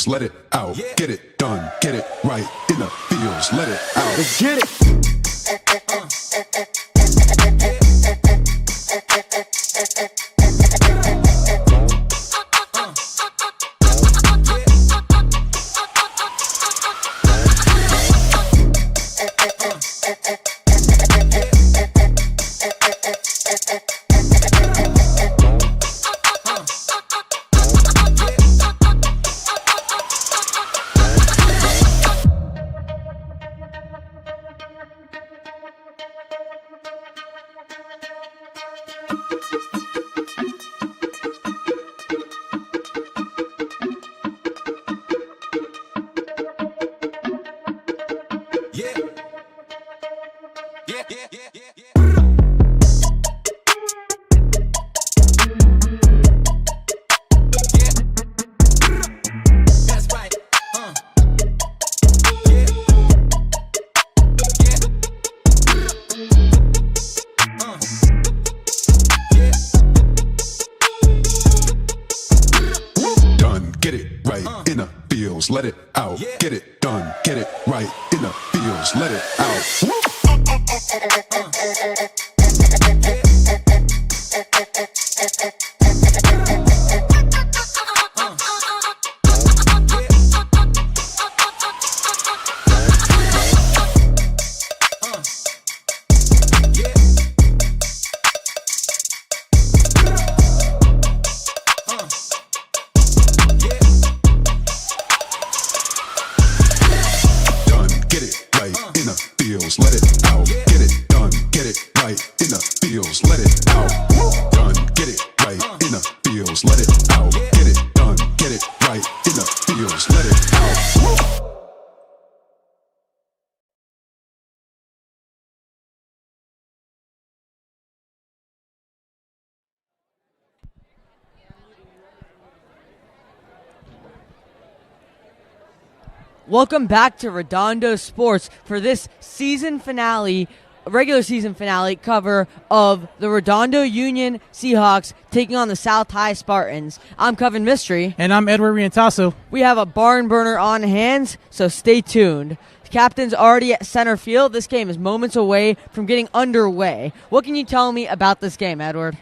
let it out. Get it done, get it right in the fields, let it out. Let's get it. Let it out. Get it done. Get it right in the fields. Let it out. Let it out. Get it done. Get it right in the fields. Let it out. Done. Get it right in the fields. Let it out. Get it done. Get it right in the fields. Let it out. Welcome back to Redondo Sports for this season finale, regular season finale cover of the Redondo Union Seahawks taking on the South High Spartans. I'm Kevin Mystery. And I'm Edward Rientasso. We have a barn burner on hands, so stay tuned. The captain's already at center field. This game is moments away from getting underway. What can you tell me about this game, Edward?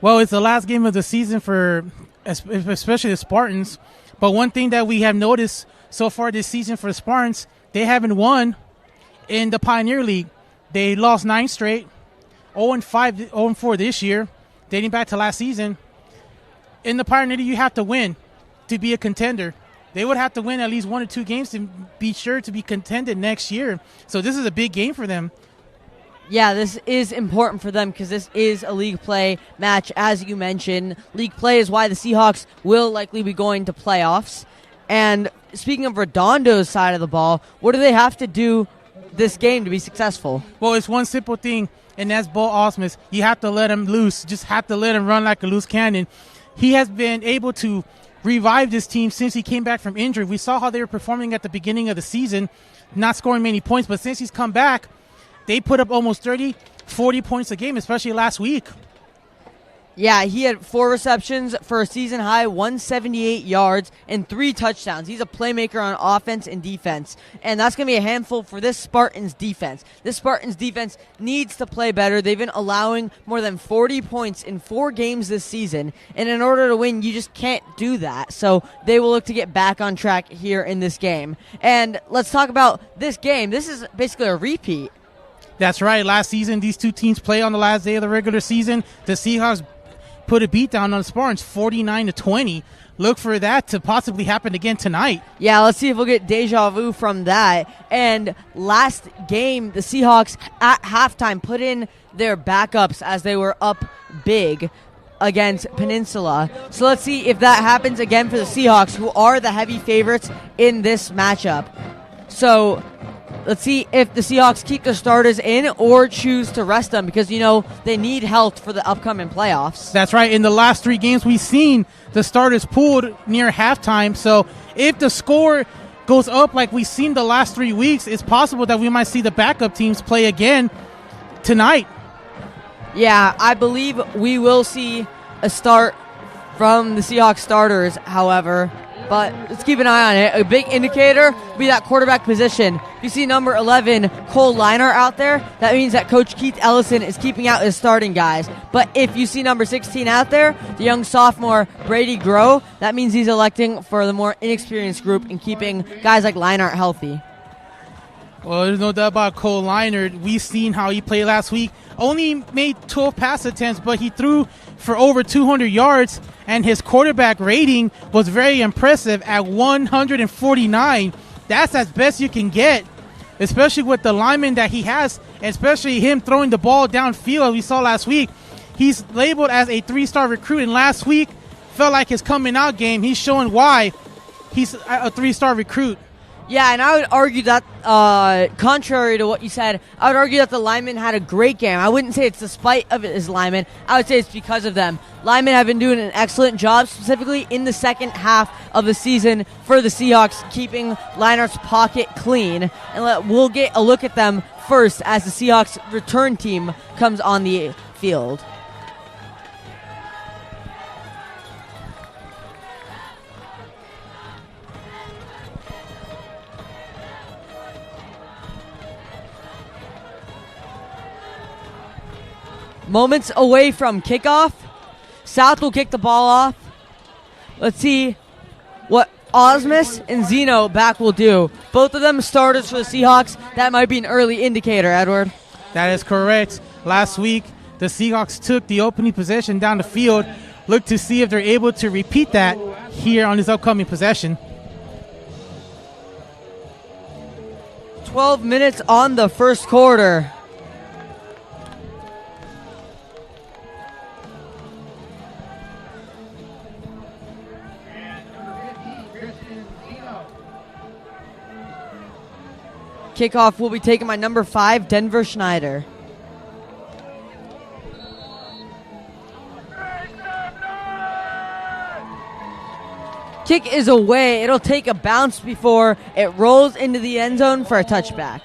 Well, it's the last game of the season for especially the Spartans. But one thing that we have noticed so far this season for the Spartans, they haven't won in the Pioneer League. They lost 9 straight, 0-5, 0-4 this year, dating back to last season. In the Pioneer League, you have to win to be a contender. They would have to win at least 1 or 2 games to be sure to be contended next year. So this is a big game for them. Yeah, this is important for them because this is a league play match, as you mentioned. League play is why the Seahawks will likely be going to playoffs. And speaking of Redondo's side of the ball, what do they have to do this game to be successful? Well, it's one simple thing, and that's Bo Osmus. You have to let him loose. Just have to let him run like a loose cannon. He has been able to revive this team since he came back from injury. We saw how they were performing at the beginning of the season, not scoring many points, but since he's come back, they put up almost 30, 40 points a game, especially last week. Yeah, he had 4 receptions for a season-high 178 yards and 3 touchdowns. He's a playmaker on offense and defense, and that's going to be a handful for this Spartans defense. This Spartans defense needs to play better. They've been allowing more than 40 points in 4 games this season, and in order to win, you just can't do that. So they will look to get back on track here in this game. And let's talk about this game. This is basically a repeat. That's right. Last season, these two teams play on the last day of the regular season. The Seahawks put a beat down on the Spartans 49-20. Look for that to possibly happen again tonight. Yeah, let's see if we'll get deja vu from that. And last game, the Seahawks at halftime put in their backups as they were up big against Peninsula. So let's see if that happens again for the Seahawks, who are the heavy favorites in this matchup. So let's see if the Seahawks keep their starters in or choose to rest them because, you know, they need health for the upcoming playoffs. That's right. In the last 3 games, we've seen the starters pulled near halftime. So if the score goes up like we've seen the last 3 weeks, it's possible that we might see the backup teams play again tonight. Yeah, I believe we will see a start from the Seahawks starters, however. But let's keep an eye on it. A big indicator will be that quarterback position. If you see number 11, Cole Leinart out there, that means that Coach Keith Ellison is keeping out his starting guys. But if you see number 16 out there, the young sophomore Brady Grow, that means he's electing for the more inexperienced group and keeping guys like Leinart healthy. Well, there's no doubt about Cole Leinart. We've seen how he played last week. Only made 12 pass attempts, but he threw for over 200 yards, and his quarterback rating was very impressive at 149. That's as best you can get, especially with the lineman that he has, especially him throwing the ball downfield. We saw last week, he's labeled as a 3-star recruit, and last week felt like his coming out game. He's showing why he's a 3-star recruit. Yeah, and I would argue that, contrary to what you said, I would argue that the linemen had a great game. I wouldn't say it's despite of his linemen. I would say it's because of them. Linemen have been doing an excellent job, specifically in the second half of the season for the Seahawks, keeping Leinart's pocket clean. And we'll get a look at them first as the Seahawks return team comes on the field. Moments away from kickoff. South will kick the ball off. Let's see what Osmus and Zeno back will do. Both of them starters for the Seahawks. That might be an early indicator, Edward. That is correct. Last week, the Seahawks took the opening possession down the field. Look to see if they're able to repeat that here on this upcoming possession. 12 minutes on the first quarter. Kickoff will be taken by number 5, Denver Schneider. Kick is away. It'll take a bounce before it rolls into the end zone for a touchback.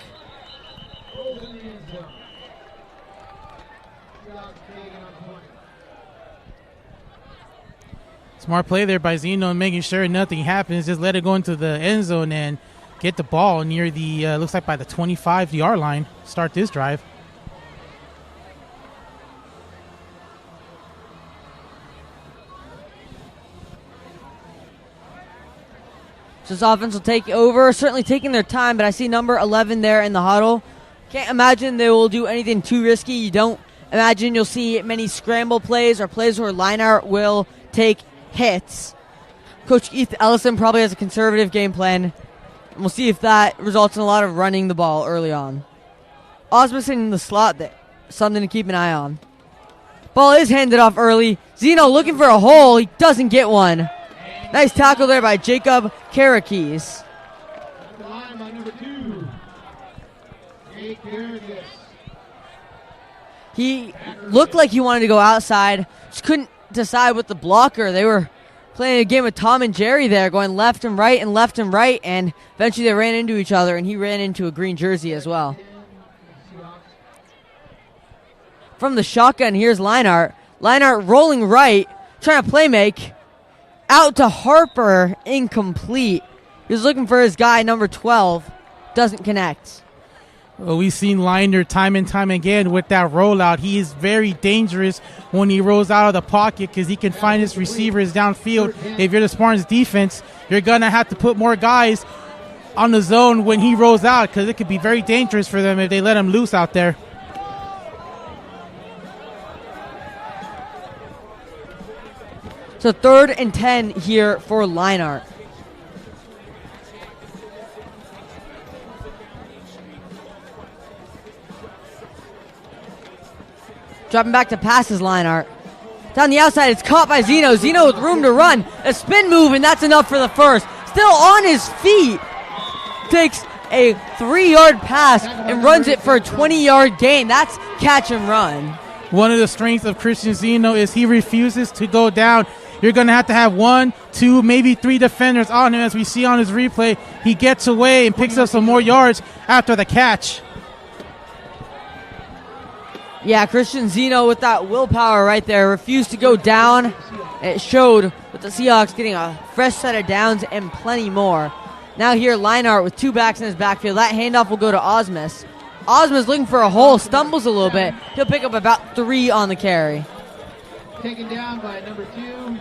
Smart play there by Zeno, making sure nothing happens. Just let it go into the end zone and get the ball near the, looks like by the 25-yard line. Start this drive. So this offense will take over, certainly taking their time, but I see number 11 there in the huddle. Can't imagine they will do anything too risky. You don't imagine you'll see many scramble plays or plays where Leinart will take hits. Coach Keith Ellison probably has a conservative game plan. And we'll see if that results in a lot of running the ball early on. Osmus in the slot there. Something to keep an eye on. Ball is handed off early. Zeno looking for a hole. He doesn't get one. Nice tackle there by Jacob Karakis. He looked like he wanted to go outside. Just couldn't decide with the blocker. They were playing a game of Tom and Jerry there, going left and right, and eventually they ran into each other, and he ran into a green jersey as well. From the shotgun, here's Leinart. Leinart rolling right, trying to play make. Out to Harper, incomplete. He was looking for his guy, number 12. Doesn't connect. Well, we've seen Leinart time and time again with that rollout. He is very dangerous when he rolls out of the pocket because he can find his receivers downfield. If you're the Spartans defense, you're going to have to put more guys on the zone when he rolls out because it could be very dangerous for them if they let him loose out there. So 3rd and 10 here for Leinart. Dropping back to passes, Leinart. Down the outside, it's caught by Zeno. Zeno with room to run. A spin move, and that's enough for the first. Still on his feet. Takes a 3-yard pass and runs it for a 20-yard gain. That's catch and run. One of the strengths of Christian Zeno is he refuses to go down. You're going to have 1, 2, maybe 3 defenders on him. As we see on his replay, he gets away and picks up some more yards after the catch. Yeah, Christian Zeno with that willpower right there. Refused to go down. It showed with the Seahawks getting a fresh set of downs and plenty more. Now here, Leinart with 2 backs in his backfield. That handoff will go to Osmus. Osmus looking for a hole, stumbles a little bit. He'll pick up about 3 on the carry. Taken down by number 2.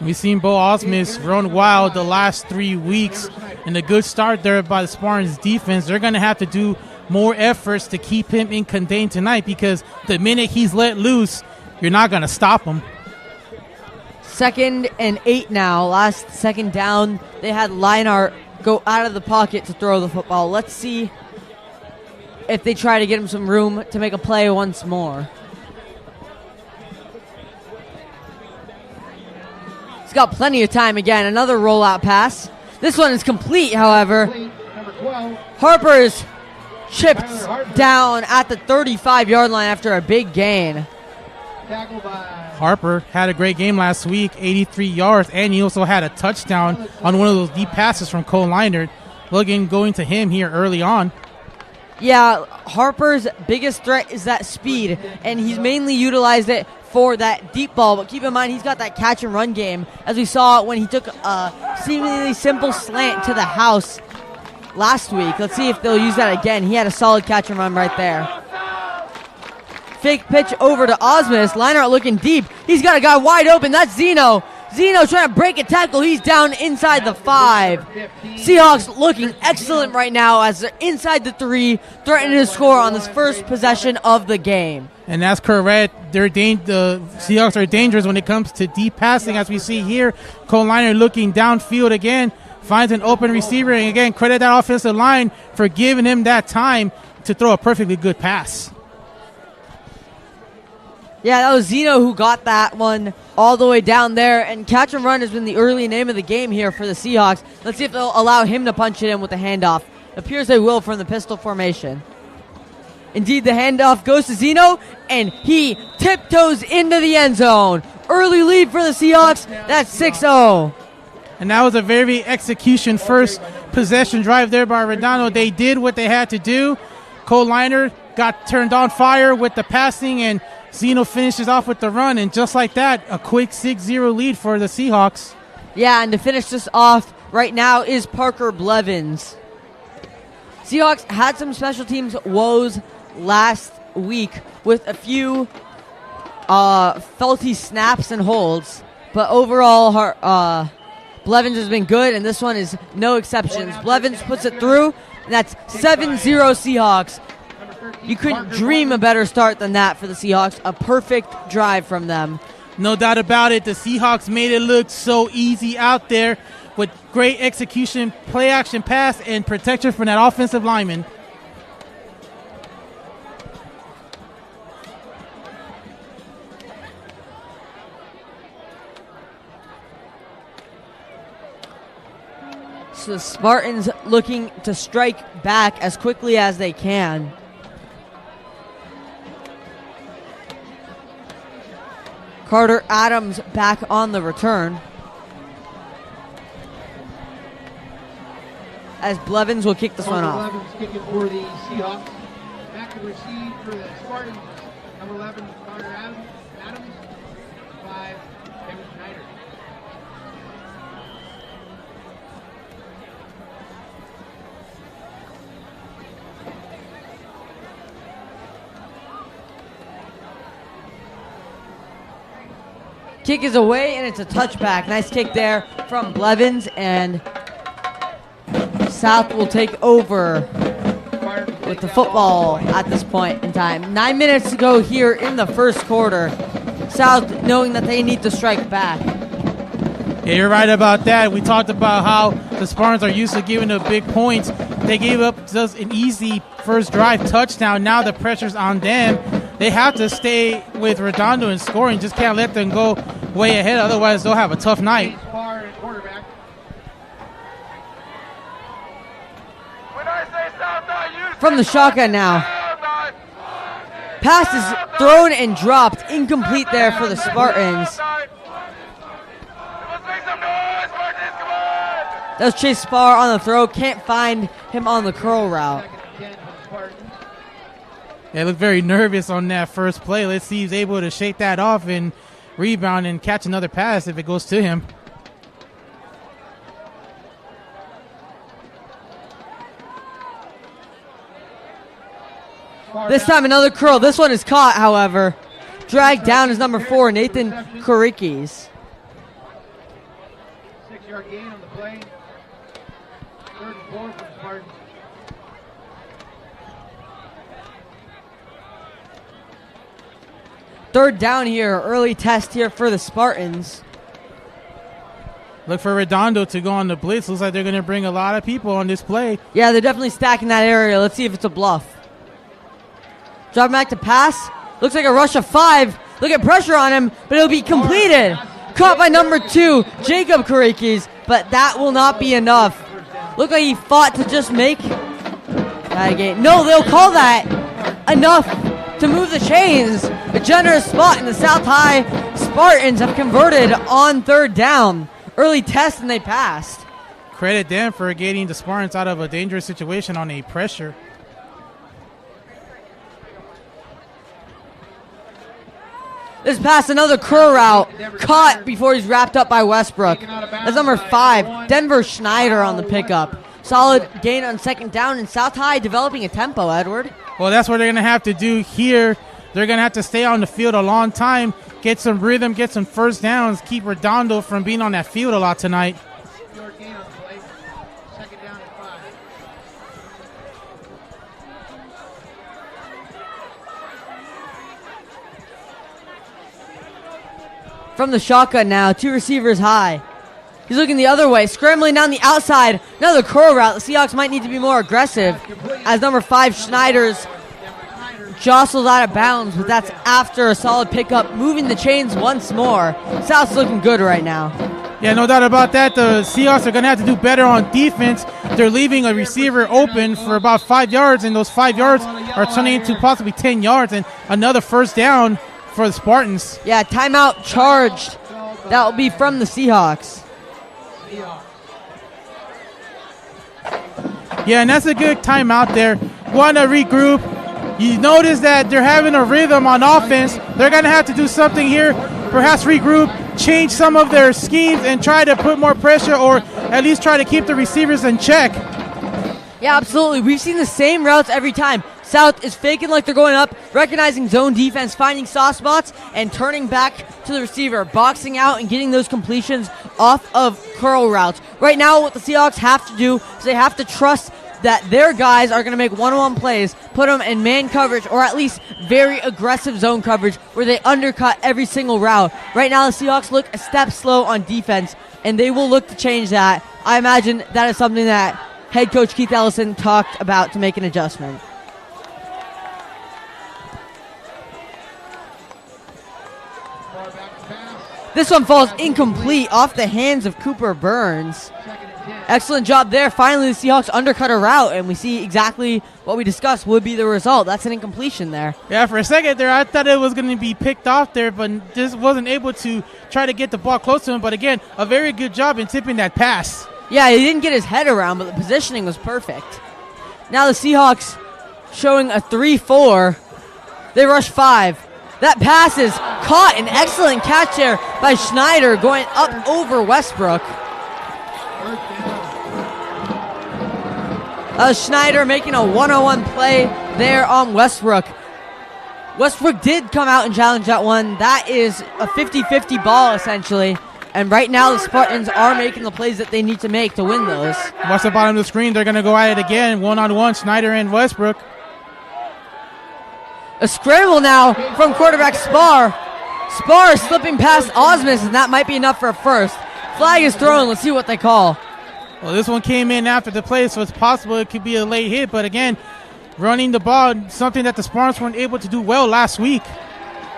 We've seen Bo Osmus run wild the last 3 weeks, and a good start there by the Spartans defense. They're going to have to do more efforts to keep him in contained tonight, because the minute he's let loose, you're not going to stop him. 2nd and 8 now. Last second down, they had Leinart go out of the pocket to throw the football. Let's see if they try to get him some room to make a play once more. He's got plenty of time again. Another rollout pass. This one is complete, however. Number 12. Harper's chipped down at the 35-yard line after a big gain. Tackled by Harper had a great game last week, 83 yards, and he also had a touchdown on one of those deep passes from Cole Leinart. Looking going to him here early on. Yeah, Harper's biggest threat is that speed, and he's mainly utilized it for that deep ball. But keep in mind, he's got that catch and run game, as we saw when he took a seemingly simple slant to the house last week. Let's see if they'll use that again. He had a solid catch and run right there. Fake pitch over to Osmus. Leinart looking deep. He's got a guy wide open. That's Zeno. Zeno trying to break a tackle. He's down inside the 5. Seahawks looking excellent right now as they're inside the 3, threatening to score on this first possession of the game. And that's correct. The Seahawks are dangerous when it comes to deep passing, as we see here. Cole Leinart looking downfield again, finds an open receiver, and again, credit that offensive line for giving him that time to throw a perfectly good pass. Yeah, that was Zeno who got that one all the way down there. And catch and run has been the early name of the game here for the Seahawks. Let's see if they'll allow him to punch it in with the handoff. Appears they will from the pistol formation. Indeed, the handoff goes to Zeno, and he tiptoes into the end zone. Early lead for the Seahawks. That's 6-0. And that was a very execution-first possession drive there by Redondo. They did what they had to do. Cole Leinart got turned on fire with the passing, and Zeno finishes off with the run, and just like that, a quick 6-0 lead for the Seahawks. Yeah, and to finish this off right now is Parker Blevins. Seahawks had some special teams woes last week with a few faulty snaps and holds, but overall Blevins has been good, and this one is no exceptions. Blevins puts it through, and that's 7-0 Seahawks. You couldn't dream a better start than that for the Seahawks. A perfect drive from them. No doubt about it. The Seahawks made it look so easy out there with great execution, play action pass, and protection from that offensive lineman. So the Spartans looking to strike back as quickly as they can. Carter Adams back on the return, as Blevins will kick this one off. Blevins kicking for the Seahawks. Back to receive for the Spartans. Number 11, Carter Adams. 5, Kevin Schneider. Kick is away, and it's a touchback. Nice kick there from Blevins, and South will take over with the football at this point in time. 9 minutes to go here in the first quarter. South knowing that they need to strike back. Yeah, you're right about that. We talked about how the Spartans are used to giving up big points. They gave up just an easy first drive touchdown. Now the pressure's on them. They have to stay with Redondo in scoring. Just can't let them go way ahead. Otherwise, they'll have a tough night. From the shotgun now. Pass is thrown and dropped. Incomplete there for the Spartans. Does Chase Spar on the throw. Can't find him on the curl route. They look very nervous on that first play. Let's see if he's able to shake that off and rebound and catch another pass if it goes to him. This time another curl. This one is caught, however. Dragged down is number 4, Nathan Korikis. 6-yard gain on the play. 3rd and 4 for the Spartans. Third down here. Early test here for the Spartans. Look for Redondo to go on the blitz. Looks like they're going to bring a lot of people on this play. Yeah, they're definitely stacking that area. Let's see if it's a bluff. Drop back to pass. Looks like a rush of 5. Look at pressure on him, but it'll be completed. Caught by number 2, Jacob Korikis, but that will not be enough. Look like he fought to just make that game. No, they'll call that enough to move the chains. A generous spot in the South High Spartans have converted on 3rd down. Early test and they passed. Credit them for getting the Spartans out of a dangerous situation on a pressure. This pass, another curl route, caught before he's wrapped up by Westbrook. That's number 5, Denver Schneider on the pickup. Solid gain on 2nd down, and South High developing a tempo, Edward. Well, that's what they're going to have to do here. They're going to have to stay on the field a long time, get some rhythm, get some first downs, keep Redondo from being on that field a lot tonight. 6-yard gain on the play. 2nd down and 5. From the shotgun now, 2 receivers high. He's looking the other way, scrambling down the outside. Another curl route. The Seahawks might need to be more aggressive as number 5, Schneider's jostles out of bounds, but that's after a solid pickup, moving the chains once more. South's looking good right now. Yeah, no doubt about that. The Seahawks are going to have to do better on defense. They're leaving a receiver open for about 5 yards, and those 5 yards are turning into possibly 10 yards and another first down for the Spartans. Yeah, timeout charged. That will be from the Seahawks. Yeah, and that's a good timeout there. Want to regroup. You notice that they're having a rhythm on offense. They're going to have to do something here. Perhaps regroup, change some of their schemes, and try to put more pressure or at least try to keep the receivers in check. Yeah, absolutely. We've seen the same routes every time. South is faking like they're going up, recognizing zone defense, finding soft spots, and turning back to the receiver, boxing out and getting those completions off of curl routes. Right now, what the Seahawks have to do is they have to trust that their guys are going to make one-on-one plays, put them in man coverage, or at least very aggressive zone coverage where they undercut every single route. Right now, the Seahawks look a step slow on defense, and they will look to change that. I imagine that is something that head coach Keith Ellison talked about to make an adjustment. This one falls incomplete off the hands of Cooper Burns. Excellent job there. Finally, the Seahawks undercut a route, and we see exactly what we discussed would be the result. That's an incompletion there. Yeah, for a second there, I thought it was going to be picked off there, but just wasn't able to try to get the ball close to him. But again, a very good job in tipping that pass. Yeah, he didn't get his head around, but the positioning was perfect. Now the Seahawks showing a 3-4. They rush 5. That pass is caught. An excellent catch there by Schneider going up over Westbrook. Schneider making a one-on-one play there on Westbrook. Westbrook did come out and challenge that one. That is a 50-50 ball, essentially. And right now, the Spartans are making the plays that they need to make to win those. Watch the bottom of the screen. They're going to go at it again, one-on-one, Schneider and Westbrook. A scramble now from quarterback Spar. Spar is slipping past Osmus, and that might be enough for a first. Flag is thrown. Let's see what they call. Well, this one came in after the play, so it's possible it could be a late hit. But again, running the ball, something that the Spartans weren't able to do well last week.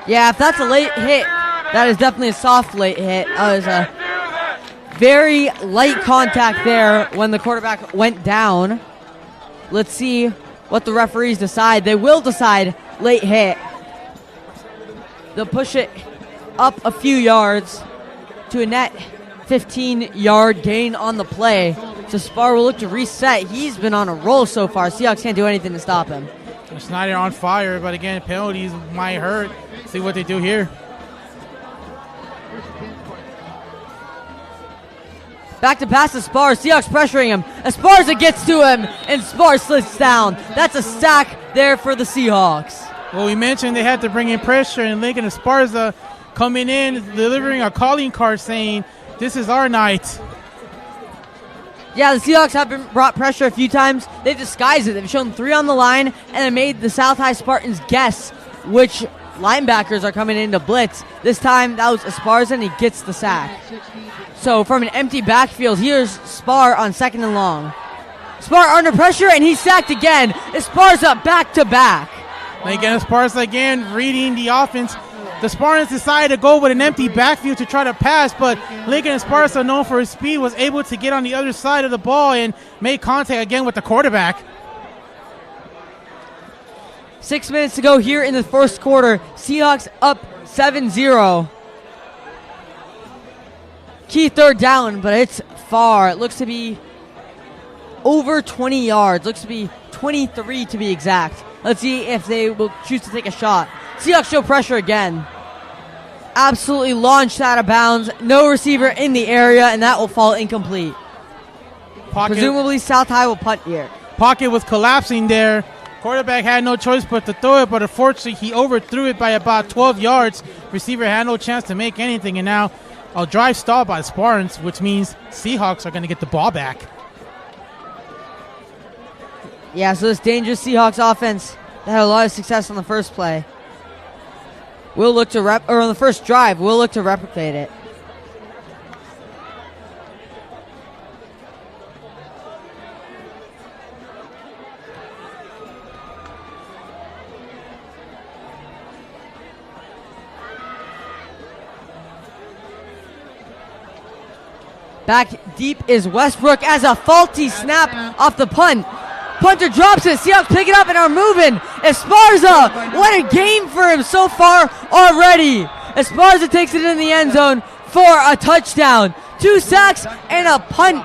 Yeah, if that's a late hit, that is definitely a soft late hit. It was a very light contact there when the quarterback went down. Let's see what the referees decide. They will decide late hit. They'll push it up a few yards to a net 15-yard gain on the play. So Spar will look to reset. He's been on a roll so far. Seahawks can't do anything to stop him. Schneider on fire, but again, penalties might hurt. See what they do here. Back to pass to Spars. Seahawks pressuring him. Esparza gets to him, and Spars slips down. That's a sack there for the Seahawks. Well, we mentioned they had to bring in pressure, and Lincoln Esparza coming in, delivering a calling card saying, "This is our night." Yeah, the Seahawks have been brought pressure a few times. They've disguised it. They've shown 3 on the line, and it made the South High Spartans guess which linebackers are coming in to blitz. This time, that was Esparza, and he gets the sack. So from an empty backfield, here's Spar on 2nd and long. Spar under pressure, and he's sacked again. Esparza back to back. Again, Esparza again reading the offense. The Spartans decided to go with an empty backfield to try to pass, but Lincoln Esparza, known for his speed, was able to get on the other side of the ball and make contact again with the quarterback. 6 minutes to go here in the first quarter. Seahawks up 7-0. Key third down, but it's far. It looks to be over 20 yards. Looks to be 23 to be exact. Let's see if they will choose to take a shot. Seahawks show pressure again. Absolutely launched out of bounds. No receiver in the area, and that will fall incomplete. Presumably South High will punt here. Pocket was collapsing there. Quarterback had no choice but to throw it, but unfortunately he overthrew it by about 12 yards. Receiver had no chance to make anything, and now a drive stalled by the Spartans, which means Seahawks are going to get the ball back. Yeah, so this dangerous Seahawks offense that had a lot of success on the first play. We'll look to on the first drive, we'll look to replicate it. Back deep is Westbrook as a faulty snap off the punt. Punter drops it. Seahawks pick it up and are moving. Esparza, what a game for him so far already. Esparza takes it in the end zone for a touchdown. 2 sacks and a punt,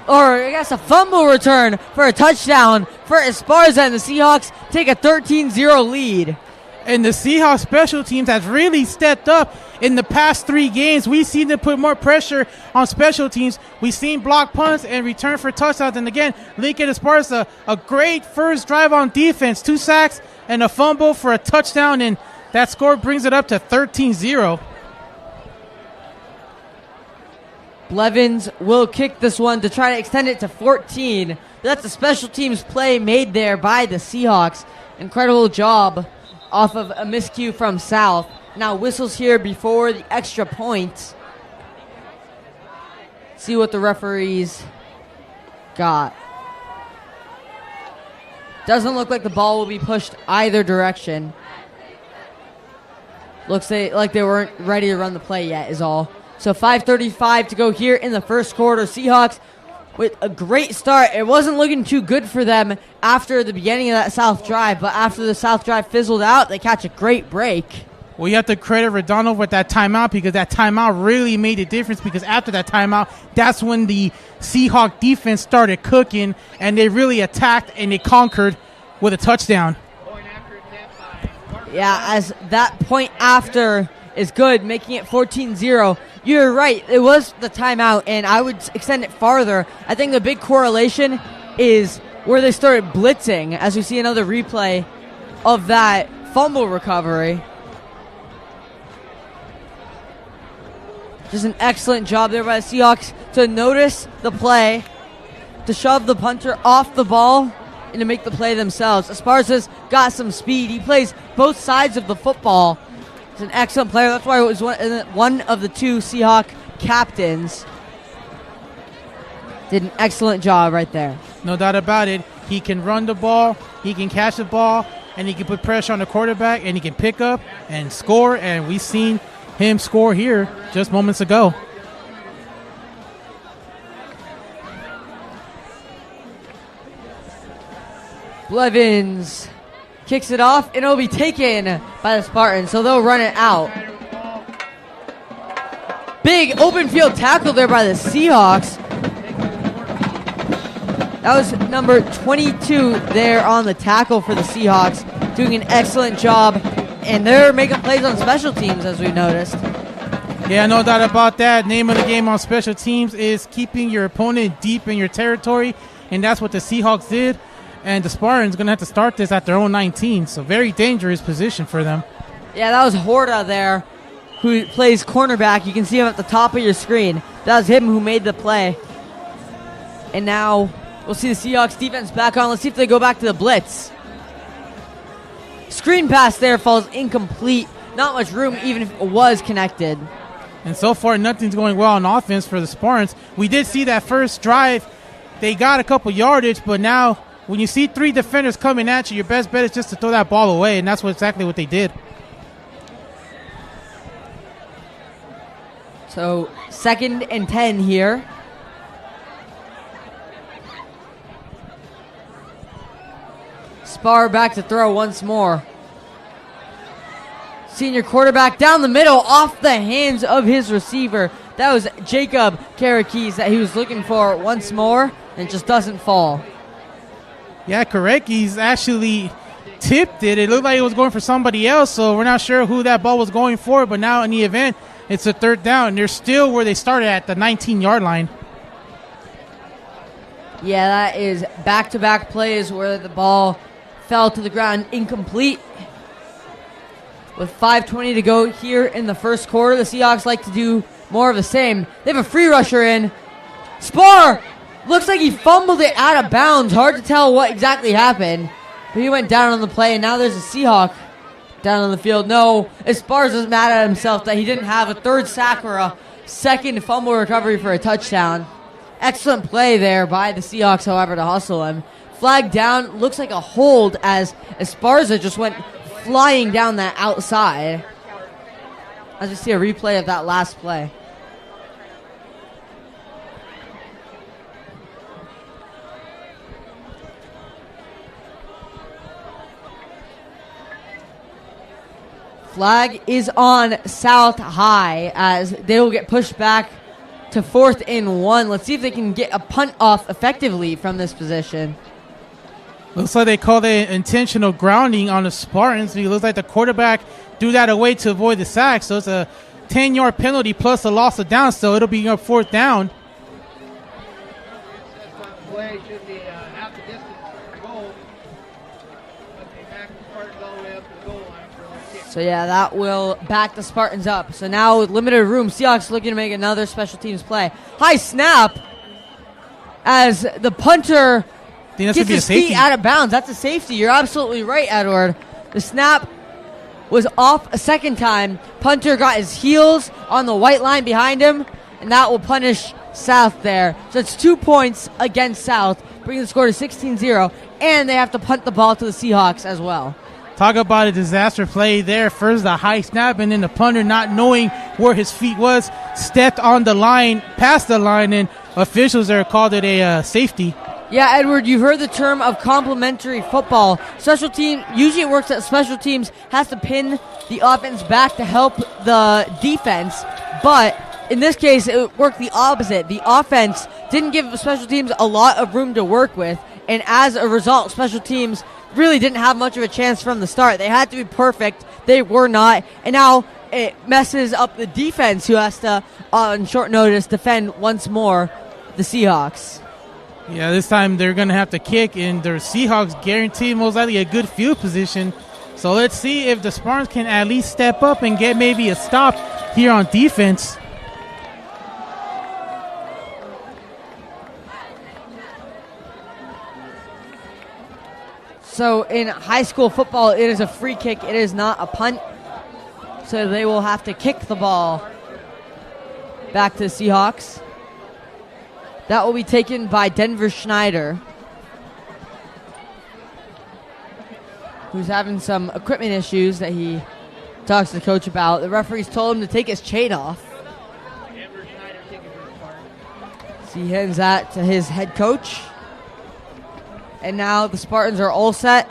or I guess a fumble return for a touchdown for Esparza, and the Seahawks take a 13-0 lead. And the Seahawks special teams has really stepped up in the past 3 games. We've seen them put more pressure on special teams. We've seen block punts and return for touchdowns. And again, Lincoln Esparza, a great first drive on defense. 2 sacks and a fumble for a touchdown. And that score brings it up to 13-0. Blevins will kick this one to try to extend it to 14. That's a special teams play made there by the Seahawks. Incredible job off of a miscue from South. Now whistles here before the extra point. See what the referees got. Doesn't look like the ball will be pushed either direction. Looks like they weren't ready to run the play yet is all. So 5:35 to go here in the first quarter. Seahawks with a great start. It wasn't looking too good for them after the beginning of that South drive, but after the South drive fizzled out, they catch a great break. Well, you have to credit Redondo with that timeout, because that timeout really made a difference, because after that timeout, that's when the Seahawk defense started cooking, and they really attacked and they conquered with a touchdown. Yeah, as that point after is good, making it 14-0. You're right, it was the timeout, and I would extend it farther. I think the big correlation is where they started blitzing, as we see another replay of that fumble recovery. Just an excellent job there by the Seahawks to notice the play, to shove the punter off the ball, and to make the play themselves. Esparza's got some speed. He plays both sides of the football. He's an excellent player. That's why it was one of the 2 Seahawk captains. Did an excellent job right there. No doubt about it. He can run the ball, he can catch the ball, and he can put pressure on the quarterback, and he can pick up and score, and we've seen him score here just moments ago. Blevins kicks it off, and it'll be taken by the Spartans, so they'll run it out. Big open field tackle there by the Seahawks. That was number 22 there on the tackle for the Seahawks, doing an excellent job, and they're making plays on special teams, as we noticed. Yeah, no doubt about that. Name of the game on special teams is keeping your opponent deep in your territory, and that's what the Seahawks did. And the Spartans going to have to start this at their own 19, so very dangerous position for them. Yeah, that was Horta there, who plays cornerback. You can see him at the top of your screen. That was him who made the play. And now we'll see the Seahawks defense back on. Let's see if they go back to the blitz. Screen pass there falls incomplete. Not much room, even if it was connected. And so far, nothing's going well on offense for the Spartans. We did see that first drive. They got a couple yardage, but now when you see 3 defenders coming at you, your best bet is just to throw that ball away, and that's exactly what they did. So 2nd and 10 here. Spar back to throw once more. Senior quarterback down the middle off the hands of his receiver. That was Jacob Karakis that he was looking for once more, and it just doesn't fall. Yeah, Karakis actually tipped it. It looked like it was going for somebody else, so we're not sure who that ball was going for, but now in the event, it's a 3rd down. They're still where they started at the 19-yard line. Yeah, that is back-to-back plays where the ball fell to the ground incomplete. With 5:20 to go here in the first quarter, the Seahawks like to do more of the same. They have a free rusher in. Spar! Looks like he fumbled it out of bounds. Hard to tell what exactly happened. But he went down on the play, and now there's a Seahawk down on the field. No, Spars is mad at himself that he didn't have a 3rd sack or a 2nd fumble recovery for a touchdown. Excellent play there by the Seahawks, however, to hustle him. Flag down, looks like a hold as Esparza just went flying down that outside. As we see a replay of that last play. Flag is on South High as they will get pushed back to 4th and 1. Let's see if they can get a punt off effectively from this position. Looks like they called it intentional grounding on the Spartans. It looks like the quarterback threw that away to avoid the sack. So it's a 10-yard penalty plus a loss of down. So it'll be up 4th down. Play should be half the distance from the goal. But they back the Spartans all the way up to the goal line for their kick. So yeah, that will back the Spartans up. So now with limited room, Seahawks looking to make another special teams play. High snap as the punter gets his feet out of bounds. That's a safety. You're absolutely right, Edward. The snap was off a 2nd time. Punter got his heels on the white line behind him, and that will punish South there. So it's 2 points against South, bringing the score to 16-0, and they have to punt the ball to the Seahawks as well. Talk about a disaster play there. First the high snap, and then the punter not knowing where his feet was, stepped on the line, past the line, and officials there called it a safety. Yeah, Edward, you've heard the term of complementary football. Special team, usually it works that special teams has to pin the offense back to help the defense, but in this case, it worked the opposite. The offense didn't give special teams a lot of room to work with, and as a result, special teams really didn't have much of a chance from the start. They had to be perfect. They were not, and now it messes up the defense, who has to, on short notice, defend once more the Seahawks. Yeah, this time they're going to have to kick, and the Seahawks guarantee most likely a good field position. So let's see if the Spartans can at least step up and get maybe a stop here on defense. So in high school football, it is a free kick. It is not a punt. So they will have to kick the ball back to the Seahawks. That will be taken by Denver Schneider, who's having some equipment issues that he talks to the coach about. The referees told him to take his chain off. Denver Schneider taking for his part. So he hands that to his head coach. And now the Spartans are all set.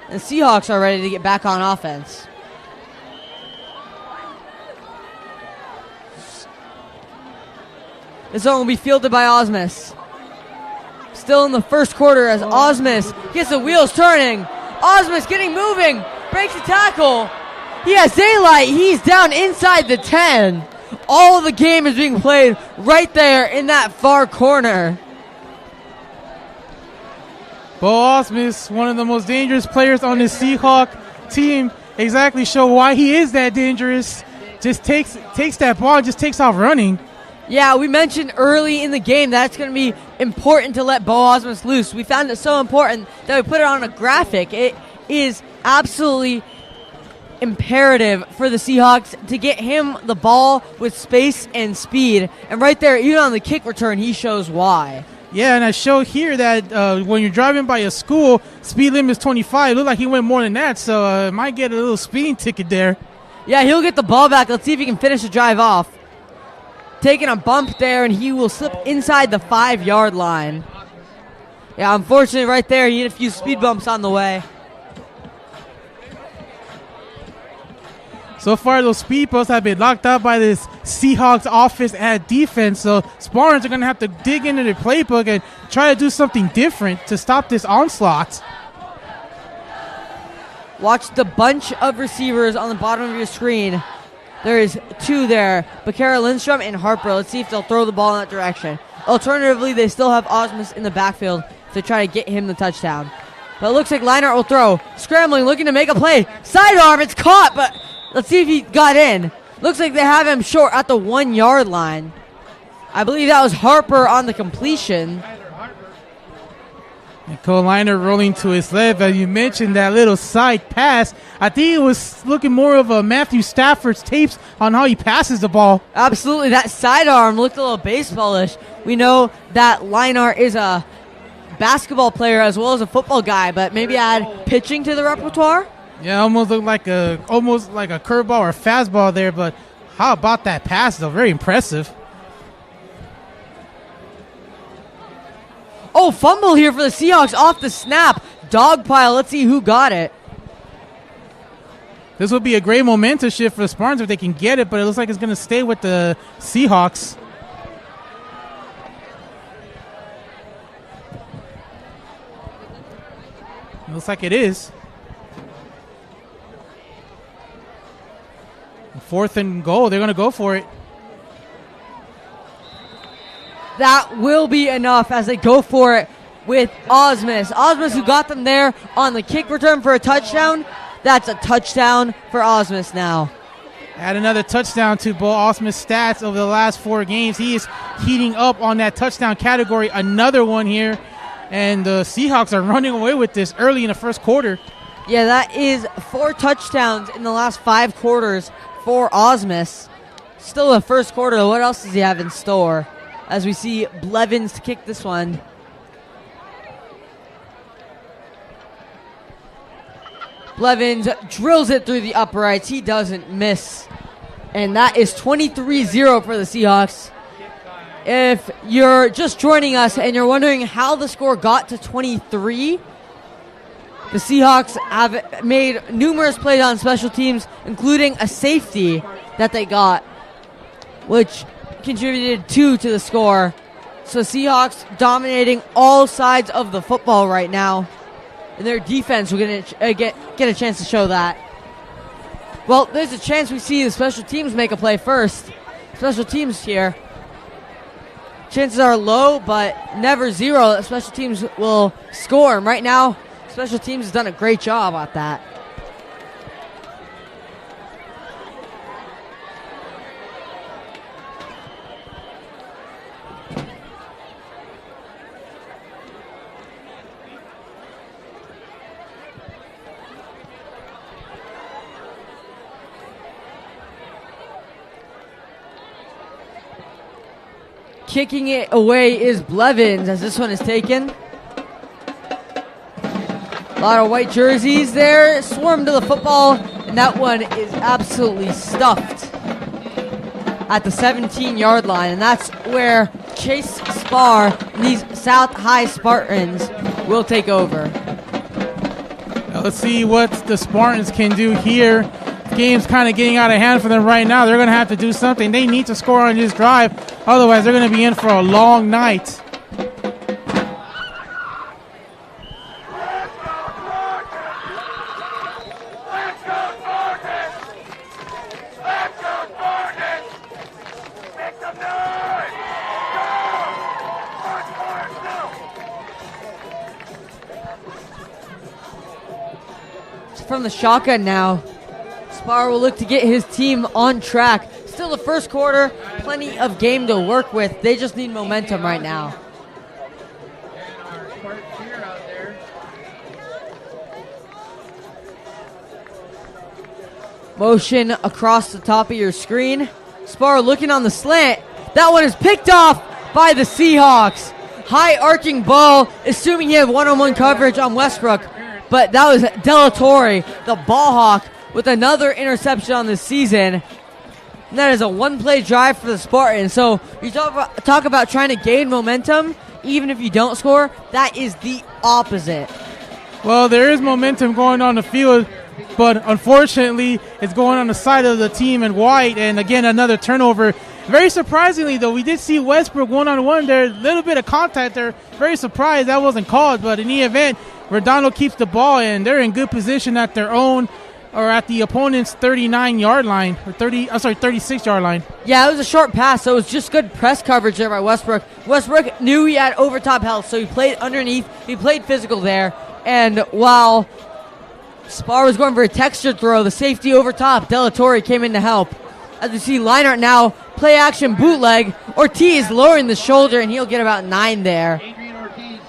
And the Seahawks are ready to get back on offense. This one will be fielded by Osmus. Still in the first quarter as Osmus gets the wheels turning. Osmus getting moving. Breaks the tackle. He has daylight. He's down inside the 10. All of the game is being played right there in that far corner. Bo Osmus, one of the most dangerous players on the Seahawk team, exactly show why he is that dangerous. Just takes that ball and just takes off running. Yeah, we mentioned early in the game that it's going to be important to let Bo Osmus loose. We found it so important that we put it on a graphic. It is absolutely imperative for the Seahawks to get him the ball with space and speed. And right there, even on the kick return, he shows why. Yeah, and I show here that when you're driving by a school, speed limit is 25. It looked like he went more than that, so might get a little speeding ticket there. Yeah, he'll get the ball back. Let's see if he can finish the drive off. Taking a bump there, and he will slip inside the 5-yard line. Yeah, unfortunately, right there, he had a few speed bumps on the way. So far, those speed bumps have been locked up by this Seahawks offense and defense, so Spartans are going to have to dig into their playbook and try to do something different to stop this onslaught. Watch the bunch of receivers on the bottom of your screen. There is two there, Bakara Lindstrom and Harper. Let's see if they'll throw the ball in that direction. Alternatively, they still have Osmus in the backfield to try to get him the touchdown. But it looks like Leinart will throw. Scrambling, looking to make a play. Sidearm, it's caught, but let's see if he got in. Looks like they have him short at the 1-yard line. I believe that was Harper on the completion. And Cole Liner rolling to his left. As you mentioned, that little side pass, I think it was looking more of a Matthew Stafford's tapes on how he passes the ball. Absolutely. That sidearm looked a little baseballish. We know that Leinart is a basketball player as well as a football guy, but maybe add pitching to the repertoire? Yeah, almost looked like a curveball or a fastball there, but how about that pass, though? Very impressive. Oh, fumble here for the Seahawks off the snap. Dog pile. Let's see who got it. This would be a great momentum shift for the Spartans if they can get it, but it looks like it's going to stay with the Seahawks. It looks like it is. 4th and goal. They're going to go for it. That will be enough as they go for it with Osmus. Osmus, who got them there on the kick return for a touchdown. That's a touchdown for Osmus now. Add another touchdown to Bo Osmus' stats over the last 4 games. He is heating up on that touchdown category. Another one here. And the Seahawks are running away with this early in the first quarter. Yeah, that is 4 touchdowns in the last 5 quarters for Osmus. Still the first quarter. What else does he have in store? As we see Blevins to kick this one. Blevins drills it through the uprights. He doesn't miss. And that is 23-0 for the Seahawks. If you're just joining us and you're wondering how the score got to 23, the Seahawks have made numerous plays on special teams, including a safety that they got, which contributed 2 to the score. So Seahawks dominating all sides of the football right now. And their defense will get a chance to show that. Well, there's a chance we see the special teams make a play first. Special teams here. Chances are low, but never zero that special teams will score. And right now, special teams has done a great job at that. Kicking it away is Blevins as this one is taken. A lot of white jerseys there. Swarm to the football, and that one is absolutely stuffed at the 17-yard line. And that's where Chase Spar and these South High Spartans will take over. Now let's see what the Spartans can do here. Game's kind of getting out of hand for them right now. They're going to have to do something. They need to score on this drive. Otherwise, they're going to be in for a long night. From the shotgun now, Spar will look to get his team on track. Still the first quarter, plenty of game to work with. They just need momentum right now. And our Spartan cheer out there. Motion across the top of your screen. Spar looking on the slant. That one is picked off by the Seahawks. High arcing ball, assuming he had one-on-one coverage on Westbrook. But that was Delatorre, the ball hawk, with another interception on the season. And that is a one-play drive for the Spartans. So you talk about trying to gain momentum, even if you don't score, that is the opposite. Well, there is momentum going on the field, but unfortunately, it's going on the side of the team in white. And again, another turnover. Very surprisingly, though, we did see Westbrook one-on-one there. A little bit of contact there. Very surprised that wasn't called, but in the event, Redondo keeps the ball, and they're in good position at their own or at the opponent's 39-yard line, or 36-yard line. Yeah, it was a short pass, so it was just good press coverage there by Westbrook. Westbrook knew he had overtop health, so he played underneath. He played physical there, and while Spar was going for a textured throw, the safety over top, Delatorre came in to help. As we see Leinart now, play action bootleg. Ortiz lowering the shoulder, and he'll get about 9 there. Adrian Ortiz.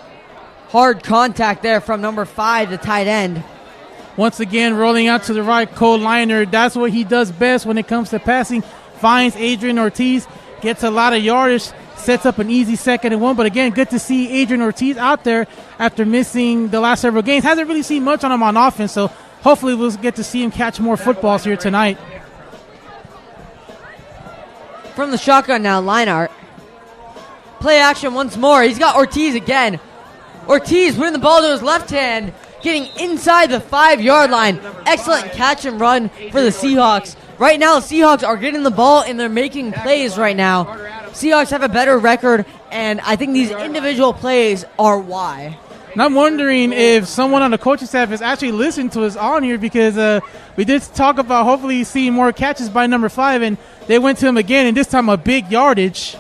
Hard contact there from number 5, the tight end. Once again, rolling out to the right, Cole Leinart. That's what he does best when it comes to passing. Finds Adrian Ortiz, gets a lot of yardage, sets up an easy 2nd and 1. But again, good to see Adrian Ortiz out there after missing the last several games. Hasn't really seen much on him on offense, so hopefully we'll get to see him catch more footballs here tonight. From the shotgun now, Leinart. Play action once more. He's got Ortiz again. Ortiz putting the ball to his left hand, getting inside the 5-yard line. Excellent catch and run for the Seahawks. Right now, the Seahawks are getting the ball and they're making plays right now. Seahawks have a better record, and I think these individual plays are why. And I'm wondering if someone on the coaching staff is actually listening to us on here, because we did talk about hopefully seeing more catches by number 5, and they went to him again, and this time a big yardage.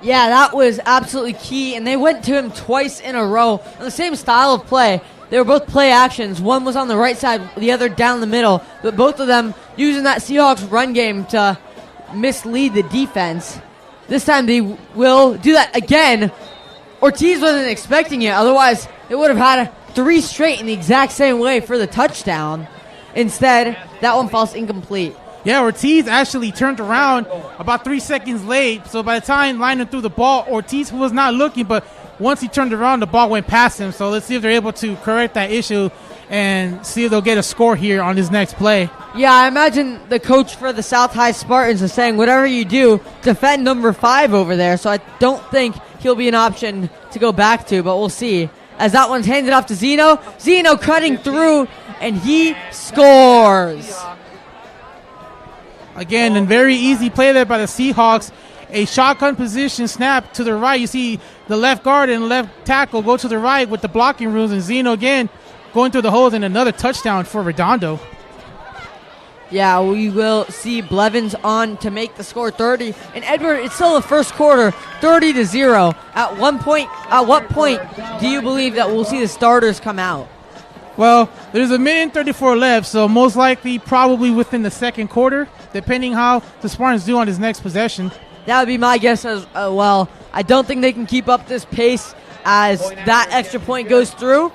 Yeah, that was absolutely key, and they went to him twice in a row on the same style of play. They were both play actions. One was on the right side, the other down the middle, but both of them using that Seahawks run game to mislead the defense. This time they will do that again. Ortiz wasn't expecting it, otherwise they would have had 3 straight in the exact same way for the touchdown. Instead, that one falls incomplete. Yeah, Ortiz actually turned around about 3 seconds late, so by the time Leinart threw the ball, Ortiz was not looking, but once he turned around, the ball went past him. So let's see if they're able to correct that issue and see if they'll get a score here on this next play. Yeah, I imagine the coach for the South High Spartans is saying, whatever you do, defend number 5 over there. So I don't think he'll be an option to go back to, but we'll see. As that one's handed off to Zeno. Zeno cutting through, and he scores. Again, a very easy play there by the Seahawks. A shotgun position snap to the right. You see the left guard and left tackle go to the right with the blocking rules, and Zeno again going through the holes, and another touchdown for Redondo. Yeah, we will see Blevins on to make the score 30. And Edward, it's still the first quarter, 30-0. At what point do you believe that we'll see the starters come out? Well, there's a minute and 34 left, so most likely probably within the second quarter, depending how the Spartans do on his next possession. That would be my guess as well. I don't think they can keep up this pace as that extra point goes through.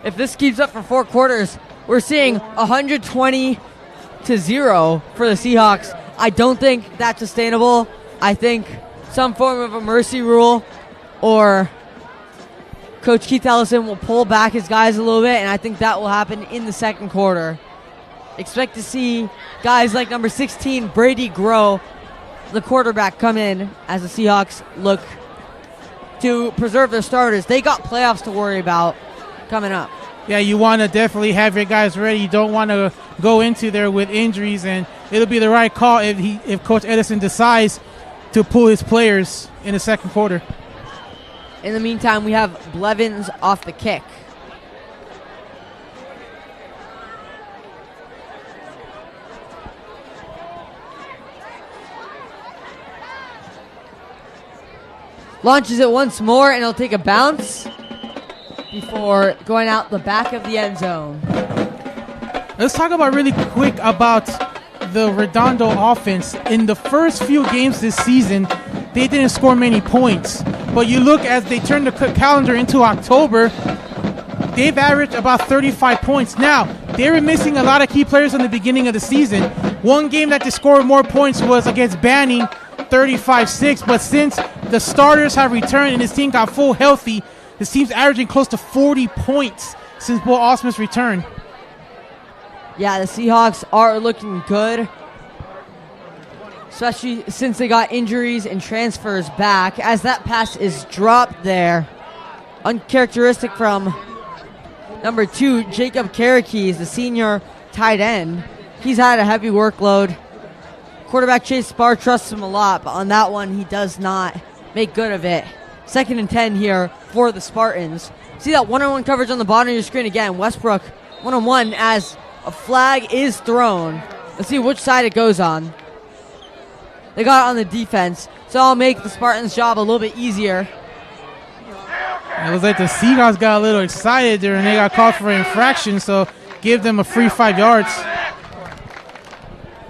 If this keeps up for 4 quarters, we're seeing 120-0 for the Seahawks. I don't think that's sustainable. I think some form of a mercy rule or Coach Keith Ellison will pull back his guys a little bit, and I think that will happen in the second quarter. Expect to see guys like number 16, Brady Grow, the quarterback, come in as the Seahawks look to preserve their starters. They got playoffs to worry about coming up. Yeah, you want to definitely have your guys ready. You don't want to go into there with injuries, and it'll be the right call if Coach Edison decides to pull his players in the second quarter. In the meantime, we have Blevins off the kick. Launches it once more, and it'll take a bounce. before going out the back of the end zone. Let's talk about really quick about the Redondo offense. In the first few games this season, they didn't score many points. But you look as they turn the calendar into October, they've averaged about 35 points. Now, they were missing a lot of key players in the beginning of the season. One game that they scored more points was against Banning, 35-6. But since the starters have returned and this team got full healthy, this team's averaging close to 40 points since Bo Osmond's return. Yeah, the Seahawks are looking good, especially since they got injuries and transfers back, as that pass is dropped there. Uncharacteristic from number 2, Jacob Karakees, the senior tight end. He's had a heavy workload. Quarterback Chase Spar trusts him a lot, but on that one, he does not make good of it. 2nd and 10 here for the Spartans. See that one-on-one coverage on the bottom of your screen again. Westbrook one-on-one as a flag is thrown. Let's see which side it goes on. They got it on the defense, so I'll make the Spartans' job a little bit easier. It was like the Seahawks got a little excited there and they got called for infraction, so give them a free 5 yards.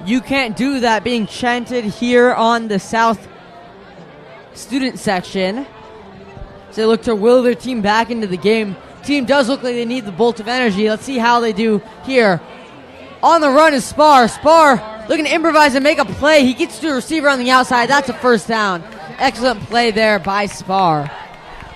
You can't do that being chanted here on the South student section. So they look to will their team back into the game. Team does look like they need the bolt of energy. Let's see how they do here. On the run is Spar. Spar looking to improvise and make a play. He gets to a receiver on the outside. That's a first down. Excellent play there by Spar.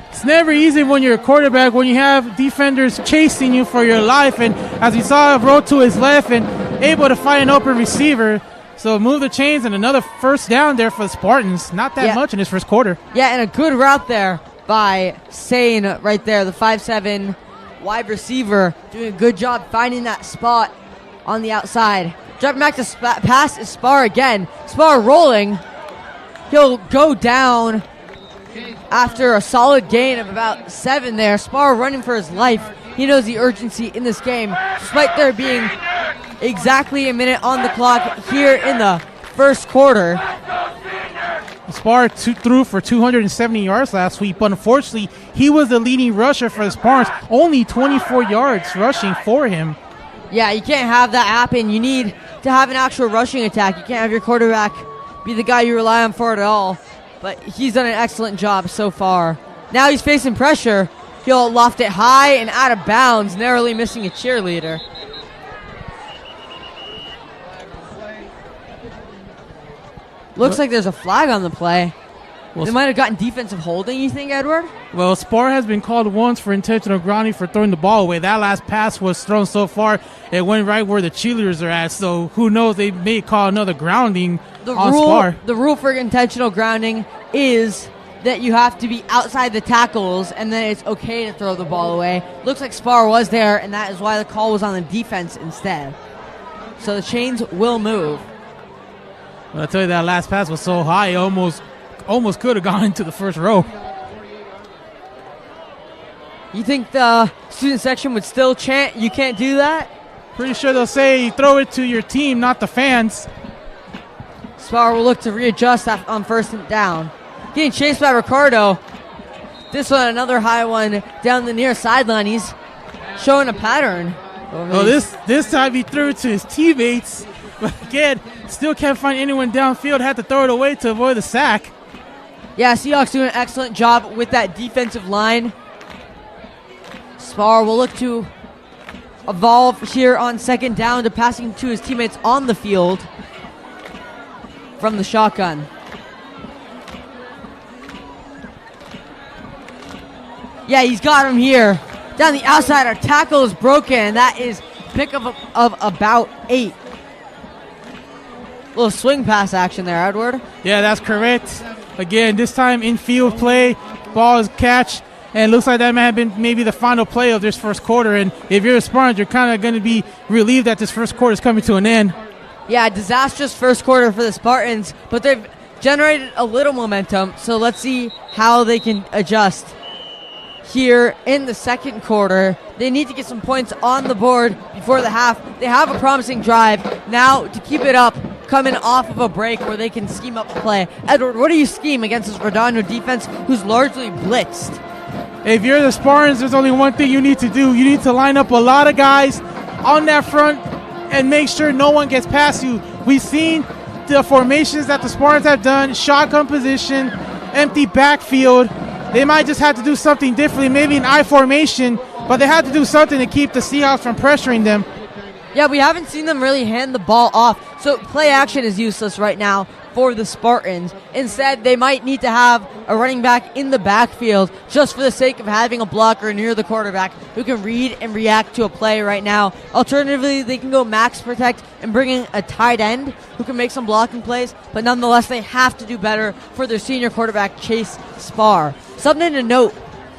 It's never easy when you're a quarterback, when you have defenders chasing you for your life. And as we saw, roll to his left and able to find an open receiver. So move the chains and another first down there for the Spartans. Not that much in this first quarter. Yeah, and a good route there by Sane right there, the 5'7" wide receiver, doing a good job finding that spot on the outside. Dropping back to pass is Spar again. Spar rolling. He'll go down after a solid gain of about 7 there. Spar running for his life. He knows the urgency in this game, despite there being exactly a minute on the clock here in the first quarter. Spar threw for 270 yards last week, but unfortunately, he was the leading rusher for the Spartans. Only 24 yards rushing for him. Yeah, you can't have that happen. You need to have an actual rushing attack. You can't have your quarterback be the guy you rely on for it at all. But he's done an excellent job so far. Now he's facing pressure. He'll loft it high and out of bounds, narrowly missing a cheerleader. Looks like there's a flag on the play. Well, they might have gotten defensive holding, you think, Edward? Well, Spar has been called once for intentional grounding for throwing the ball away. That last pass was thrown so far, it went right where the cheerleaders are at. So who knows, they may call another grounding on Spar. The rule for intentional grounding is that you have to be outside the tackles, and then it's okay to throw the ball away. Looks like Spar was there, and that is why the call was on the defense instead. So the chains will move. Well, I tell you, that last pass was so high, almost could have gone into the first row. You think the student section would still chant, "You can't do that"? Pretty sure they'll say throw it to your team, not the fans. Spar will look to readjust on first and down. Getting chased by Ricardo. This one, another high one down the near sideline. He's showing a pattern. Oh, this time he threw it to his teammates. But again, still can't find anyone downfield. Had to throw it away to avoid the sack. Yeah, Seahawks doing an excellent job with that defensive line. Spar will look to evolve here on second down to passing to his teammates on the field from the shotgun. Yeah, he's got him here. Down the outside, our tackle is broken. That is pick of about 8. Little swing pass action there, Edward. Yeah, that's correct. Again, this time infield play, ball is catch, and it looks like that might have been maybe the final play of this first quarter. And if you're a Spartans, you're kind of going to be relieved that this first quarter is coming to an end. Yeah, disastrous first quarter for the Spartans, but they've generated a little momentum, so let's see how they can adjust here in the second quarter. They need to get some points on the board before the half. They have a promising drive. Now, to keep it up, coming off of a break where they can scheme up a play. Edward, what do you scheme against this Redondo defense who's largely blitzed? If you're the Spartans, there's only one thing you need to do. You need to line up a lot of guys on that front and make sure no one gets past you. We've seen the formations that the Spartans have done, shotgun position, empty backfield. They might just have to do something differently, maybe an I formation, but they have to do something to keep the Seahawks from pressuring them. Yeah, we haven't seen them really hand the ball off, so play action is useless right now for the Spartans. Instead, they might need to have a running back in the backfield just for the sake of having a blocker near the quarterback who can read and react to a play right now. Alternatively, they can go max protect and bring in a tight end who can make some blocking plays, but nonetheless, they have to do better for their senior quarterback, Chase Spar. Something to note,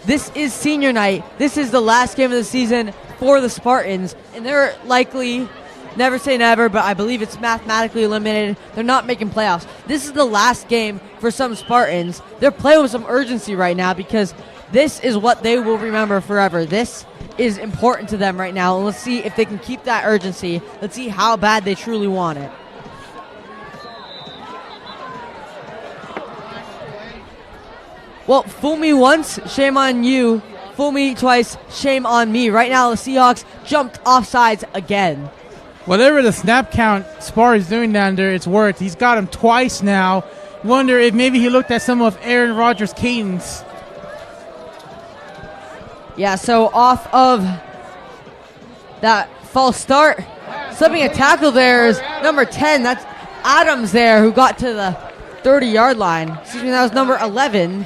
this is senior night. This is the last game of the season for the Spartans, and they're likely, never say never, but I believe it's mathematically eliminated. They're not making playoffs. This is the last game for some Spartans. They're playing with some urgency right now because this is what they will remember forever. This is important to them right now, and let's see if they can keep that urgency. Let's see how bad they truly want it. Well, fool me once, shame on you. Fool me twice, shame on me. Right now, the Seahawks jumped offsides again. Whatever the snap count Spar is doing down there, it's worked. He's got him twice now. Wonder if maybe he looked at some of Aaron Rodgers' cadence. Yeah, so off of that false start, slipping a tackle there is number 10. That's Adams there, who got to the 30-yard line. Excuse me, that was number 11.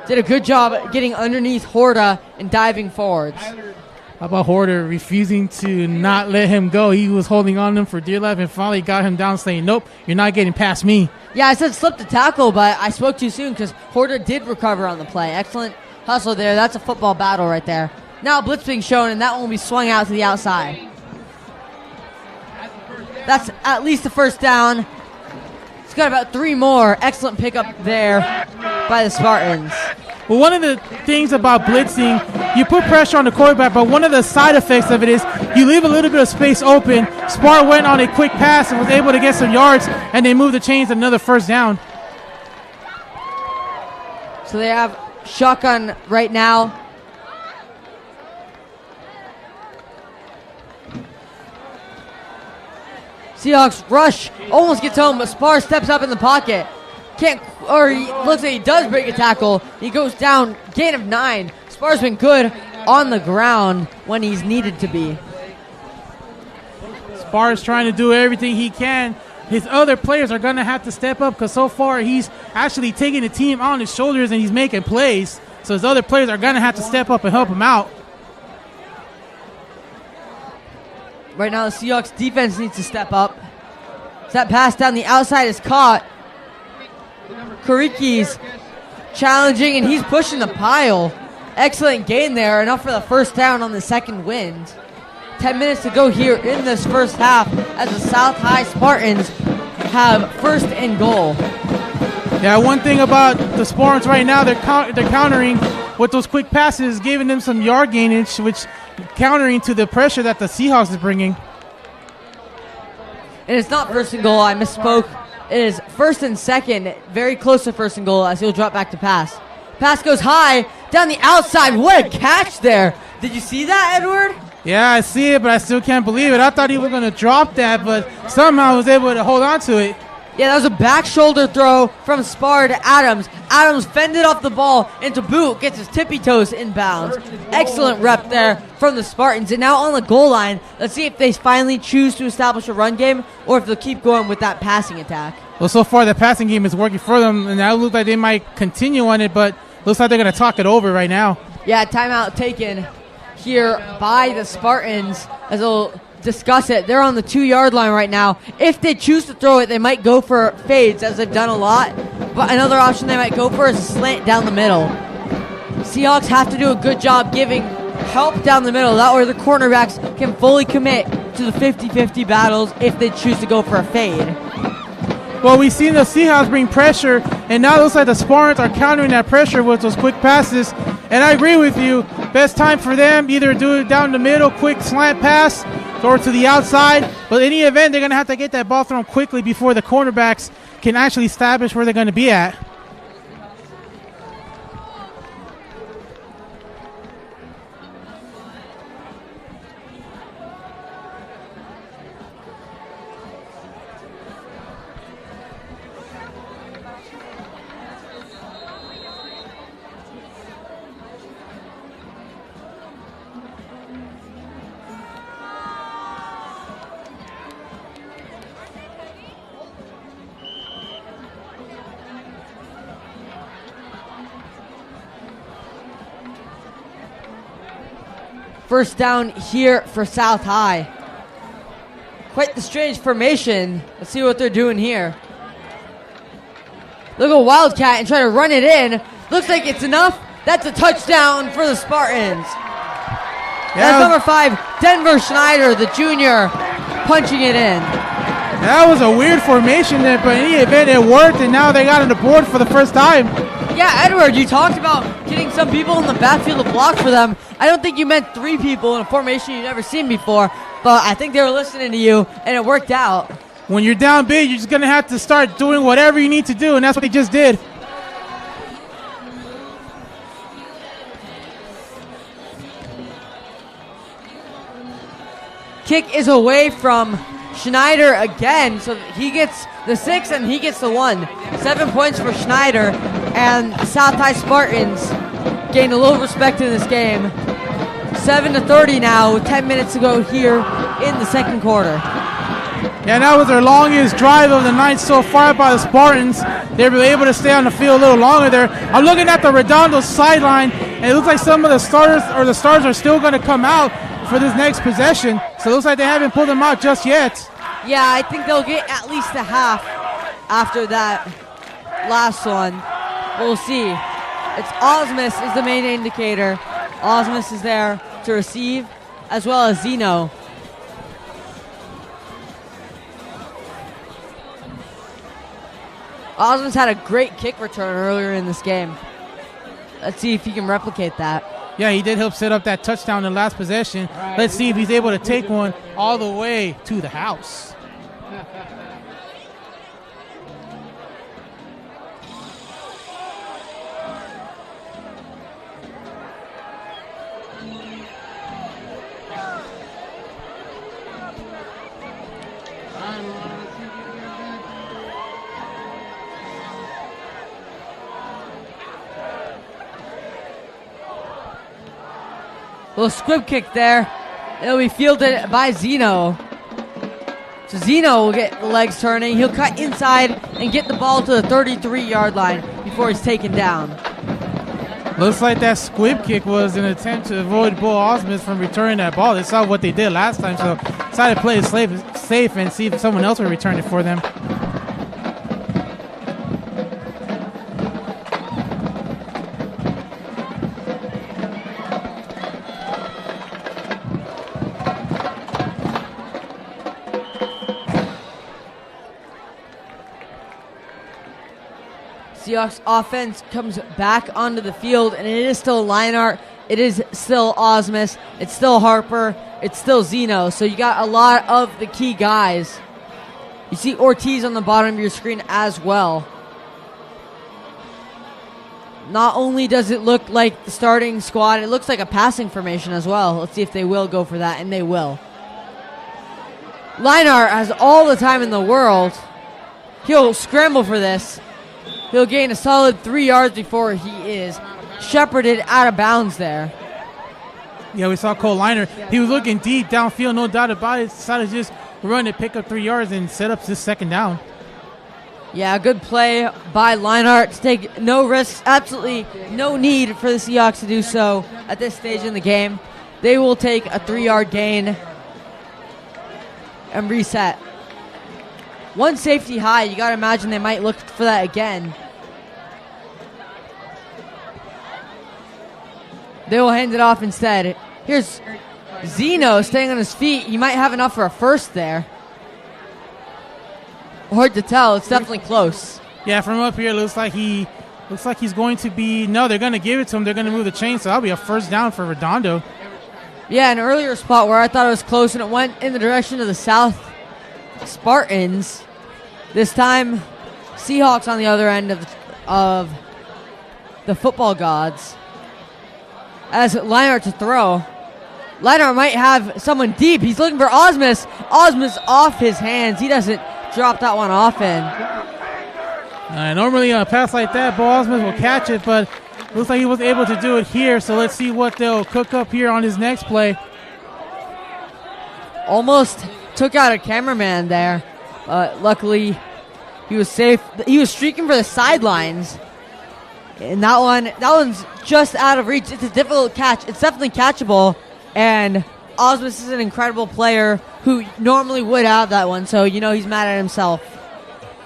Did a good job getting underneath Horta and diving forwards. How about Horta refusing to not let him go? He was holding on to him for dear life and finally got him down saying, nope, you're not getting past me. Yeah, I said slipped a tackle, but I spoke too soon because Horta did recover on the play. Excellent hustle there. That's a football battle right there. Now a blitz being shown, and that one will be swung out to the outside. That's at least the first down. It's got about 3 more. Excellent pickup there by the Spartans. Well, one of the things about blitzing, you put pressure on the quarterback, but one of the side effects of it is you leave a little bit of space open. Spar went on a quick pass and was able to get some yards, and they moved the chains to another first down. So they have shotgun right now. Seahawks rush, almost gets home, but Spar steps up in the pocket. He looks like he does break a tackle. He goes down, gain of 9. Spar's been good on the ground when he's needed to be. Spar's trying to do everything he can. His other players are going to have to step up because so far he's actually taking the team on his shoulders and he's making plays. So his other players are going to have to step up and help him out. Right now the Seahawks defense needs to step up. That pass down the outside is caught. Kariki's challenging, and he's pushing the pile. Excellent gain there, enough for the first down on the second wind. 10 minutes to go here in this first half as the South High Spartans have first and goal. Yeah, one thing about the Spartans right now, they're countering with those quick passes, giving them some yard gainage, which countering to the pressure that the Seahawks is bringing. And it's not first and goal, I misspoke. It is first and second, very close to first and goal as he'll drop back to pass. Pass goes high, down the outside. What a catch there. Did you see that, Edward? Yeah, I see it, but I still can't believe it. I thought he was going to drop that, but somehow was able to hold on to it. Yeah, that was a back shoulder throw from Spar to Adams. Adams fended off the ball, and to boot gets his tippy toes inbounds. Excellent rep there from the Spartans. And now on the goal line, let's see if they finally choose to establish a run game or if they'll keep going with that passing attack. Well, so far the passing game is working for them, and now it looks like they might continue on it, but looks like they're going to talk it over right now. Yeah, timeout taken here by the Spartans as they'll discuss it. They're on the 2-yard line right now. If they choose to throw it, they might go for fades, as they've done a lot. But another option they might go for is a slant down the middle. Seahawks have to do a good job giving help down the middle. That way the cornerbacks can fully commit to the 50-50 battles if they choose to go for a fade. Well, we've seen the Seahawks bring pressure, and now it looks like the Spartans are countering that pressure with those quick passes. And I agree with you. Best time for them, either do it down the middle, quick slant pass, or to the outside. But in any event, they're going to have to get that ball thrown quickly before the cornerbacks can actually establish where they're going to be at. First down here for South High. Quite the strange formation. Let's see what they're doing here. Look at Wildcat and try to run it in. Looks like it's enough. That's a touchdown for the Spartans. That's number 5, Denver Schneider, the junior, punching it in. That was a weird formation there, but in any event, it worked, and now they got on the board for the first time. Yeah, Edward, you talked about getting some people in the backfield to block for them. I don't think you meant 3 people in a formation you've never seen before, but I think they were listening to you, and it worked out. When you're down big, you're just going to have to start doing whatever you need to do, and that's what they just did. Kick is away from Schneider again, so he gets the 6 and he gets the 1. 7 points for Schneider, and the South High Spartans gain a little respect in this game. 7-30 now, with 10 minutes to go here in the second quarter. Yeah, that was their longest drive of the night so far by the Spartans. They were able to stay on the field a little longer there. I'm looking at the Redondo sideline, and it looks like some of the starters are still going to come out for this next possession. So it looks like they haven't pulled them out just yet. Yeah, I think they'll get at least a half after that last one. We'll see. It's Osmus is the main indicator. Osmus is there to receive, as well as Zeno. Osmus had a great kick return earlier in this game. Let's see if he can replicate that. Yeah, he did help set up that touchdown in the last possession. Let's see if he's able to take one all the way to the house. Little squib kick there. It'll be fielded by Zeno. So Zeno will get the legs turning. He'll cut inside and get the ball to the 33-yard line before he's taken down. Looks like that squib kick was an attempt to avoid Bull Osmus from returning that ball. They saw what they did last time, so decided to play it safe and see if someone else would return it for them. Seahawks offense comes back onto the field, and it is still Leinart, it is still Osmus, it's still Harper, it's still Zeno. So you got a lot of the key guys. You see Ortiz on the bottom of your screen as well. Not only does it look like the starting squad, it looks like a passing formation as well. Let's see if they will go for that, and they will. Leinart has all the time in the world. He'll scramble for this. He'll gain a solid 3 yards before he is shepherded out of bounds there. Yeah, we saw Cole Leinart. He was looking deep downfield, no doubt about it. Decided to just run and pick up 3 yards and set up this second down. Yeah, good play by Leinart to take no risks. Absolutely no need for the Seahawks to do so at this stage in the game. They will take a 3-yard gain and reset. One safety high, you got to imagine they might look for that again. They will hand it off instead. Here's Zeno staying on his feet. He might have enough for a first there. Hard to tell. It's definitely close. Yeah, from up here, it looks like he's going to be. No, they're going to give it to him. They're going to move the chain, so that'll be a first down for Redondo. Yeah, an earlier spot where I thought it was close, and it went in the direction of the South Spartans. This time, Seahawks on the other end of the football gods. As Leinart to throw. Leinart might have someone deep. He's looking for Osmus. Osmus off his hands. He doesn't drop that one often. Normally on a pass like that, Bo Osmus will catch it, but looks like he was able to do it here. So let's see what they'll cook up here on his next play. Almost took out a cameraman there. Luckily, he was safe. He was streaking for the sidelines. And that one's just out of reach. It's a difficult catch. It's definitely catchable. And Osmus is an incredible player who normally would have that one, so he's mad at himself.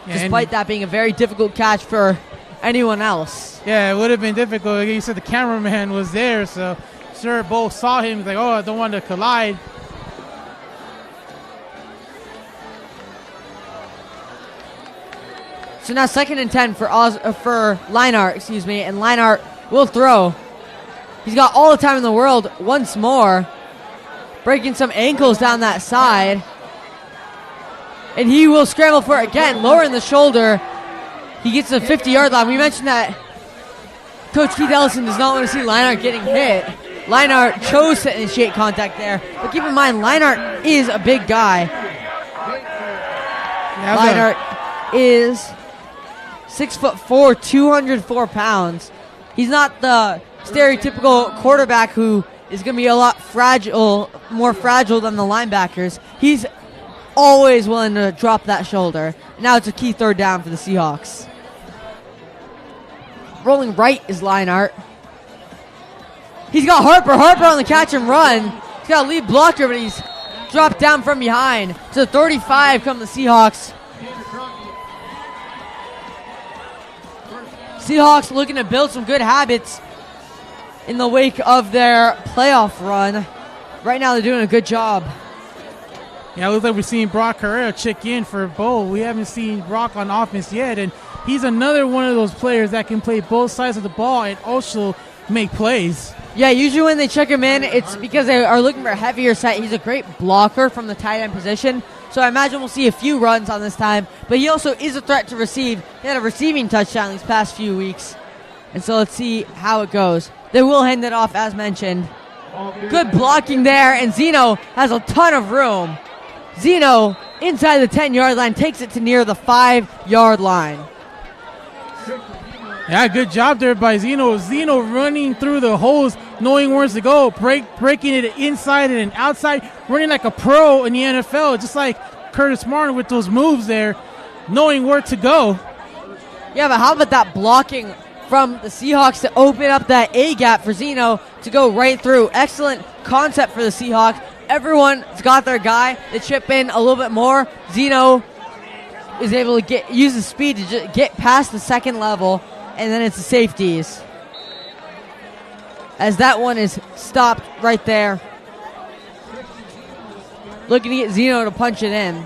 Despite that being a very difficult catch for anyone else. Yeah, it would have been difficult. Like you said, the cameraman was there, so sure both saw him. He's like, oh, I don't want to collide. So now 2nd and 10 for Leinart, and Leinart will throw. He's got all the time in the world once more, breaking some ankles down that side. And he will scramble for it again, lowering the shoulder. He gets to the 50-yard line. We mentioned that Coach Keith Ellison does not want to see Leinart getting hit. Leinart chose to initiate contact there. But keep in mind, Leinart is a big guy. Leinart is 6'4", 204 pounds. He's not the stereotypical quarterback who is going to be a lot more fragile than the linebackers. He's always willing to drop that shoulder. Now it's a key 3rd down for the Seahawks. Rolling right is Leinart. He's got Harper on the catch and run. He's got a lead blocker, but he's dropped down from behind. To 35 come the Seahawks. Seahawks looking to build some good habits in the wake of their playoff run. Right now they're doing a good job. Yeah, it looks like we're seeing Brock Herrera check in for Bo. We haven't seen Brock on offense yet, and he's another one of those players that can play both sides of the ball and also make plays. Yeah, usually when they check him in, it's because they are looking for a heavier set. He's a great blocker from the tight end position, so I imagine we'll see a few runs on this time, but he also is a threat to receive. He had a receiving touchdown these past few weeks, and so let's see how it goes. They will hand it off, as mentioned. Good blocking there, and Zeno has a ton of room. Zeno, inside the 10-yard line, takes it to near the 5-yard line. Yeah, good job there by Zeno. Zeno running through the holes, knowing where to go, breaking it inside and outside, running like a pro in the NFL, just like Curtis Martin with those moves there, knowing where to go. Yeah, but how about that blocking from the Seahawks to open up that A-gap for Zeno to go right through? Excellent concept for the Seahawks. Everyone's got their guy. They chip in a little bit more. Zeno is able to use the speed to just get past the 2nd level, and then it's the safeties. As that one is stopped right there. Looking to get Zeno to punch it in.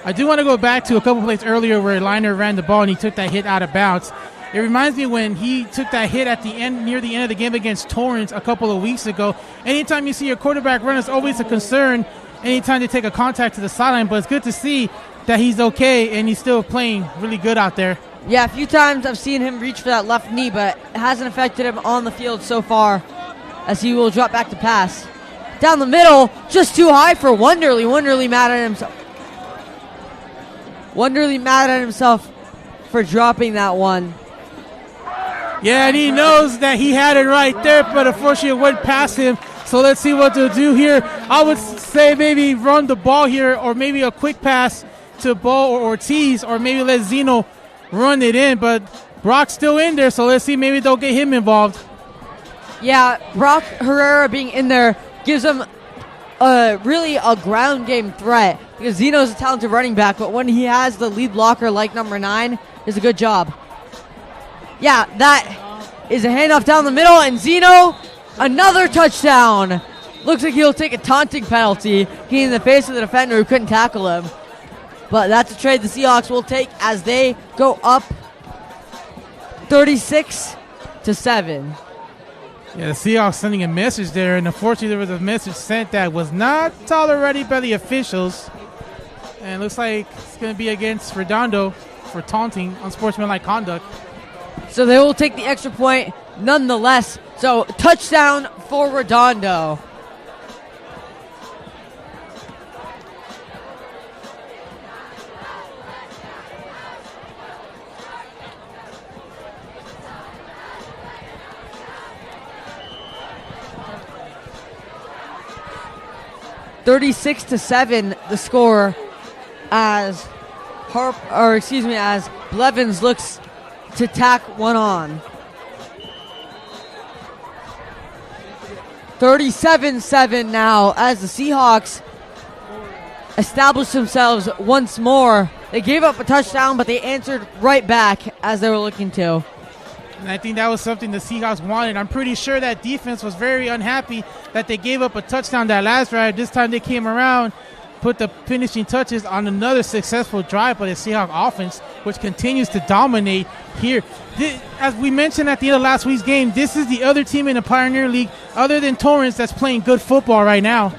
I do want to go back to a couple plays earlier where Leinart ran the ball and he took that hit out of bounds. It reminds me when he took that hit at the end, near the end of the game against Torrance a couple of weeks ago. Anytime you see a quarterback run, it's always a concern anytime they take a contact to the sideline, but it's good to see that he's okay and he's still playing really good out there. Yeah, a few times I've seen him reach for that left knee, but it hasn't affected him on the field so far, as he will drop back to pass. Down the middle, just too high for Wonderly. Wonderly mad at himself for dropping that one. Yeah, and he knows that he had it right there, but unfortunately it went past him. So let's see what they'll do here. I would say maybe run the ball here, or maybe a quick pass to Bo or Ortiz, or maybe let Zeno run it in. But Brock's still in there, so let's see. Maybe they'll get him involved. Yeah, Brock Herrera being in there gives him really a ground game threat, because Zeno's a talented running back, but when he has the lead blocker like number 9, is a good job. Yeah, that is a handoff down the middle, and Zeno, another touchdown. Looks like he'll take a taunting penalty, getting in the face of the defender who couldn't tackle him. But that's a trade the Seahawks will take as they go up 36-7. Yeah, the Seahawks sending a message there, and unfortunately there was a message sent that was not tolerated by the officials. And it looks like it's going to be against Redondo for taunting, unsportsmanlike conduct. So they will take the extra point nonetheless. So touchdown for Redondo. (36-7) the score as as Blevins looks to tack one on. 37-7 now as the Seahawks establish themselves once more. They gave up a touchdown, but they answered right back as they were looking to. And I think that was something the Seahawks wanted. I'm pretty sure that defense was very unhappy that they gave up a touchdown that last drive. This time they came around, put the finishing touches on another successful drive by the Seahawks offense, which continues to dominate here. As we mentioned at the end of last week's game, this is the other team in the Pioneer League other than Torrance that's playing good football right now.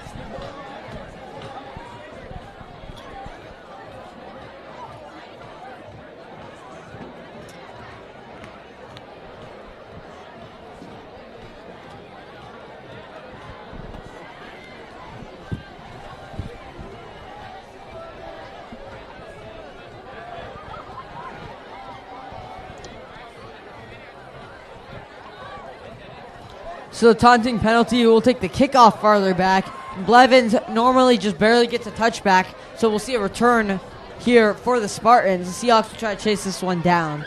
So the taunting penalty will take the kickoff farther back. Blevins normally just barely gets a touchback, so we'll see a return here for the Spartans. The Seahawks will try to chase this one down.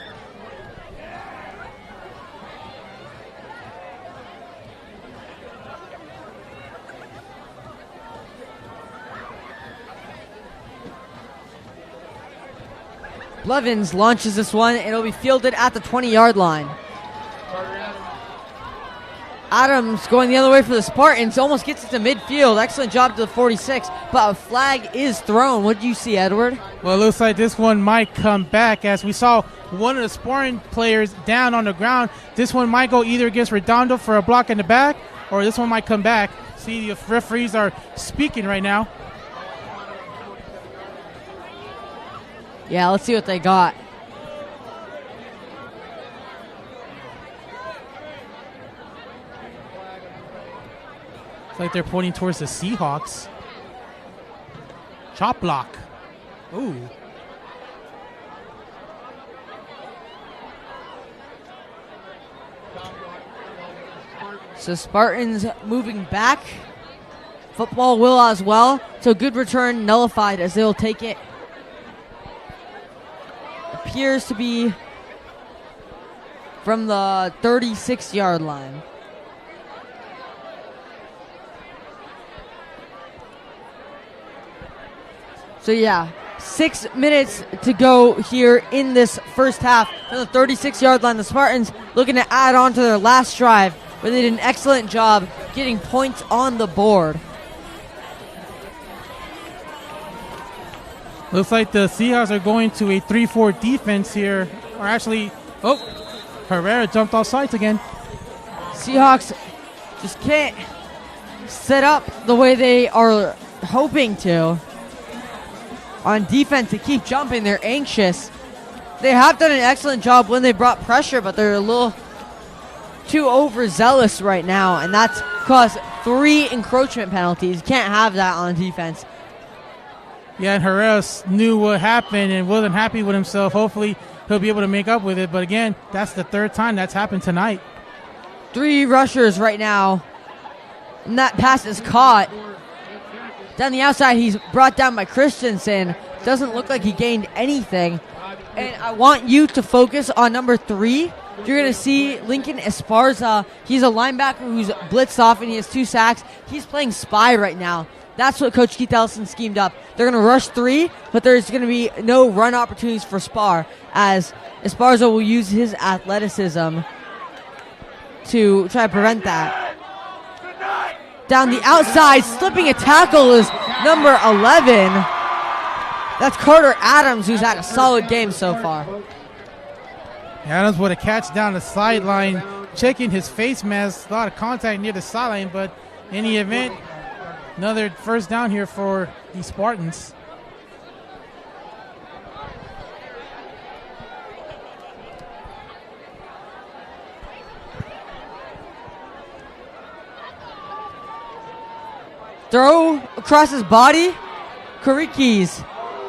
Blevins launches this one, and it'll be fielded at the 20-yard line. Adams going the other way for the Spartans, almost gets it to midfield. Excellent job to the 46, but a flag is thrown. What do you see, Edward? Well, it looks like this one might come back, as we saw one of the Spartan players down on the ground. This one might go either against Redondo for a block in the back, or this one might come back. See, the referees are speaking right now. Yeah, let's see what they got. Like they're pointing towards the Seahawks. Chop block. Ooh. So Spartans moving back. Football will as well. So good return nullified as they'll take it. Appears to be from the 36-yard line. So yeah, 6 minutes to go here in this first half. From the 36-yard line, the Spartans looking to add on to their last drive, where they did an excellent job getting points on the board. Looks like the Seahawks are going to a 3-4 defense here. Or actually, Herrera jumped off sides again. Seahawks just can't set up the way they are hoping to. On defense, they keep jumping. They're anxious. They have done an excellent job when they brought pressure, but they're a little too overzealous right now, and that's caused 3 encroachment penalties. You can't have that on defense. Yeah, and Herrera knew what happened and wasn't happy with himself. Hopefully, he'll be able to make up with it. But again, that's the 3rd time that's happened tonight. 3 rushers right now, and that pass is caught. Down the outside, he's brought down by Christensen. Doesn't look like he gained anything. And I want you to focus on number 3. You're going to see Lincoln Esparza. He's a linebacker who's blitzed off, and he has 2 sacks. He's playing spy right now. That's what Coach Keith Ellison schemed up. They're going to rush 3, but there's going to be no run opportunities for Spar, as Esparza will use his athleticism to try to prevent that. Down the outside, slipping a tackle is number 11. That's Carter Adams, who's had a solid game so far. Adams with a catch down the sideline, checking his face mask. A lot of contact near the sideline, but in the event, another first down here for the Spartans. Throw across his body. Karikis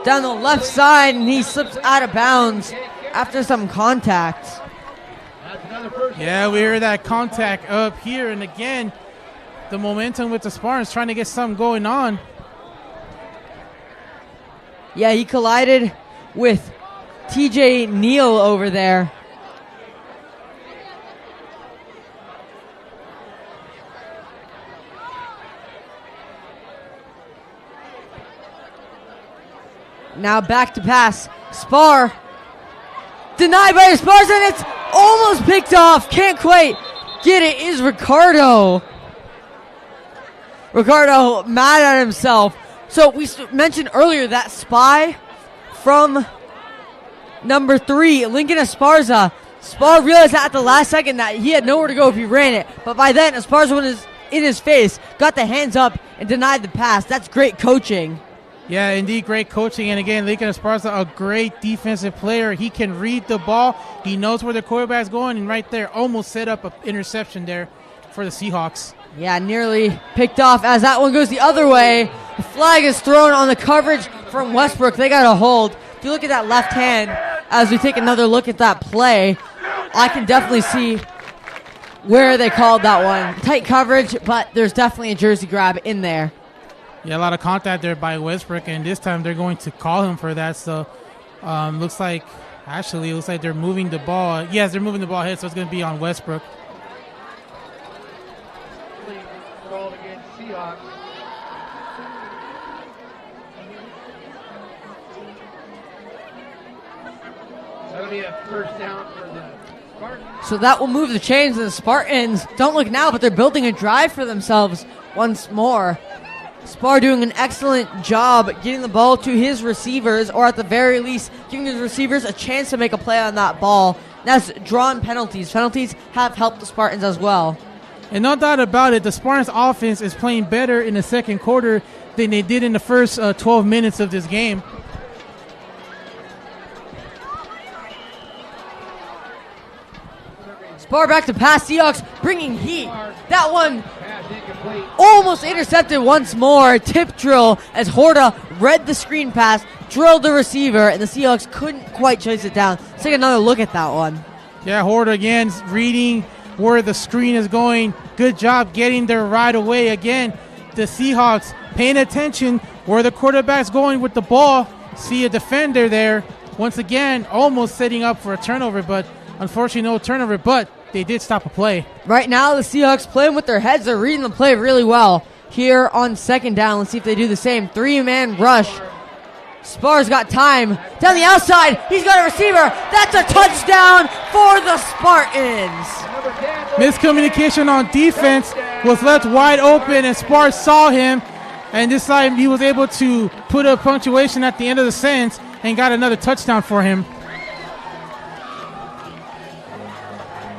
down the left side, and he slips out of bounds after some contact. Yeah, we hear that contact up here, and again, the momentum with the Spartans trying to get something going on. Yeah, he collided with TJ Neal over there. Now back to pass. Spar. Denied by the Spars, and it's almost picked off. Can't quite get it. Is Ricardo. Ricardo mad at himself. So we mentioned earlier that spy from number 3, Lincoln Esparza. Spar realized at the last second that he had nowhere to go if he ran it. But by then, Esparza was in his face, got the hands up, and denied the pass. That's great coaching. Yeah, indeed, great coaching. And again, Lincoln Esparza, a great defensive player. He can read the ball. He knows where the quarterback's going, and right there, almost set up an interception there for the Seahawks. Yeah, nearly picked off as that one goes the other way. The flag is thrown on the coverage from Westbrook. They got a hold. If you look at that left hand, as we take another look at that play, I can definitely see where they called that one. Tight coverage, but there's definitely a jersey grab in there. Yeah, a lot of contact there by Westbrook, and this time they're going to call him for that. So looks like they're moving the ball. Yes, they're moving the ball ahead, so it's going to be on Westbrook. Called against Seahawks. That'll be a first down for the Spartans. So that will move the chains, and the Spartans don't look now, but they're building a drive for themselves once more. Spar doing an excellent job getting the ball to his receivers, or at the very least giving his receivers a chance to make a play on that ball. That's drawn penalties. Penalties have helped the Spartans as well. And no doubt about it, the Spartans offense is playing better in the second quarter than they did in the first 12 minutes of this game. Spar back to pass. Seahawks bringing heat. That one almost intercepted once more. Tip drill as Horta read the screen pass, drilled the receiver, and the Seahawks couldn't quite chase it down. Let's take another look at that one. Yeah, Horta again reading where the screen is going. Good job getting there right away. Again, the Seahawks paying attention where the quarterback's going with the ball. See a defender there. Once again, almost setting up for a turnover, but unfortunately no turnover, but they did stop a play. Right now, the Seahawks playing with their heads. They're reading the play really well here on second down. Let's see if they do the same. 3-man rush. Spar's got time. Down the outside. He's got a receiver. That's a touchdown for the Spartans. Miscommunication on defense, was left wide open, and Spar saw him, and this time he was able to put a punctuation at the end of the sentence and got another touchdown for him.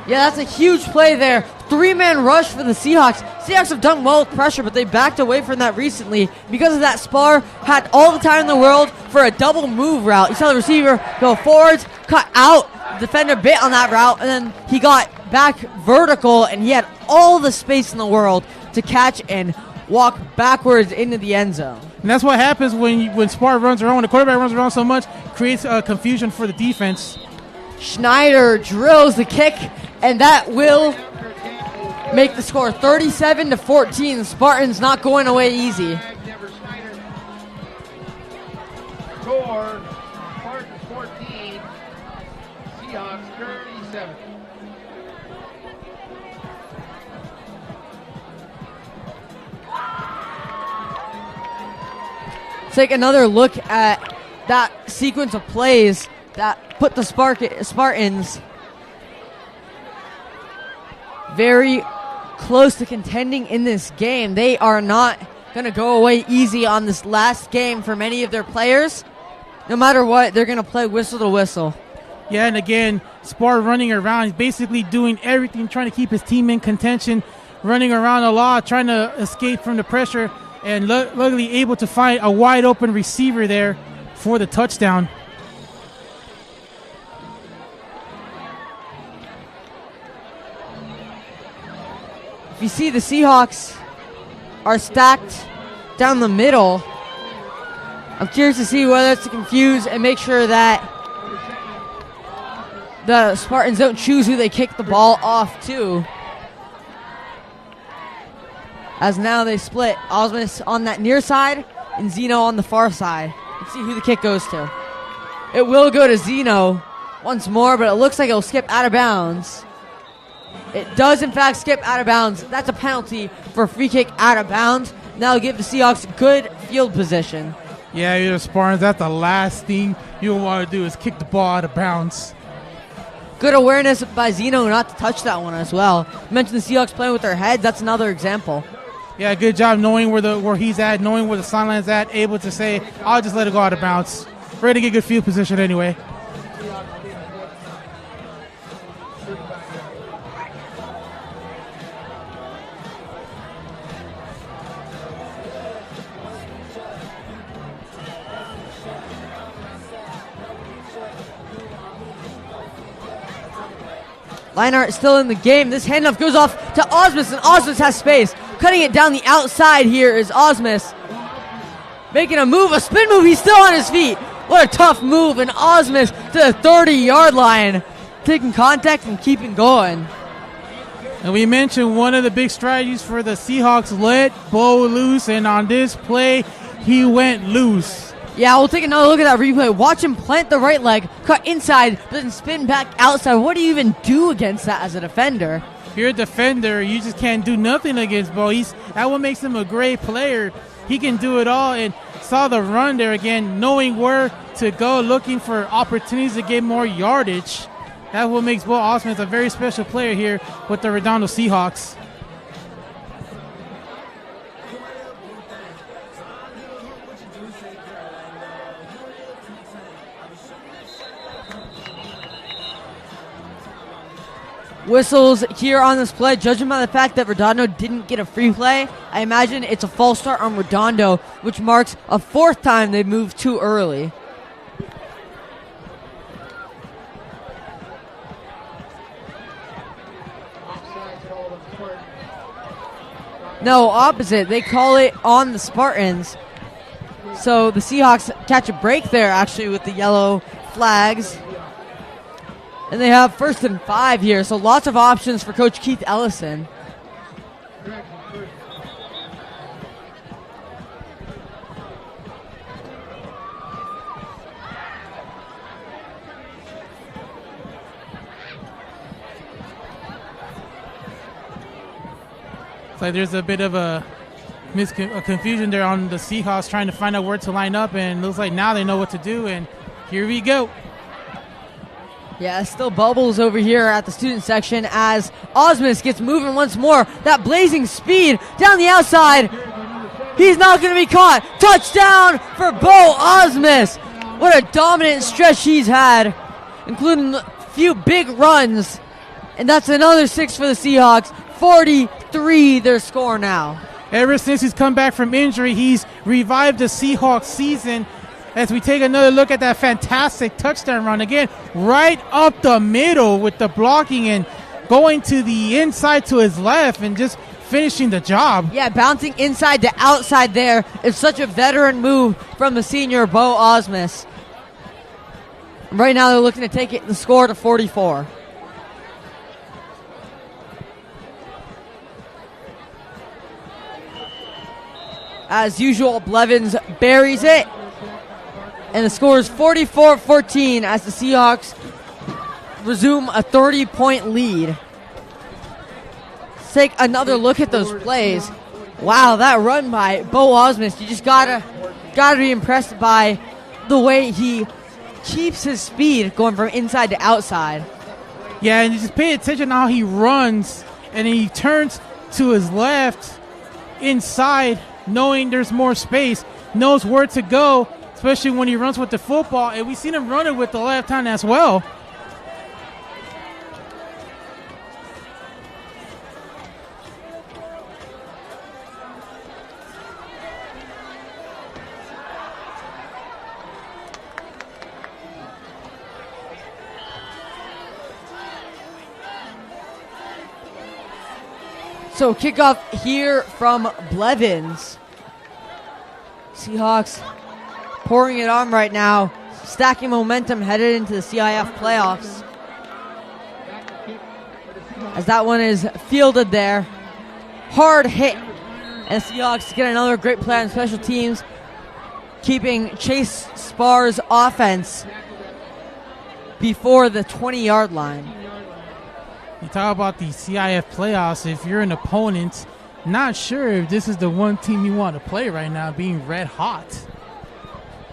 Yeah, that's a huge play there. 3-man rush for the Seahawks. Seahawks have done well with pressure, but they backed away from that recently. Because of that, Spar had all the time in the world for a double move route. You saw the receiver go forwards, cut out, defender bit on that route, and then he got back vertical, and he had all the space in the world to catch and walk backwards into the end zone. And that's what happens when Spar runs around, when the quarterback runs around so much, creates confusion for the defense. Schneider drills the kick, and that will make the score 37-14. The Spartans not going away easy. Score, Spartans 14, Seahawks 37. Take another look at that sequence of plays that put the Spartans very close to contending in this game. They are not going to go away easy on this last game for many of their players. No matter what, they're going to play whistle to whistle. Yeah, and again, Spar running around. He's basically doing everything, trying to keep his team in contention, running around a lot, trying to escape from the pressure, and luckily able to find a wide open receiver there for the touchdown. If you see, the Seahawks are stacked down the middle. I'm curious to see whether it's to confuse and make sure that the Spartans don't choose who they kick the ball off to. As now they split. Osmus on that near side and Zeno on the far side. Let's see who the kick goes to. It will go to Zeno once more, but it looks like it'll skip out of bounds. It does, in fact, skip out of bounds. That's a penalty for a free kick out of bounds. Now give the Seahawks good field position. Yeah, you're the Spartans. That's the last thing you want to do is kick the ball out of bounds. Good awareness by Zeno not to touch that one as well. You mentioned the Seahawks playing with their heads. That's another example. Yeah, good job knowing where he's at, knowing where the sideline's at, able to say, I'll just let it go out of bounds. Ready to get good field position anyway. Leinart still in the game. This handoff goes off to Osmus, and Osmus has space. Cutting it down the outside here is Osmus. Making a move, a spin move. He's still on his feet. What a tough move. And Osmus to the 30-yard line. Taking contact and keeping going. And we mentioned one of the big strategies for the Seahawks, let Bo loose. And on this play, he went loose. Yeah, we'll take another look at that replay. Watch him plant the right leg, cut inside, but then spin back outside. What do you even do against that as a defender? If you're a defender, you just can't do nothing against Bo. That what makes him a great player. He can do it all, and saw the run there again, knowing where to go, looking for opportunities to get more yardage. That's what makes Bo Osmus a very special player here with the Redondo Seahawks. Whistles here on this play, judging by the fact that Redondo didn't get a free play. I imagine it's a false start on Redondo, which marks a fourth time they moved too early. No, opposite. They call it on the Spartans. So the Seahawks catch a break there, actually, with the yellow flags. And they have 1st and 5 here, so lots of options for Coach Keith Ellison. It's like there's a bit of a confusion there on the Seahawks trying to find out where to line up, and it looks like now they know what to do, and here we go. Yeah, still bubbles over here at the student section as Osmus gets moving once more. That blazing speed down the outside. He's not going to be caught. Touchdown for Bo Osmus. What a dominant stretch he's had, including a few big runs. And that's another 6 for the Seahawks. 43 their score now. Ever since he's come back from injury, he's revived the Seahawks season. As we take another look at that fantastic touchdown run again, right up the middle with the blocking and going to the inside to his left and just finishing the job. Yeah, bouncing inside to outside there is such a veteran move from the senior Bo Osmus. Right now they're looking to take the score to 44. As usual, Blevins buries it. And the score is 44-14 as the Seahawks resume a 30-point lead. Let's take another look at those plays. Wow, that run by Bo Osmus. You just gotta be impressed by the way he keeps his speed going from inside to outside. Yeah, and just pay attention to how he runs, and he turns to his left inside, knowing there's more space, knows where to go, especially when he runs with the football, and we've seen him run it with the left hand as well. So kickoff here from Blevins. Seahawks pouring it on right now, stacking momentum headed into the CIF playoffs. As that one is fielded there. Hard hit. And the Seahawks get another great play on special teams, keeping Chase Sparr's offense before the 20-yard line. You talk about the CIF playoffs. If you're an opponent, not sure if this is the one team you want to play right now, being red hot.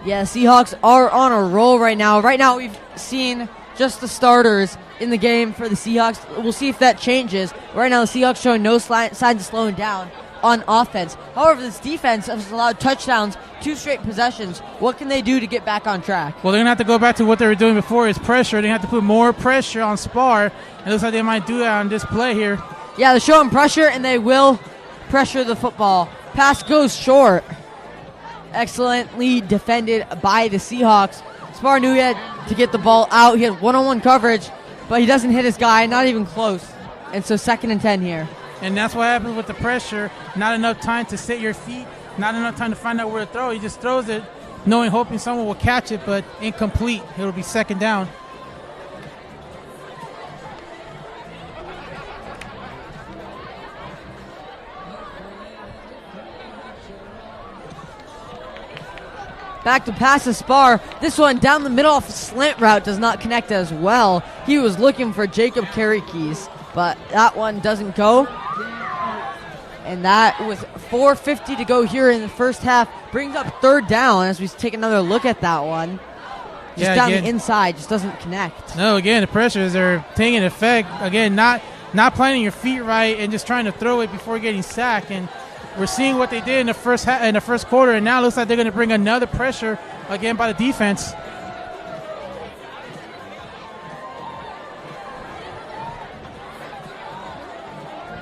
Yeah, Seahawks are on a roll right now. Right now, we've seen just the starters in the game for the Seahawks. We'll see if that changes. Right now, the Seahawks showing no signs of slowing down on offense. However, this defense has allowed touchdowns, 2 straight possessions. What can they do to get back on track? Well, they're going to have to go back to what they were doing before, is pressure. They have to put more pressure on Spar. It looks like they might do that on this play here. Yeah, they're showing pressure, and they will pressure the football. Pass goes short. Excellently defended by the Seahawks. Spar knew he had to get the ball out. He had one-on-one coverage, but he doesn't hit his guy, not even close. And so 2nd and 10 here. And that's what happens with the pressure. Not enough time to set your feet, not enough time to find out where to throw. He just throws it, hoping someone will catch it, but incomplete. It'll be 2nd down. Back to pass to Spar. This one down the middle off a slant route does not connect as well. He was looking for Jacob Carrickes, but that one doesn't go. And that with 4:50 to go here in the first half brings up 3rd down as we take another look at that one. Just down the inside, just doesn't connect. No, again, the pressures are taking effect. Again, not planting your feet right and just trying to throw it before getting sacked. And we're seeing what they did in the first quarter, and now it looks like they're going to bring another pressure again by the defense.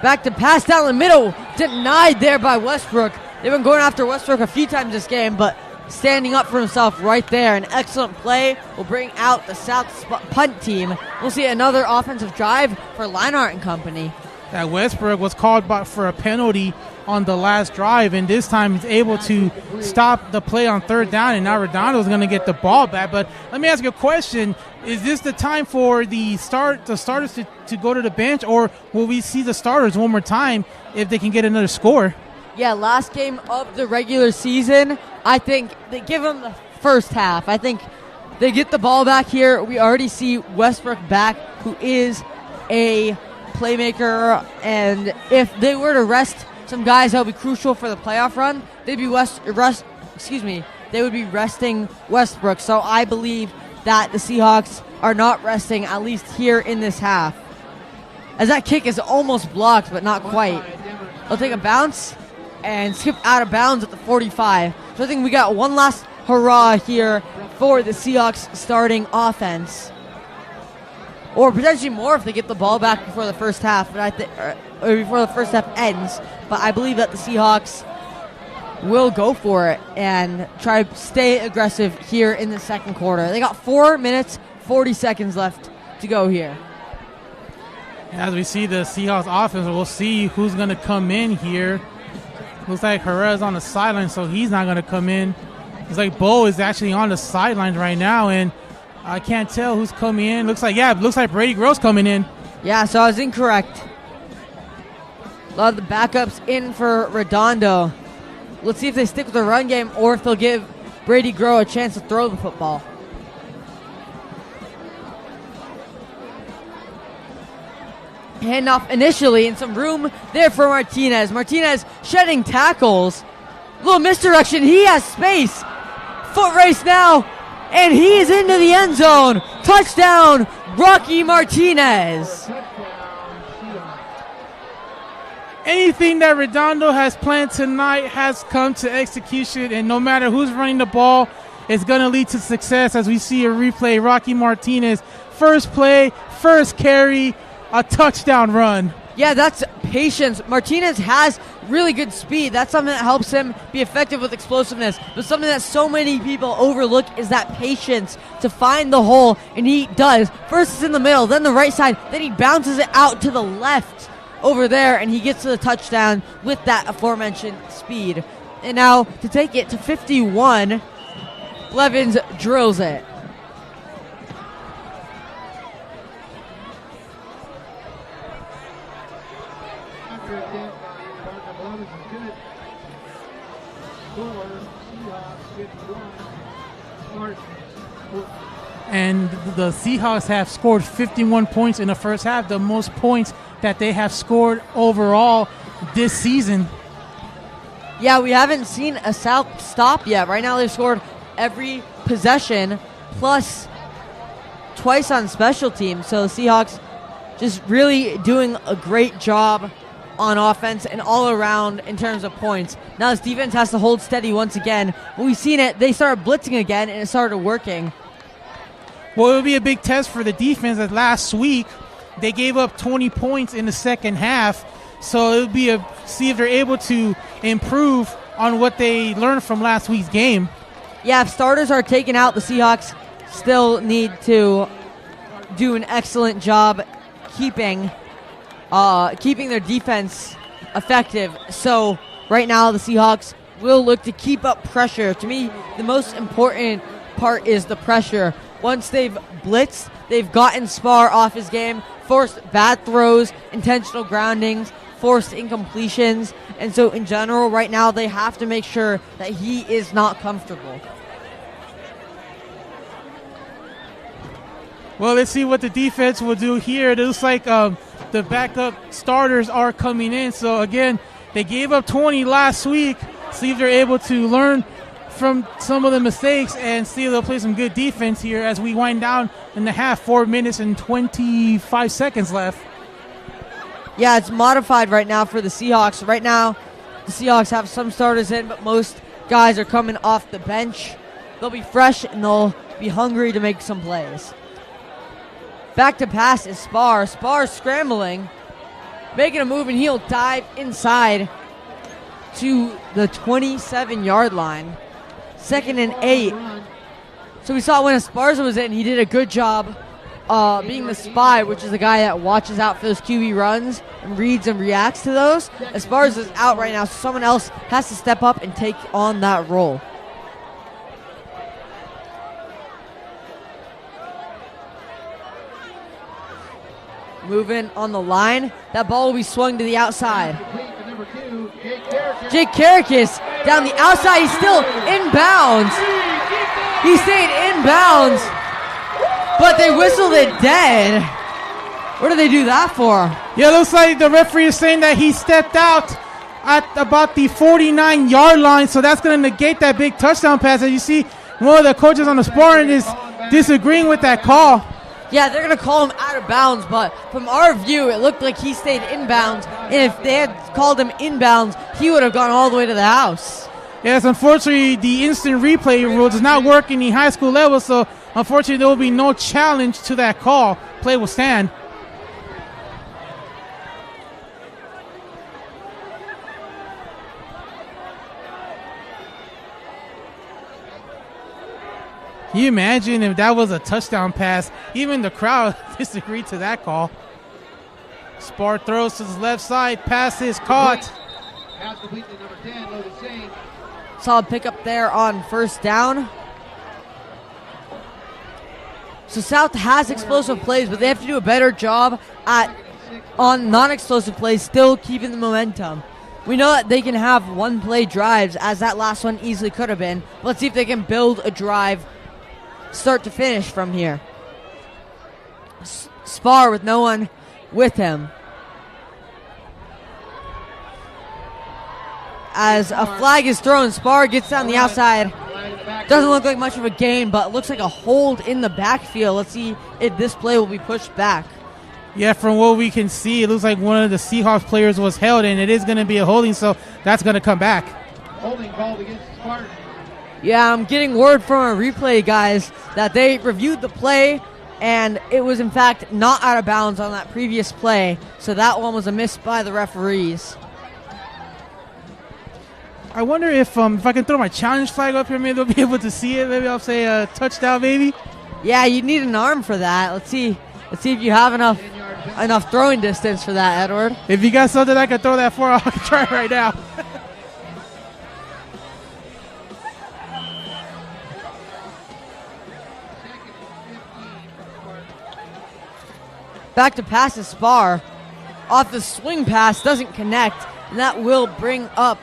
Back to pass down the middle, denied there by Westbrook. They've been going after Westbrook a few times this game, but standing up for himself right there. An excellent play will bring out the South punt team. We'll see another offensive drive for Leinart and company. That Westbrook was called for a penalty on the last drive, and this time he's able to stop the play on 3rd down, and now Redondo is going to get the ball back. But let me ask you a question. Is this the time for the starters to go to the bench, or will we see the starters one more time if they can get another score? Yeah, last game of the regular season, I think they give them the first half. I think they get the ball back here. We already see Westbrook back, who is a playmaker, and if they were to rest some guys that would be crucial for the playoff run, they would be resting Westbrook. So I believe that the Seahawks are not resting, at least here in this half. As that kick is almost blocked, but not quite. They'll take a bounce and skip out of bounds at the 45. So I think we got one last hurrah here for the Seahawks starting offense. Or potentially more if they get the ball back before the first half, or before the first half ends. But I believe that the Seahawks will go for it and try to stay aggressive here in the second quarter. They got 4 minutes, 40 seconds left to go here. As we see the Seahawks offense, we'll see who's going to come in here. Looks like Herrera's on the sideline, so he's not going to come in. Looks like Bo is actually on the sidelines right now, and I can't tell who's coming in. Looks like Brady Gross coming in. Yeah, so I was incorrect. A lot of the backups in for Redondo. Let's see if they stick with the run game or if they'll give Brady Grow a chance to throw the football. Handoff initially, and some room there for Martinez. Martinez shedding tackles. Little misdirection. He has space. Foot race now, and he is into the end zone. Touchdown, Rocky Martinez. Anything that Redondo has planned tonight has come to execution, and no matter who's running the ball, it's going to lead to success. As we see a replay, Rocky Martinez, first play, first carry, a touchdown run. Yeah, that's patience. Martinez has really good speed. That's something that helps him be effective with explosiveness. But something that so many people overlook is that patience to find the hole, and he does. First it's in the middle, then the right side, then he bounces it out to the left over there, and he gets to the touchdown with that aforementioned speed. And now to take it to 51, Blevins drills it. And the Seahawks have scored 51 points in the first half, the most points that they have scored overall this season. Yeah, we haven't seen a South stop yet. Right now they've scored every possession, plus twice on special teams. So the Seahawks just really doing a great job on offense and all around in terms of points. Now this defense has to hold steady once again. We've seen it. They started blitzing again, and it started working. Well, it will be a big test for the defense as last week they gave up 20 points in the second half. So it'll be see if they're able to improve on what they learned from last week's game. Yeah, if starters are taken out, the Seahawks still need to do an excellent job keeping their defense effective. So right now the Seahawks will look to keep up pressure. To me, the most important part is the pressure. Once they've blitzed, they've gotten Spar off his game, forced bad throws, intentional groundings, forced incompletions. And so in general, right now, they have to make sure that he is not comfortable. Well, let's see what the defense will do here. It looks like the backup starters are coming in. So, again, they gave up 20 last week. See if they're able to learn from some of the mistakes and see if they'll play some good defense here as we wind down in the half. 4 minutes and 25 seconds left. Yeah, it's modified right now for the Seahawks. Right now, the Seahawks have some starters in, but most guys are coming off the bench. They'll be fresh and they'll be hungry to make some plays. Back to pass is Spar. Spar scrambling, making a move, and he'll dive inside to the 27-yard line. 2nd and 8. So we saw when Esparza was in, he did a good job being the spy, which is the guy that watches out for those QB runs and reads and reacts to those. Esparza is out right now, so someone else has to step up and take on that role. Moving on the line. That ball will be swung to the outside. Jake Karakis down the outside. He's still inbounds. He stayed inbounds, but they whistled it dead. What did they do that for? Yeah, it looks like the referee is saying that he stepped out at about the 49-yard line, so that's going to negate that big touchdown pass. As you see, one of the coaches on the Spartan is disagreeing with that call. Yeah, they're going to call him out of bounds, but from our view, it looked like he stayed inbounds. And if they had called him inbounds, he would have gone all the way to the house. Yes, unfortunately, the instant replay rule does not work in the high school level, so unfortunately, there will be no challenge to that call. Play will stand. Can you imagine if that was a touchdown pass? Even the crowd disagreed to that call. Spar throws to his left side. Pass is caught. Pass complete to number 10, Logan Sane. Solid pickup there on first down. So South has explosive plays, but they have to do a better job on non-explosive plays, still keeping the momentum. We know that they can have one-play drives, as that last one easily could have been. Let's see if they can build a drive start to finish from here. Spar with no one with him. As a flag is thrown, Spar gets down the outside. Doesn't look like much of a gain, but looks like a hold in the backfield. Let's see if this play will be pushed back. Yeah, from what we can see, it looks like one of the Seahawks players was held, and it is going to be a holding, so that's going to come back. Holding called against Spartans. Yeah, I'm getting word from our replay guys that they reviewed the play, and it was, in fact, not out of bounds on that previous play, so that one was a miss by the referees. I wonder if I can throw my challenge flag up here, maybe they'll be able to see it. Maybe I'll say a touchdown, maybe. Yeah, you need an arm for that. Let's see if you have enough throwing distance for that, Edward. If you got something I can throw that for, I'll try it right now. Back to pass to Spar. Off the swing pass, doesn't connect, and that will bring up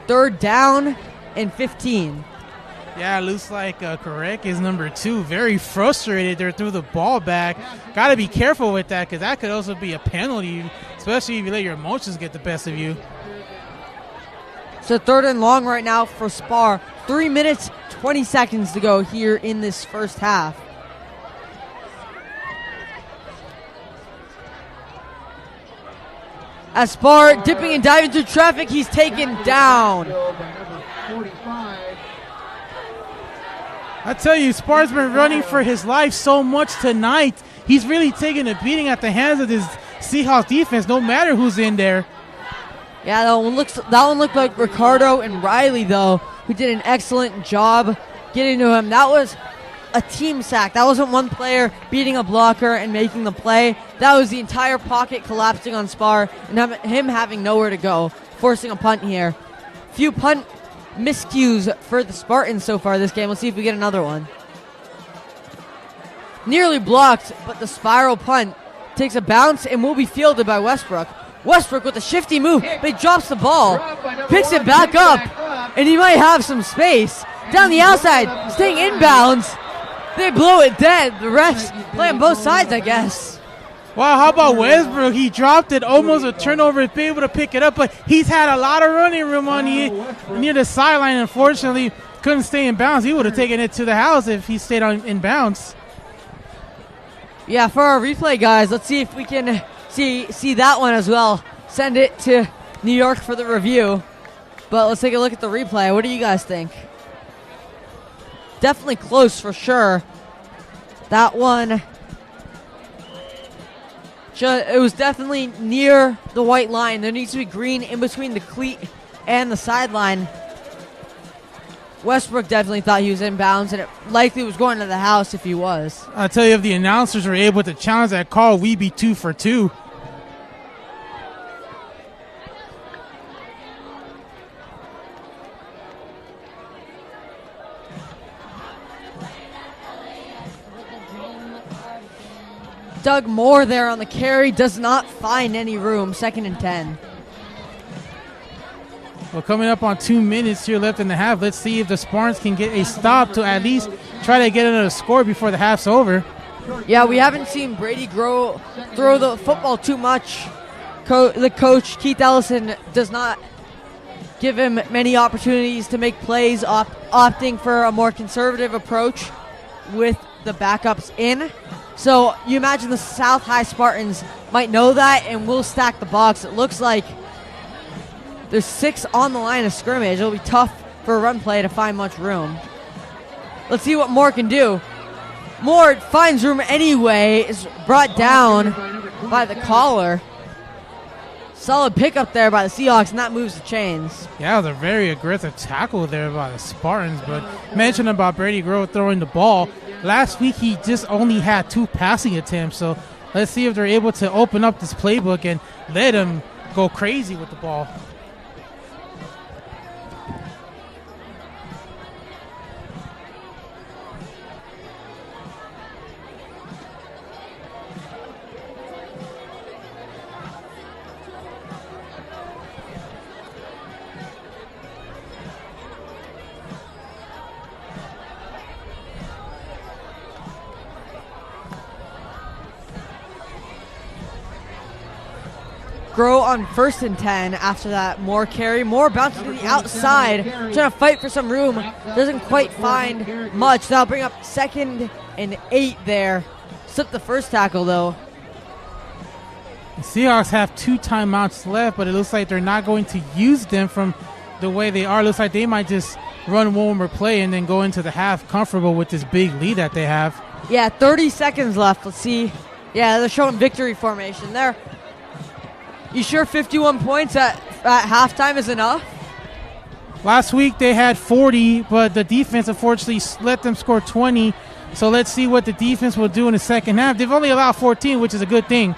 third down and 15. Yeah, it looks like Correct is number 2. Very frustrated. They threw the ball back. Got to be careful with that because that could also be a penalty, especially if you let your emotions get the best of you. So third and long right now for Spar 3 minutes, 20 seconds to go here in this first half. As Spar dipping and diving through traffic, he's taken down. I tell you, Spar's been running for his life so much tonight. He's really taking a beating at the hands of this Seahawks defense, no matter who's in there. Yeah, that one looked like Ricardo and Riley, though, who did an excellent job getting to him. That was a team sack. That wasn't one player beating a blocker and making the play. That was the entire pocket collapsing on Spar and him having nowhere to go, forcing a punt here. Few punt miscues for the Spartans so far this game. Let's see if we get another one. Nearly blocked, but the spiral punt takes a bounce and will be fielded by Westbrook. Westbrook with a shifty move, but he drops the ball, picks it back up, and he might have some space. Down the outside, staying inbounds. They blow it dead. The refs play on both sides, I guess. Wow, how about Westbrook? He dropped it, almost a turnover, be able to pick it up, but he's had a lot of running room on near the sideline. Unfortunately, couldn't stay in bounds. He would have taken it to the house if he stayed in bounds. Yeah, for our replay guys, let's see if we can see that one as well. Send it to New York for the review. But let's take a look at the replay. What do you guys think? Definitely close for sure. That one, it was definitely near the white line. There needs to be green in between the cleat and the sideline. Westbrook definitely thought he was in bounds, and it likely was going to the house if he was. I tell you, if the announcers were able to challenge that call, we'd be 2 for 2. Doug Moore there on the carry, does not find any room. 2nd and 10. Well, coming up on 2 minutes here left in the half. Let's see if the Spartans can get a stop to at least try to get another score before the half's over. Yeah, we haven't seen Brady throw the football too much. The coach, Keith Ellison, does not give him many opportunities to make plays, opting for a more conservative approach with the backups in. So you imagine the South High Spartans might know that and will stack the box. It looks like there's 6 on the line of scrimmage. It'll be tough for a run play to find much room. Let's see what Moore can do. Moore finds room anyway, is brought down by the caller. Solid pickup there by the Seahawks, and that moves the chains. Yeah, it was a very aggressive tackle there by the Spartans, but mentioned about Brady Grove throwing the ball. Last week, he just only had 2 passing attempts, so let's see if they're able to open up this playbook and let him go crazy with the ball. Grow on 1st and 10 after that Moore carry. Moore bounces to the outside, trying to fight for some room. Doesn't quite find much. That'll bring up 2nd and 8 there. Slipped the first tackle, though. The Seahawks have 2 timeouts left, but it looks like they're not going to use them from the way they are. Looks like they might just run one more play and then go into the half comfortable with this big lead that they have. Yeah, 30 seconds left. Let's see. Yeah, they're showing victory formation there. You sure 51 points at halftime is enough? Last week they had 40, but the defense unfortunately let them score 20. So let's see what the defense will do in the second half. They've only allowed 14, which is a good thing.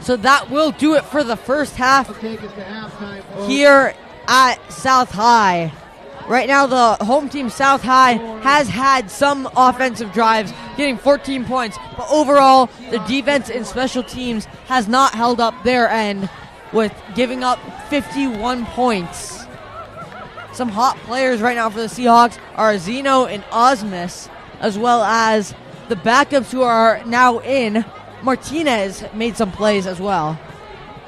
So that will do it for the first half here at South High. Right now the home team South High has had some offensive drives, getting 14 points. But overall, the defense and special teams has not held up their end with giving up 51 points. Some hot players right now for the Seahawks are Zeno and Osmus, as well as the backups who are now in. Martinez made some plays as well.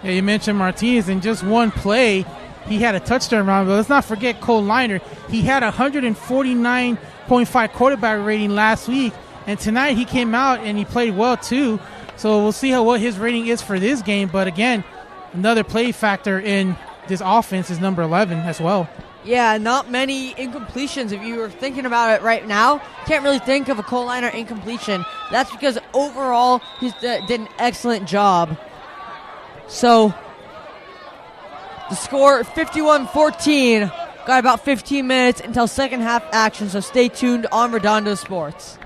Yeah, you mentioned Martinez. In just one play, he had a touchdown run. But let's not forget Cole Liner. He had a 149.5 quarterback rating last week, and tonight he came out and he played well too. So we'll see what his rating is for this game. But again, another play factor in this offense is number 11 as well. Yeah, not many incompletions. If you were thinking about it right now, can't really think of a Cole Liner incompletion. That's because overall he did an excellent job. So the score 51-14. Got about 15 minutes until second half action, so stay tuned on Redondo Sports.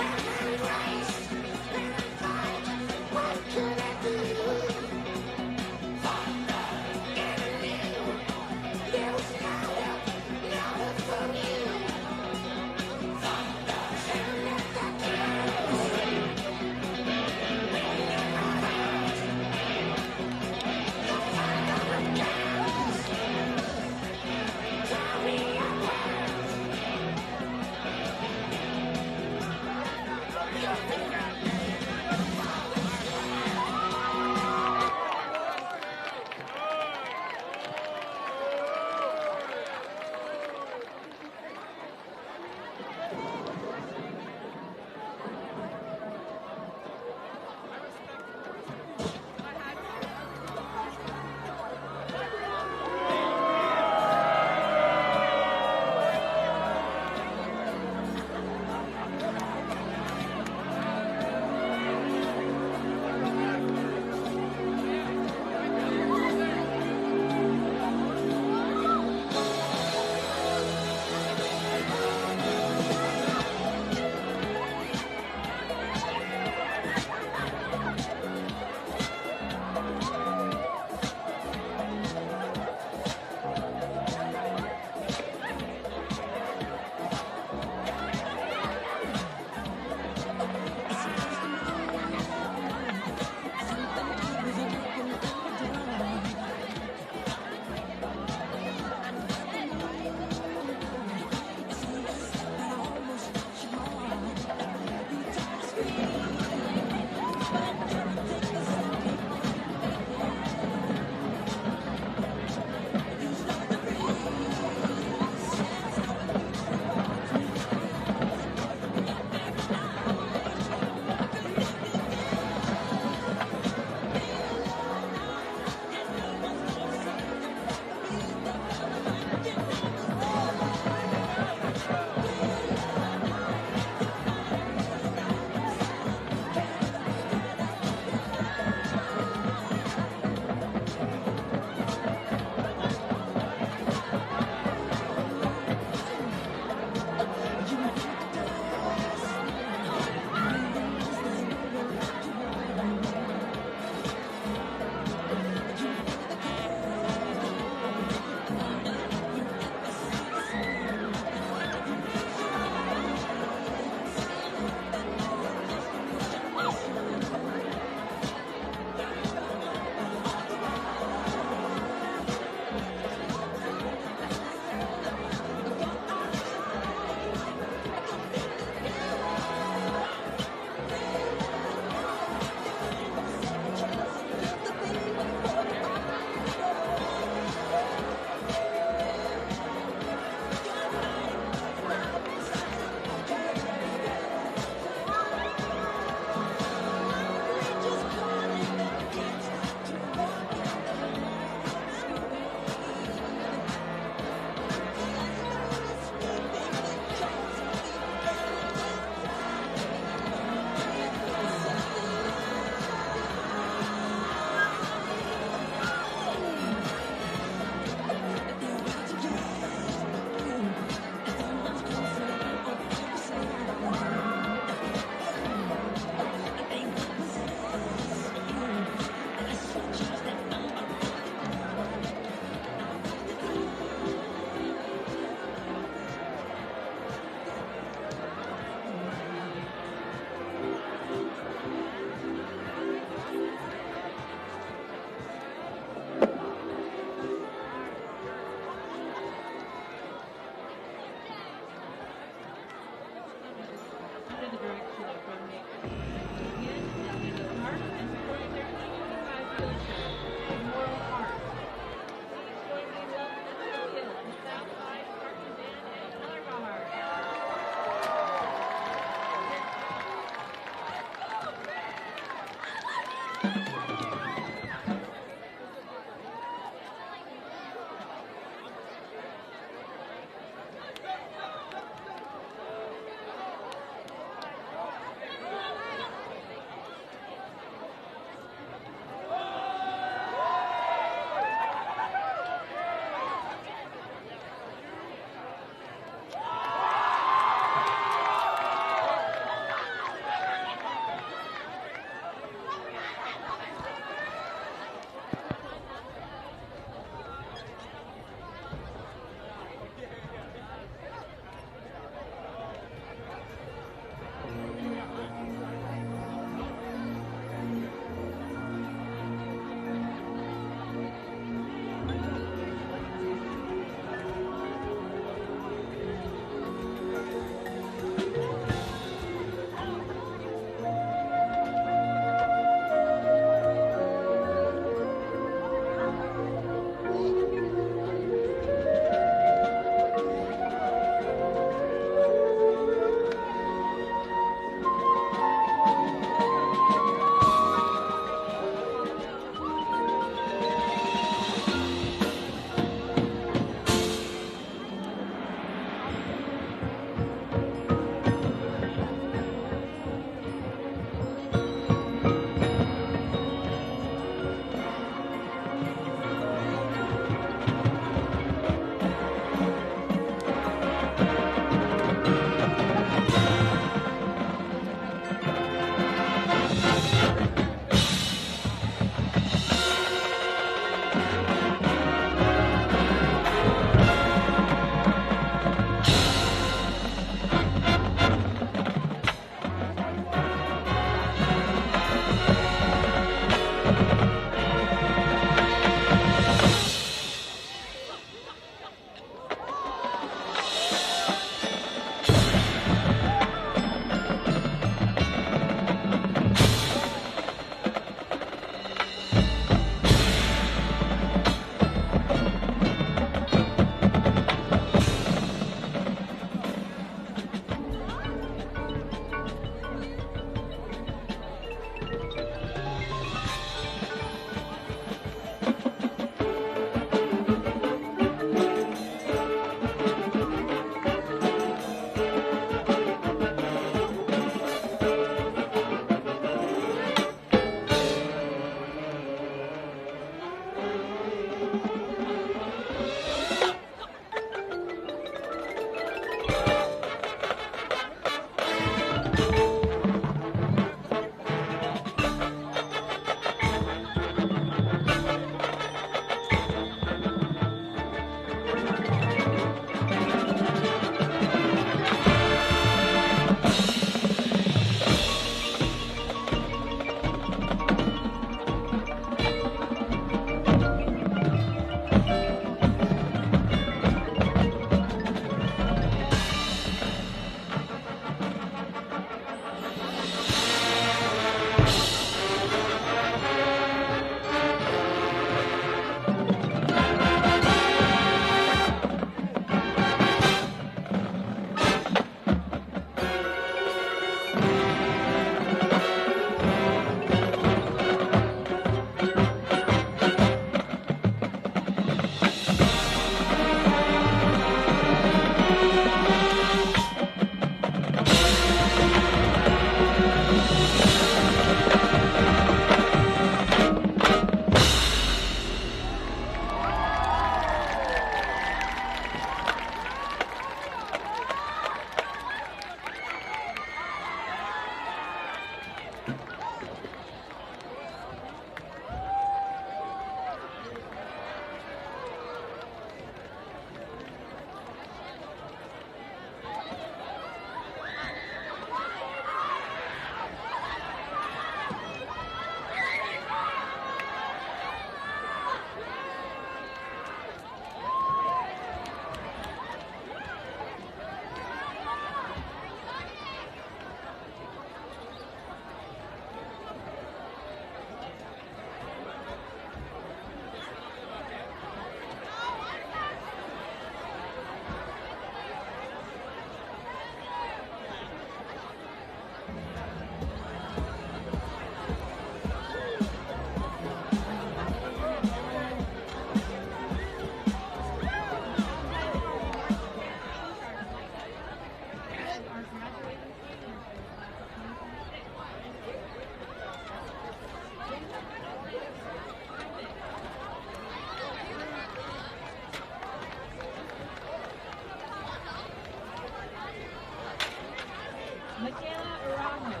Michaela Araujo,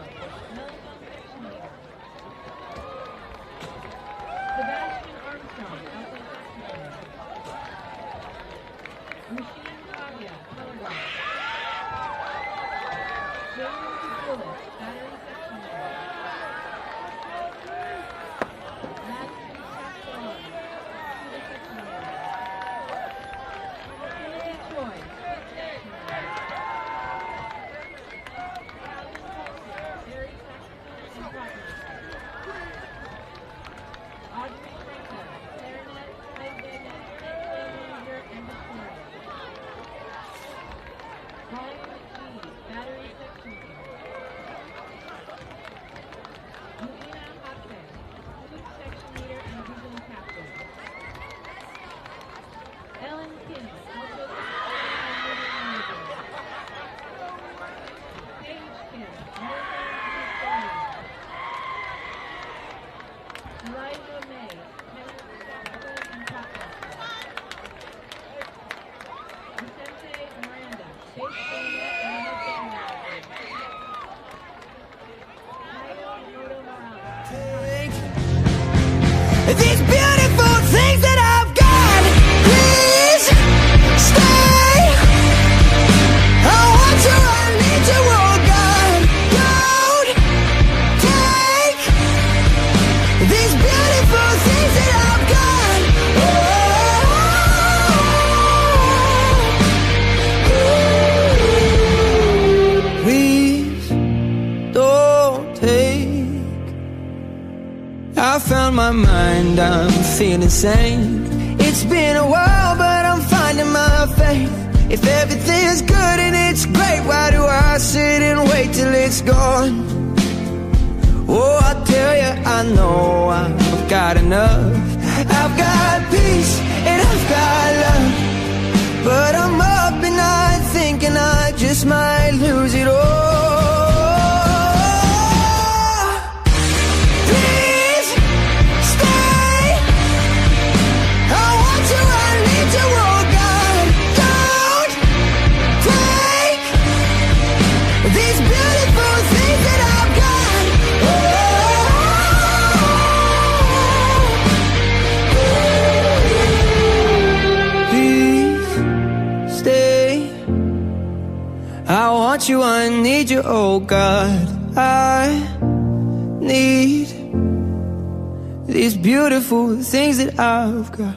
marathon section leader. Sebastian Armstrong, outlet section leader. Machine Kavya, color guard. James Gillis, battery section leader. Madison Castellon, shooter section leader. Timothy Choi, split section leader. Calvin Colson, dairy saxophone and prop master. Audrey Franco, clarinet, high bayonet, play manager, and historian. Ryan McGee, battery section leader. Luina Hasse, flute section leader and regional captain. Ellen Kim, alto saxophone and media manager. Paige Kim, marathon historian. Elijah May, tenor, saxophone, and prop master. Vicente Miranda, bass clarinet and head band manager. Nairo Moto Morales. These beautiful things that I've got, please stay. I want you, I need you, oh God. Don't take these beautiful things that I've got. Oh, please don't take. I found my mind, I'm feeling sane. It's been a while, but I'm finding my faith. If everything's good and it's great, why do I sit and wait till it's gone? Oh, I tell you, I know I've got enough. I've got peace and I've got love, but I'm up at night thinking I just might lose it all. Please stay. I want you, I need you, oh God. Don't take these beautiful things that I've got. Please stay. I want you, I need you, oh God. I need these beautiful things that I've got.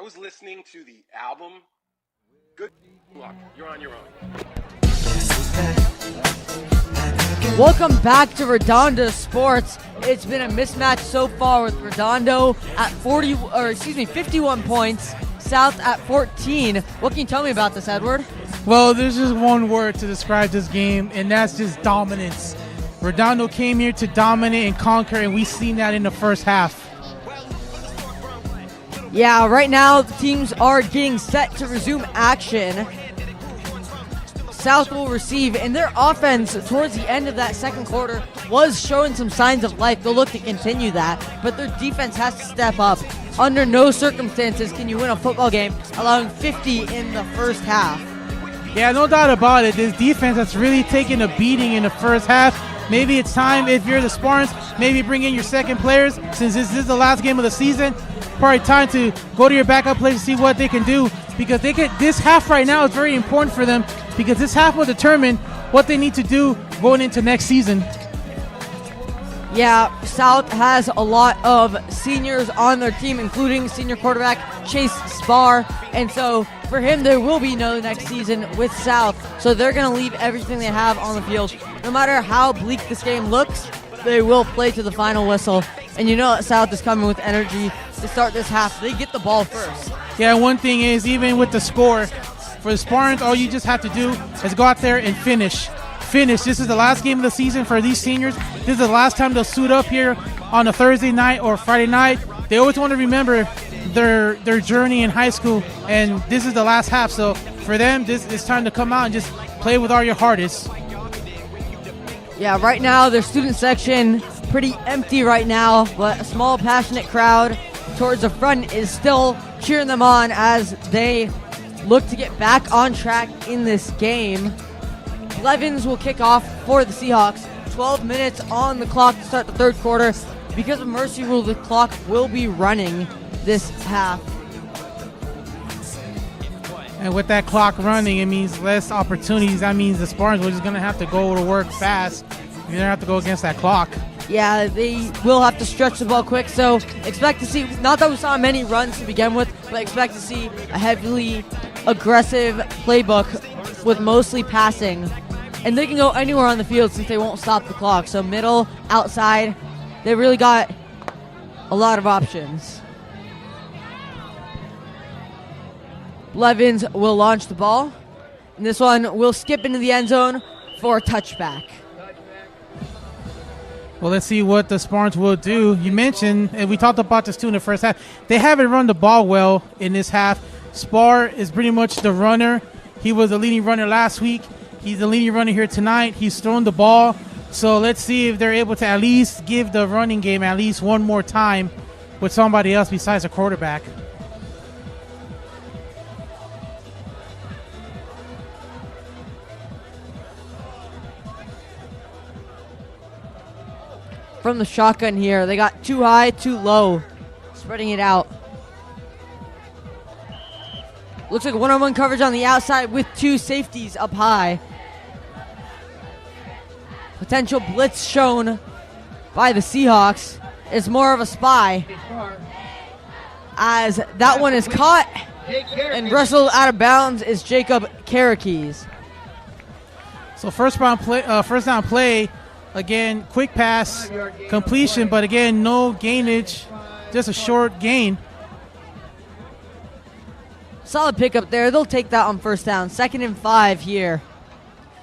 was listening to the album. Good luck. You're on your own. Welcome back to Redondo Sports. It's been a mismatch so far with Redondo at 51 points, South at 14. What can you tell me about this, Edward? Well, there's just one word to describe this game, and that's just dominance. Redondo came here to dominate and conquer, and we've seen that in the first half. Yeah, right now the teams are getting set to resume action. South will receive, and their offense towards the end of that second quarter was showing some signs of life. They'll look to continue that, but their defense has to step up. Under no circumstances can you win a football game allowing 50 in the first half. Yeah, no doubt about it. This defense has really taken a beating in the first half. Maybe it's time, if you're the Spartans, maybe bring in your second players. Since this is the last game of the season, probably time to go to your backup players to see what they can do, because this half right now is very important for them, because this half will determine what they need to do going into next season. Yeah, South has a lot of seniors on their team, including senior quarterback Chase Spar, and so for him there will be no next season with South, so they're going to leave everything they have on the field. No matter how bleak this game looks, they will play to the final whistle, and you know that South is coming with energy to start this half. They get the ball first. Yeah, one thing is, even with the score, for the Spartans, all you just have to do is go out there and finish. This is the last game of the season for these seniors. This is the last time they'll suit up here on a Thursday night or Friday night. They always want to remember their journey in high school, and this is the last half. So for them, this is time to come out and just play with all your hardest. Yeah, right now their student section pretty empty right now, but a small passionate crowd towards the front is still cheering them on as they look to get back on track in this game. Blevins will kick off for the Seahawks. 12 minutes on the clock to start the third quarter. Because of mercy rule, the clock will be running this half. And with that clock running, it means less opportunities. That means the Spartans are just going to have to go to work fast. You're going to have to go against that clock. Yeah, they will have to stretch the ball quick, so expect to see, not that we saw many runs to begin with, but expect to see a heavily aggressive playbook with mostly passing. And they can go anywhere on the field since they won't stop the clock. So middle, outside, they really got a lot of options. Blevins will launch the ball. And this one will skip into the end zone for a touchback. Well, let's see what the Spartans will do. You mentioned, and we talked about this too in the first half, they haven't run the ball well in this half. Spar is pretty much the runner. He was the leading runner last week. He's the leading runner here tonight. He's thrown the ball. So let's see if they're able to at least give the running game at least one more time with somebody else besides a quarterback. From the shotgun here, they got too high, too low, spreading it out. Looks like one-on-one coverage on the outside with two safeties up high. Potential blitz shown by the Seahawks. It's more of a spy, as that one is caught and wrestled out of bounds is Jacob Karakees. So first down play, again, quick pass, completion, but again, no gainage, just a short gain. Solid pickup there. They'll take that on first down. 2nd and 5 here.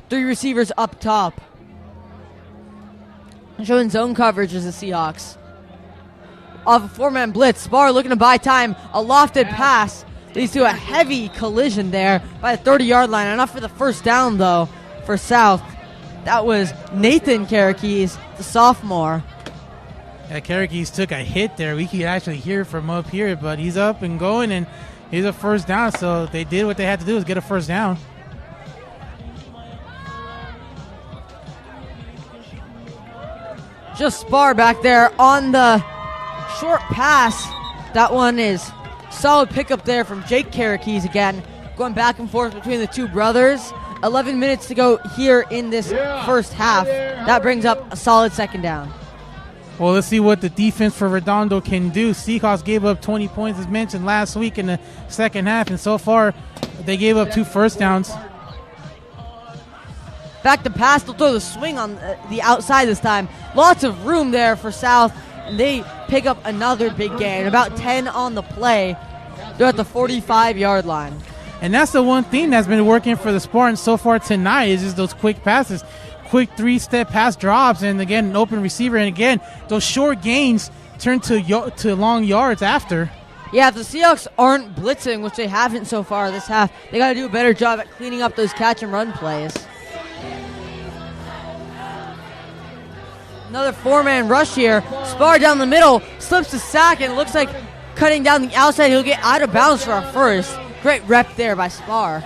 3 receivers up top. Showing zone coverage is the Seahawks. Off a 4-man blitz. Spar looking to buy time. A lofted pass leads to a heavy collision there by the 30-yard line. Enough for the first down, though, for South. That was Nathan Karakees, the sophomore. Yeah, Karakees took a hit there. We could actually hear from up here, but he's up and going, and he's a first down, so they did what they had to do, is get a first down. Just Spar back there on the short pass. That one is solid pickup there from Jake Karakees again. Going back and forth between the two brothers. 11 minutes to go here in this first half. That brings up a solid second down. Well, let's see what the defense for Redondo can do. Seahawks gave up 20 points, as mentioned, last week in the second half, and so far they gave up 2 first downs. Back to pass, they'll throw the swing on the outside this time. Lots of room there for South, and they pick up another big gain, about 10 on the play. They're at the 45-yard line. And that's the one thing that's been working for the Spartans so far tonight is just those quick passes, quick 3-step pass drops, and again, an open receiver. And again, those short gains turn to long yards after. Yeah, if the Seahawks aren't blitzing, which they haven't so far this half, they got to do a better job at cleaning up those catch-and-run plays. Another 4-man rush here. Spar down the middle, slips a sack, and it looks like cutting down the outside, he'll get out of bounds for a first. Great rep there by Spar.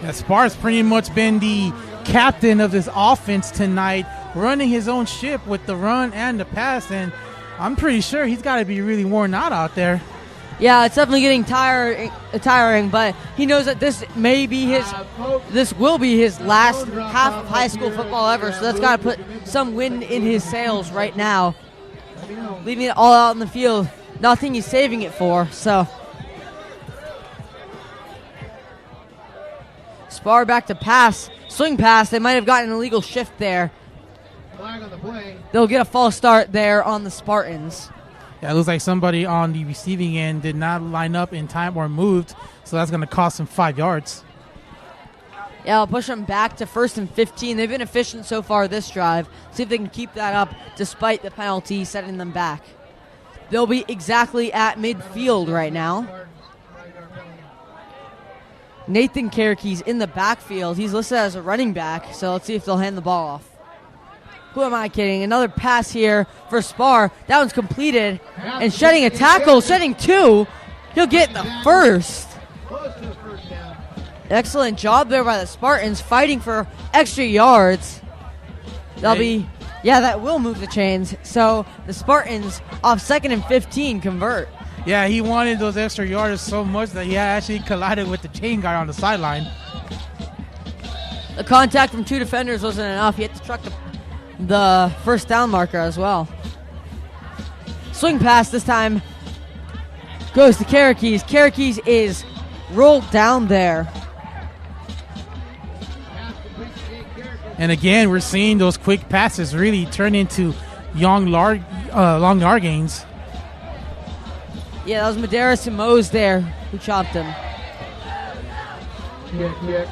Yeah, Spar's pretty much been the captain of this offense tonight, running his own ship with the run and the pass, and I'm pretty sure he's got to be really worn out there. Yeah, it's definitely getting tiring, but he knows that this will be his last half of high school football ever, so that's got to put some wind in his sails right now. Leaving it all out in the field, nothing he's saving it for, so. Spar back to pass, swing pass, they might have gotten an illegal shift there. Flag on the play. They'll get a false start there on the Spartans. Yeah, it looks like somebody on the receiving end did not line up in time or moved, so that's going to cost them 5 yards. Yeah, I'll push them back to 1st and 15. They've been efficient so far this drive. See if they can keep that up despite the penalty setting them back. They'll be exactly at midfield right now. Nathan Karake's in the backfield. He's listed as a running back, so let's see if they'll hand the ball off. Who am I kidding? Another pass here for Spar. That one's completed. And shedding a tackle, shedding 2. He'll get the first. Excellent job there by the Spartans, fighting for extra yards. That will move the chains. So the Spartans off 2nd and 15 convert. Yeah, he wanted those extra yards so much that he actually collided with the chain guy on the sideline. The contact from 2 defenders wasn't enough. He had to truck the first down marker as well. Swing pass this time goes to Karake's. Karake's is rolled down there. And again, we're seeing those quick passes really turn into long yard gains. Yeah, that was Medeiros and Mose there who chopped him. Yeah.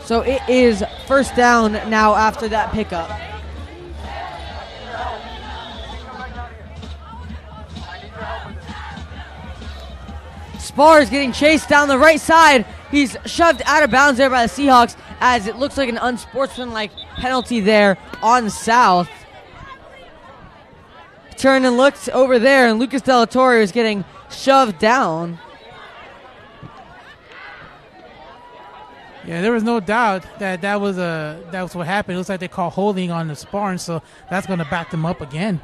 So it is first down now after that pickup. Spar is getting chased down the right side. He's shoved out of bounds there by the Seahawks as it looks like an unsportsmanlike penalty there on South. Turned and looked over there, and Lucas Della Torre is getting shoved down. Yeah, there was no doubt that was what happened. It looks like they call holding on the Spartans, so that's going to back them up again.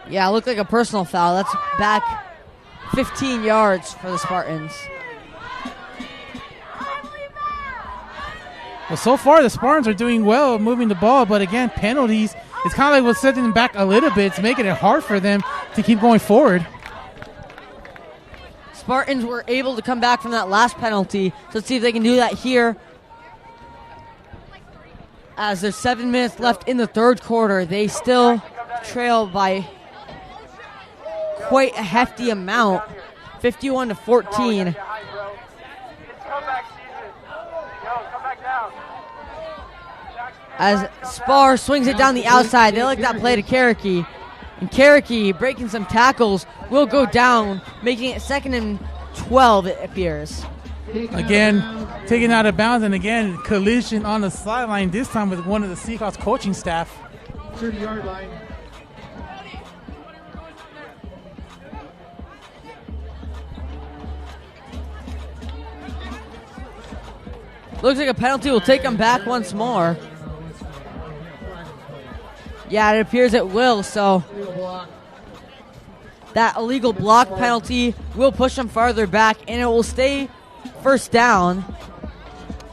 Yeah, it looked like a personal foul. That's back 15 yards for the Spartans. Well, so far the Spartans are doing well moving the ball, but again, penalties, it's kind of like what's setting them back a little bit. It's making it hard for them to keep going forward. Spartans were able to come back from that last penalty. So let's see if they can do that here. As there's 7 minutes left in the third quarter, they still trail by quite a hefty amount, 51-14. As Spar swings it down the outside, they like that play to Karake. And Karake, breaking some tackles, will go down, making it 2nd and 12, it appears. Again, taken out of bounds, and again, collision on the sideline, this time with one of the Seahawks coaching staff. 30-yard line. Looks like a penalty will take them back once more. Yeah, it appears it will, so that illegal block penalty will push them farther back, and it will stay first down,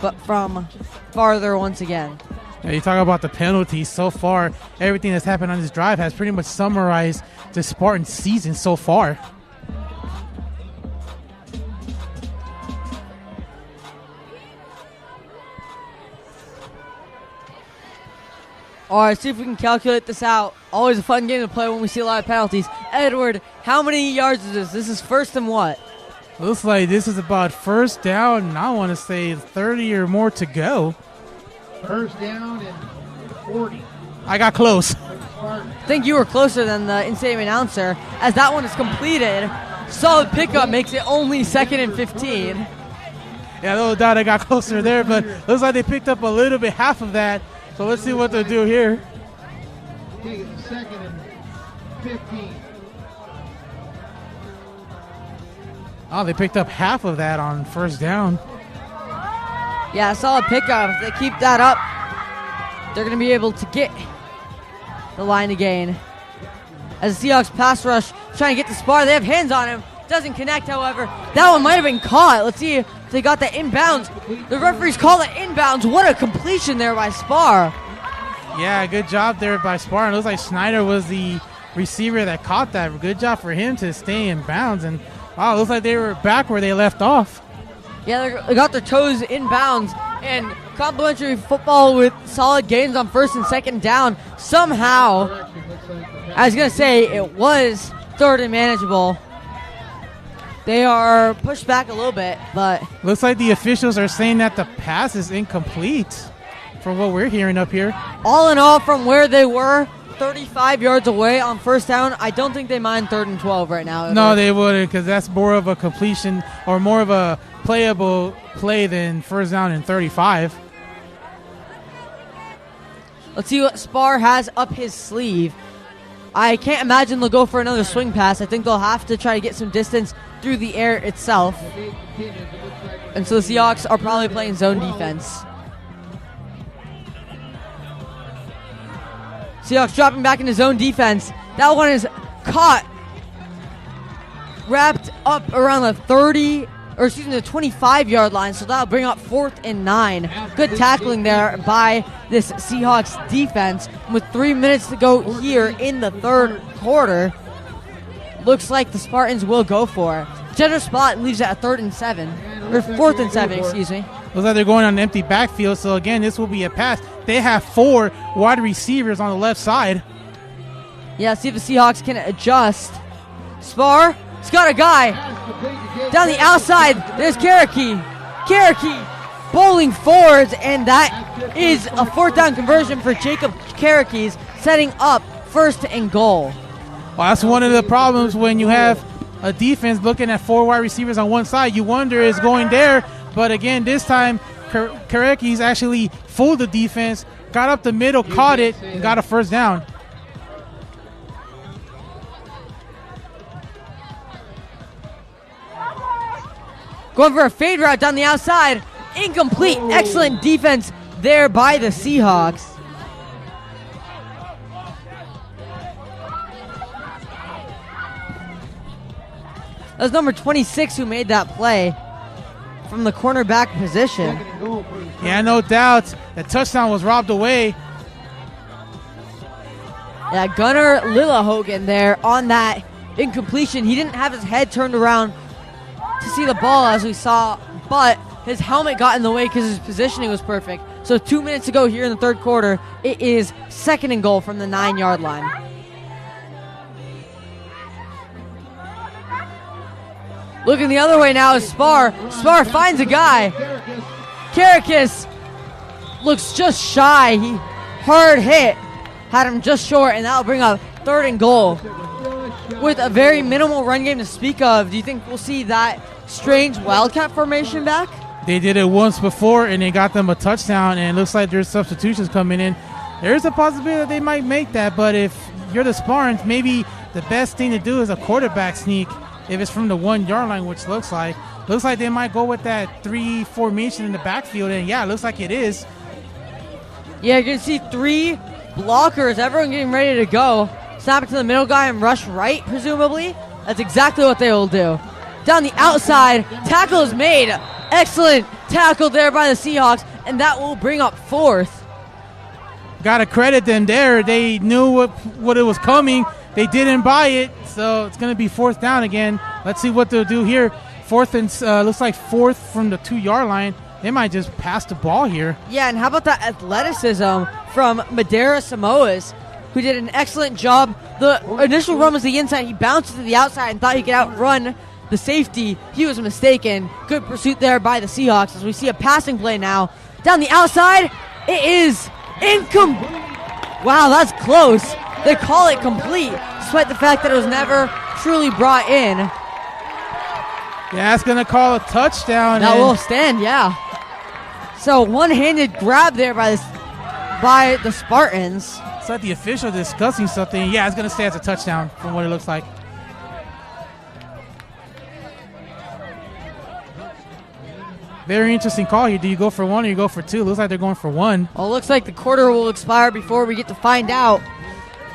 but from farther once again. Yeah, you talk about the penalties so far. Everything that's happened on this drive has pretty much summarized the Spartans' season so far. All right, see if we can calculate this out. Always a fun game to play when we see a lot of penalties. Edward, how many yards is this? This is first and what? Looks like this is about first down, and I want to say 30 or more to go. First down and 40. I got close. I think you were closer than the in-stadium announcer, as that one is completed. Solid pickup makes it only 2nd and 15. Yeah, no doubt I got closer there, but looks like they picked up a little bit, half of that. So let's see what they'll do here. Take it to 2nd and 15. Oh, they picked up half of that on first down. Yeah, solid pickup. If they keep that up, they're going to be able to get the line to gain. As the Seahawks pass rush, trying to get to Spar. They have hands on him. Doesn't connect, however. That one might have been caught. Let's see if they got the inbounds. The referees call it inbounds. What a completion there by Spar. Yeah, good job there by Spartan. Looks like Snyder was the receiver that caught that. Good job for him to stay in bounds. And wow, looks like they were back where they left off. Yeah, they got their toes in bounds. And complimentary football with solid gains on first and second down. Somehow, I was going to say it was third and manageable. They are pushed back a little bit, but looks like the officials are saying that the pass is incomplete from what we're hearing up here. All in all, from where they were, 35 yards away on first down, I don't think they mind 3rd and 12 right now. No, they wouldn't, because that's more of a completion or more of a playable play than first down and 35. Let's see what Spar has up his sleeve. I can't imagine they'll go for another swing pass. I think they'll have to try to get some distance through the air itself. And so the Seahawks are probably playing zone defense. Seahawks dropping back into zone defense. That one is caught. Wrapped up around the 25-yard line, so that'll bring up 4th and 9. Good tackling there by this Seahawks defense. With 3 minutes to go here in the third quarter, looks like the Spartans will go for it. General spot leaves it at 3rd and 7, or 4th and 7, excuse me. Looks like they're going on an empty backfield, so again, this will be a pass. They have 4 wide receivers on the left side. Yeah, see if the Seahawks can adjust. Spar, he's got a guy. Down the outside, there's Karaki. Karaki bowling forwards, and that is a 4th down conversion for Jacob Karaki's, setting up 1st and goal. Well, that's one of the problems when you have a defense looking at 4 wide receivers on one side. You wonder is going there, but again, this time Karaki's actually fooled the defense, got up the middle, caught it, and got a first down. Going for a fade route down the outside. Incomplete. Excellent defense there by the Seahawks. That was number 26 who made that play from the cornerback position. Yeah, no doubt. The touchdown was robbed away. Yeah, Gunnar Lillehogen there on that incompletion. He didn't have his head turned around to see the ball as we saw, but his helmet got in the way because his positioning was perfect. So 2 minutes to go here in the third quarter. It is 2nd and goal from the 9-yard line. Looking the other way now is Spar. Spar finds a guy. Karakis looks just shy. He hard hit. Had him just short, and that'll bring up 3rd and goal. With a very minimal run game to speak of, do you think we'll see that strange Wildcat formation back? They did it once before, and they got them a touchdown, and it looks like there's substitutions coming in. There's a possibility that they might make that, but if you're the Spartans, maybe the best thing to do is a quarterback sneak if it's from the 1-yard line, which looks like they might go with that 3 formation in the backfield, and yeah, it looks like it is. Yeah, you're going to see 3 blockers, everyone getting ready to go. Snap it to the middle guy and rush right, presumably. That's exactly what they will do. Down the outside, tackle is made. Excellent tackle there by the Seahawks, and that will bring up 4th. got to credit them there. They knew what it was coming. They didn't buy it, so it's going to be 4th down again. Let's see what they'll do here. 4th and looks like 4th from the 2-yard line. They might just pass the ball here. Yeah, and how about that athleticism from Madeira Samoas, who did an excellent job. The initial run was the inside. He bounced to the outside and thought he could outrun the safety. He was mistaken. Good pursuit there by the Seahawks as we see a passing play now. Down the outside, it is incomplete. Wow, that's close. They call it complete, despite the fact that it was never truly brought in. Yeah, it's going to call a touchdown. That will stand, yeah. So one-handed grab there by the Spartans. It's like the official discussing something. Yeah, it's going to stay as a touchdown from what it looks like. Very interesting call here. Do you go for 1 or you go for 2? Looks like they're going for 1. Well, it looks like the quarter will expire before we get to find out.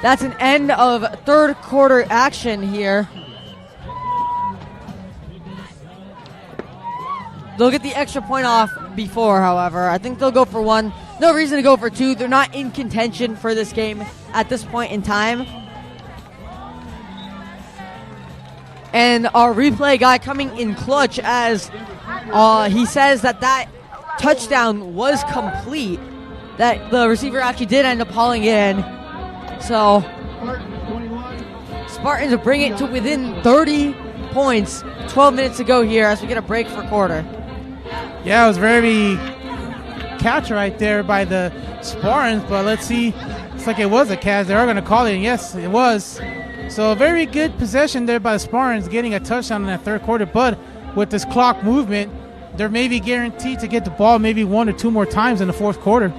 That's an end of 3rd quarter action here. They'll get the extra point off before, however. I think they'll go for 1. No reason to go for 2. They're not in contention for this game at this point in time. And our replay guy coming in clutch as he says that touchdown was complete. That the receiver actually did end up hauling it in. So Spartans bring it to within 30 points. 12 minutes to go here as we get a break for quarter. Yeah, it was very catch right there by the Spartans, but let's see. It's like it was a catch. They are going to call it, and yes, it was. So a very good possession there by the Spartans, getting a touchdown in that 3rd quarter, but with this clock movement, they're maybe guaranteed to get the ball maybe 1 or 2 more times in the 4th quarter.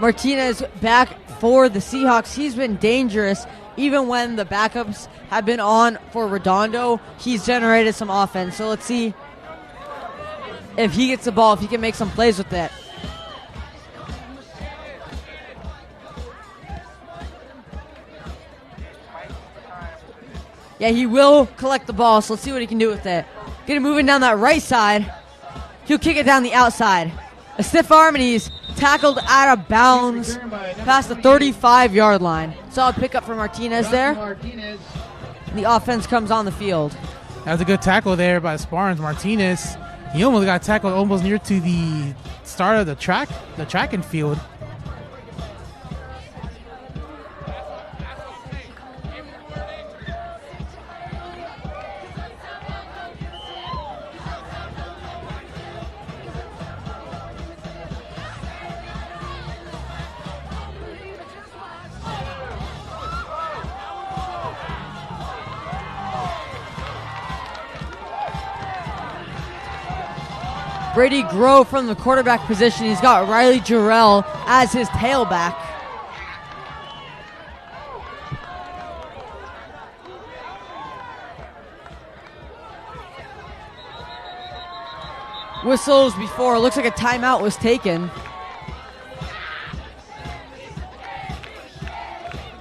Martinez back for the Seahawks. He's been dangerous. Even when the backups have been on for Redondo, he's generated some offense. So let's see if he gets the ball, if he can make some plays with it. Yeah, he will collect the ball, so let's see what he can do with it. Get him moving down that right side. He'll kick it down the outside. A stiff arm, and he's tackled out of bounds past the 35-yard line. Solid pickup for Martinez there. The offense comes on the field. That was a good tackle there by Spartans. Martinez, he almost got tackled almost near to the start of the track and field. Brady Grove from the quarterback position. He's got Riley Jarrell as his tailback. Whistles before. Looks like a timeout was taken.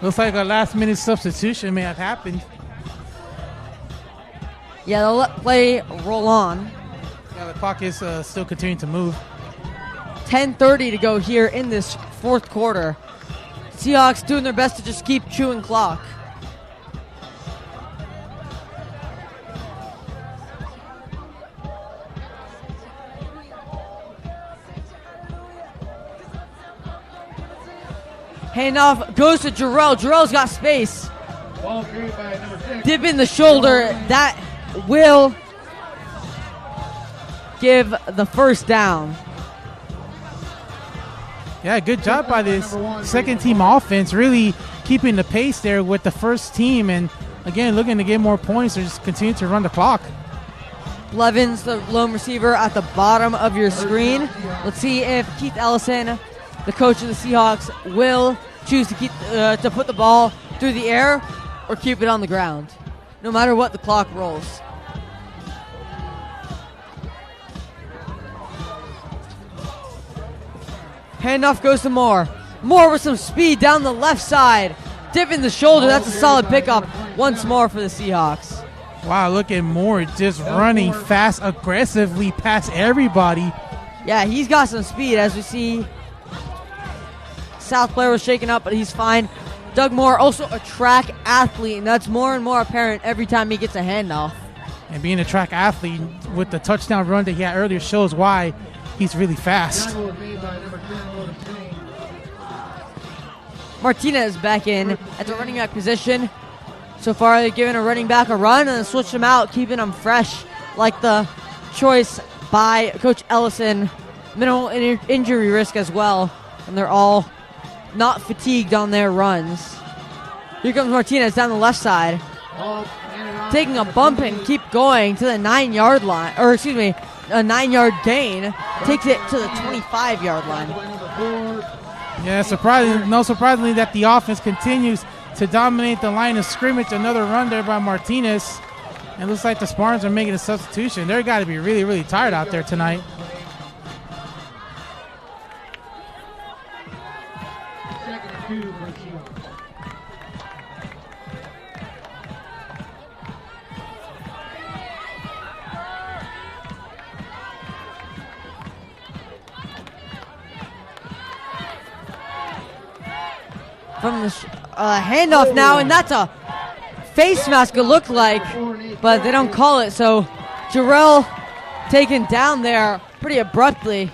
Looks like a last-minute substitution may have happened. Yeah, they'll let play roll on. Yeah, the clock is still continuing to move. 10:30 to go here in this 4th quarter. Seahawks doing their best to just keep chewing clock. Handoff goes to Jarrell. Jarrell's got space. Ball carried by number 6. Dip in the shoulder. That will give the first down. Yeah, good job by this second team offense, really keeping the pace there with the first team, and again looking to get more points or just continue to run the clock. Blevins, the lone receiver, at the bottom of your screen. Let's see if Keith Ellison, the coach of the Seahawks, will choose to keep to put the ball through the air or keep it on the ground, no matter what the clock rolls. Handoff goes to Moore. Moore with some speed down the left side. Dipping the shoulder. That's a solid pickup once more for the Seahawks. Wow, look at Moore just running fast, aggressively past everybody. Yeah, he's got some speed, as we see. South player was shaken up, but he's fine. Doug Moore, also a track athlete, and that's more and more apparent every time he gets a handoff. And being a track athlete with the touchdown run that he had earlier shows why he's really fast. Martinez back in at the running back position. So far, they're giving a running back a run and then switch him out, keeping him fresh, like the choice by Coach Ellison. Minimal injury risk as well, and they're all not fatigued on their runs. Here comes Martinez down the left side, taking a bump and keep going to the 9-yard line, or excuse me, a 9-yard gain, takes it to the 25-yard line. Yeah, surprisingly that the offense continues to dominate the line of scrimmage. Another run there by Martinez. And looks like the Spartans are making a substitution. They're got to be really, really tired out there tonight. From the handoff now, and that's a face mask it looked like, but they don't call it. So Jarrell taken down there pretty abruptly.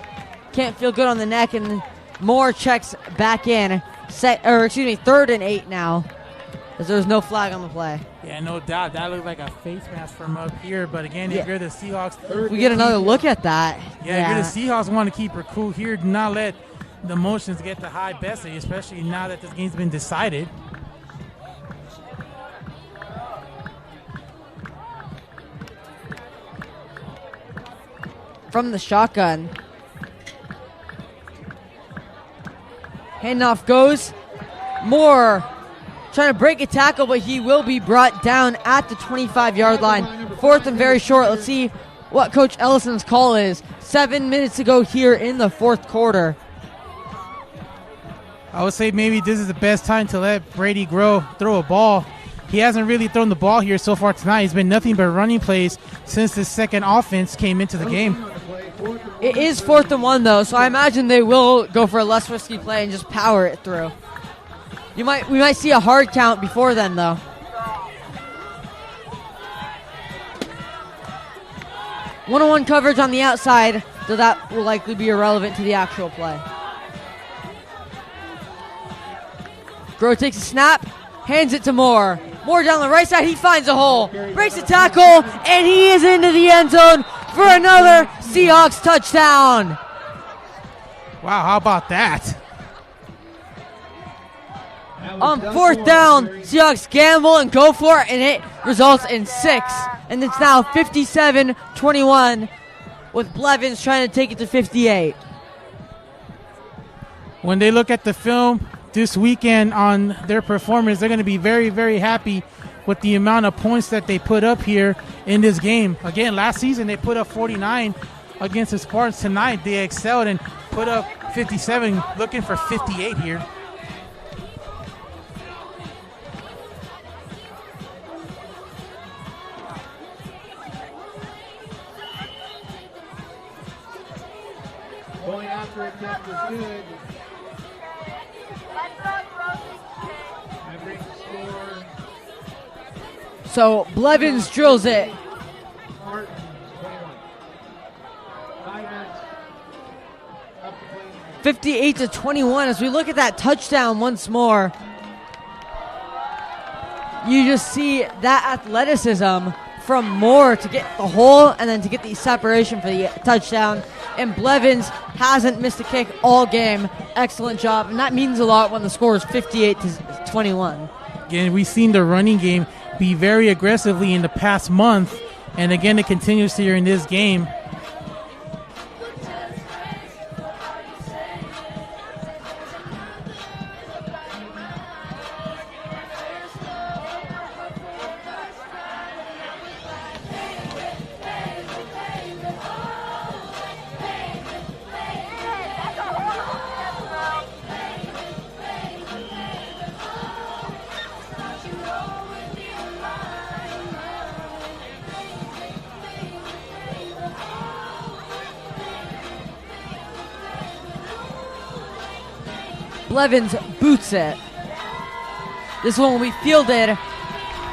Can't feel good on the neck, and Moore checks back in. 3rd and 8 now, as there's no flag on the play. Yeah, no doubt. That looked like a face mask from up here. But again, if you're the Seahawks, we get another look at that. Yeah, if you're the Seahawks, want to keep her cool here. Do not let the emotions get the high best of you, especially now that this game's been decided. From the shotgun. Handoff goes. Moore trying to break a tackle, but he will be brought down at the 25-yard line. 4th and very short. Let's see what Coach Ellison's call is. 7 minutes to go here in the 4th quarter. I would say maybe this is the best time to let Brady throw a ball. He hasn't really thrown the ball here so far tonight. It's been nothing but running plays since the second offense came into the game. It is 4th and 1 though, so I imagine they will go for a less risky play and just power it through. We might see a hard count before then though. One-on-one coverage on the outside, so that will likely be irrelevant to the actual play. Groh takes a snap, hands it to Moore. Moore down the right side, he finds a hole, breaks a tackle, and he is into the end zone for another Seahawks touchdown. Wow, how about that? On 4th down, Seahawks gamble and go for it, and it results in 6. And it's now 57-21 with Blevins trying to take it to 58. When they look at the film this weekend on their performance, they're going to be very, very happy with the amount of points that they put up here in this game. Again, last season they put up 49 against the Spartans. Tonight they excelled and put up 57, looking for 58 here. Going after it, that was good. That brings the score. So Blevins drills it. Spartans, 21. 5 minutes. Up to play. 58-21. As we look at that touchdown once more, you just see that athleticism from Moore to get the hole and then to get the separation for the touchdown. And Blevins hasn't missed a kick all game. Excellent job. And that means a lot when the score is 58-21. Again, we've seen the running game be very aggressively in the past month. And again, it continues here in this game. Blevins boots it. This one will be fielded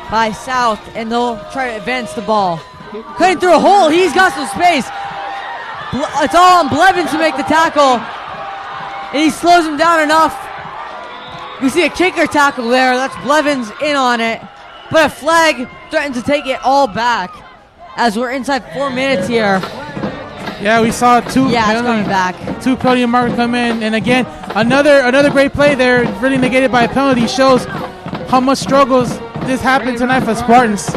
by South, and they'll try to advance the ball. Cutting through a hole, he's got some space. It's all on Blevins to make the tackle, and he slows him down enough. We see a kicker tackle there. That's Blevins in on it, but a flag threatens to take it all back as we're inside 4 minutes here. Yeah, we saw two penalty markers come in, and again, another great play there, really negated by a penalty. Shows how much struggles this happened tonight for Spartans.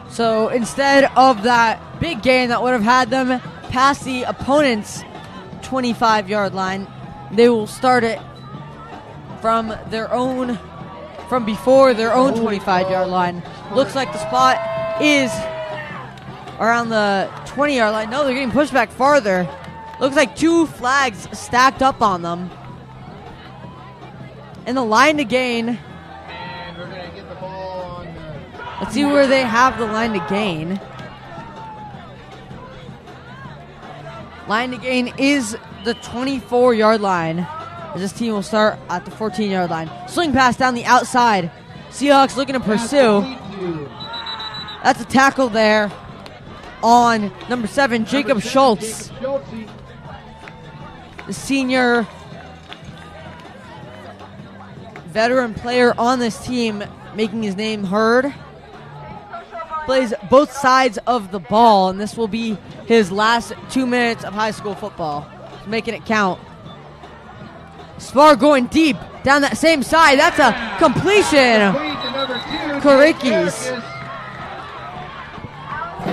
So instead of that big gain that would have had them past the opponent's 25-yard line, they will start it from before their own 25-yard line. Looks like the spot is around the 20-yard line. No, they're getting pushed back farther. Looks like 2 flags stacked up on them. And the line to gain. And we're going to get the ball on the... Let's see where they have the line to gain. Line to gain is the 24-yard line. This team will start at the 14-yard line. Sling pass down the outside. Seahawks looking to pursue. That's a tackle there on number 7, Jacob Schultz. The senior veteran player on this team, making his name heard. Plays both sides of the ball, and this will be his last 2 minutes of high school football. He's making it count. Spar going deep down that same side. That's a completion. Korikis.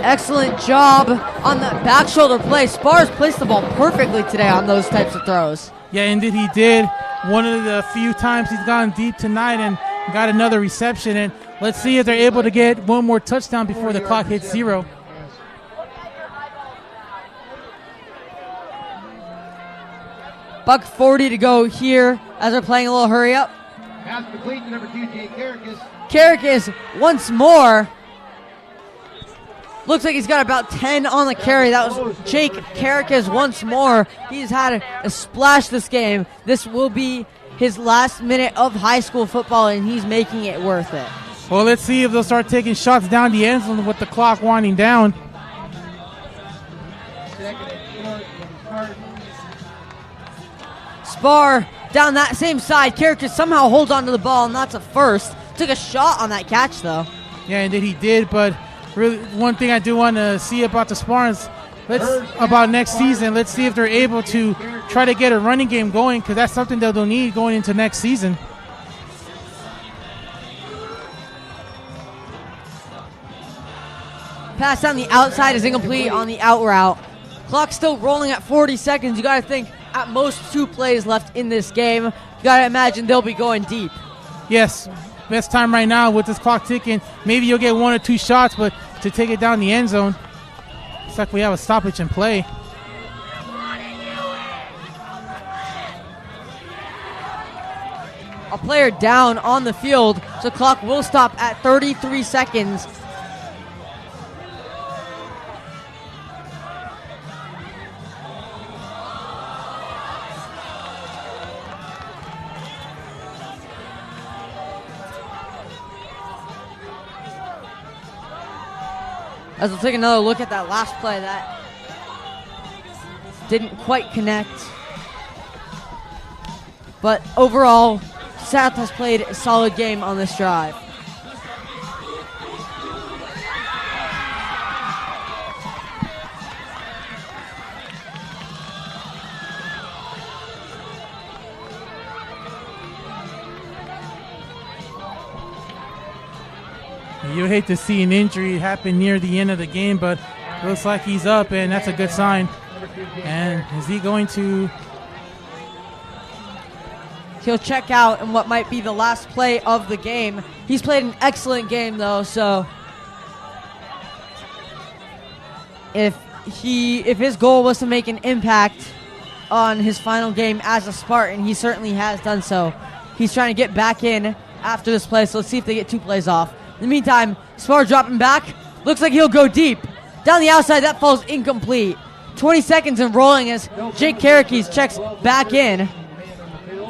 Excellent job on the back shoulder play. Spar's placed the ball perfectly today on those types of throws. Yeah, indeed he did. One of the few times he's gone deep tonight and got another reception. And let's see if they're able to get one more touchdown before the clock hits 0. $1:40 to go here as they're playing a little hurry up. Pass complete to number 2, Jake Caracas. Caracas once more. Looks like he's got about 10 on the carry. That was Jake Caracas once more. He's had a splash this game. This will be his last minute of high school football, and he's making it worth it. Well, let's see if they'll start taking shots down the end zone with the clock winding down. Spar down that same side. Caracas somehow holds onto the ball, and that's a first. Took a shot on that catch, though. Yeah, indeed he did, but really, one thing I do want to see about the Spartans, about next season, let's see if they're able to try to get a running game going, because that's something that they'll need going into next season. Pass down the outside is incomplete on the out route. Clock still rolling at 40 seconds. You got to think at most 2 plays left in this game. You got to imagine they'll be going deep. Yes, best time right now with this clock ticking. Maybe you'll get 1 or 2 shots, but to take it down the end zone, it's like we have a stoppage in play. A player down on the field, so clock will stop at 33 seconds. As we'll take another look at that last play that didn't quite connect. But overall, South has played a solid game on this drive. You hate to see an injury happen near the end of the game, but it looks like he's up, and that's a good sign. And is he going to he'll check out in what might be the last play of the game. He's played an excellent game, though, so if his goal was to make an impact on his final game as a Spartan, he certainly has done so. He's trying to get back in after this play, so let's see if they get 2 plays off. In the meantime, Spar dropping back. Looks like he'll go deep. Down the outside, that falls incomplete. 20 seconds and rolling as Jake Karakis checks back in.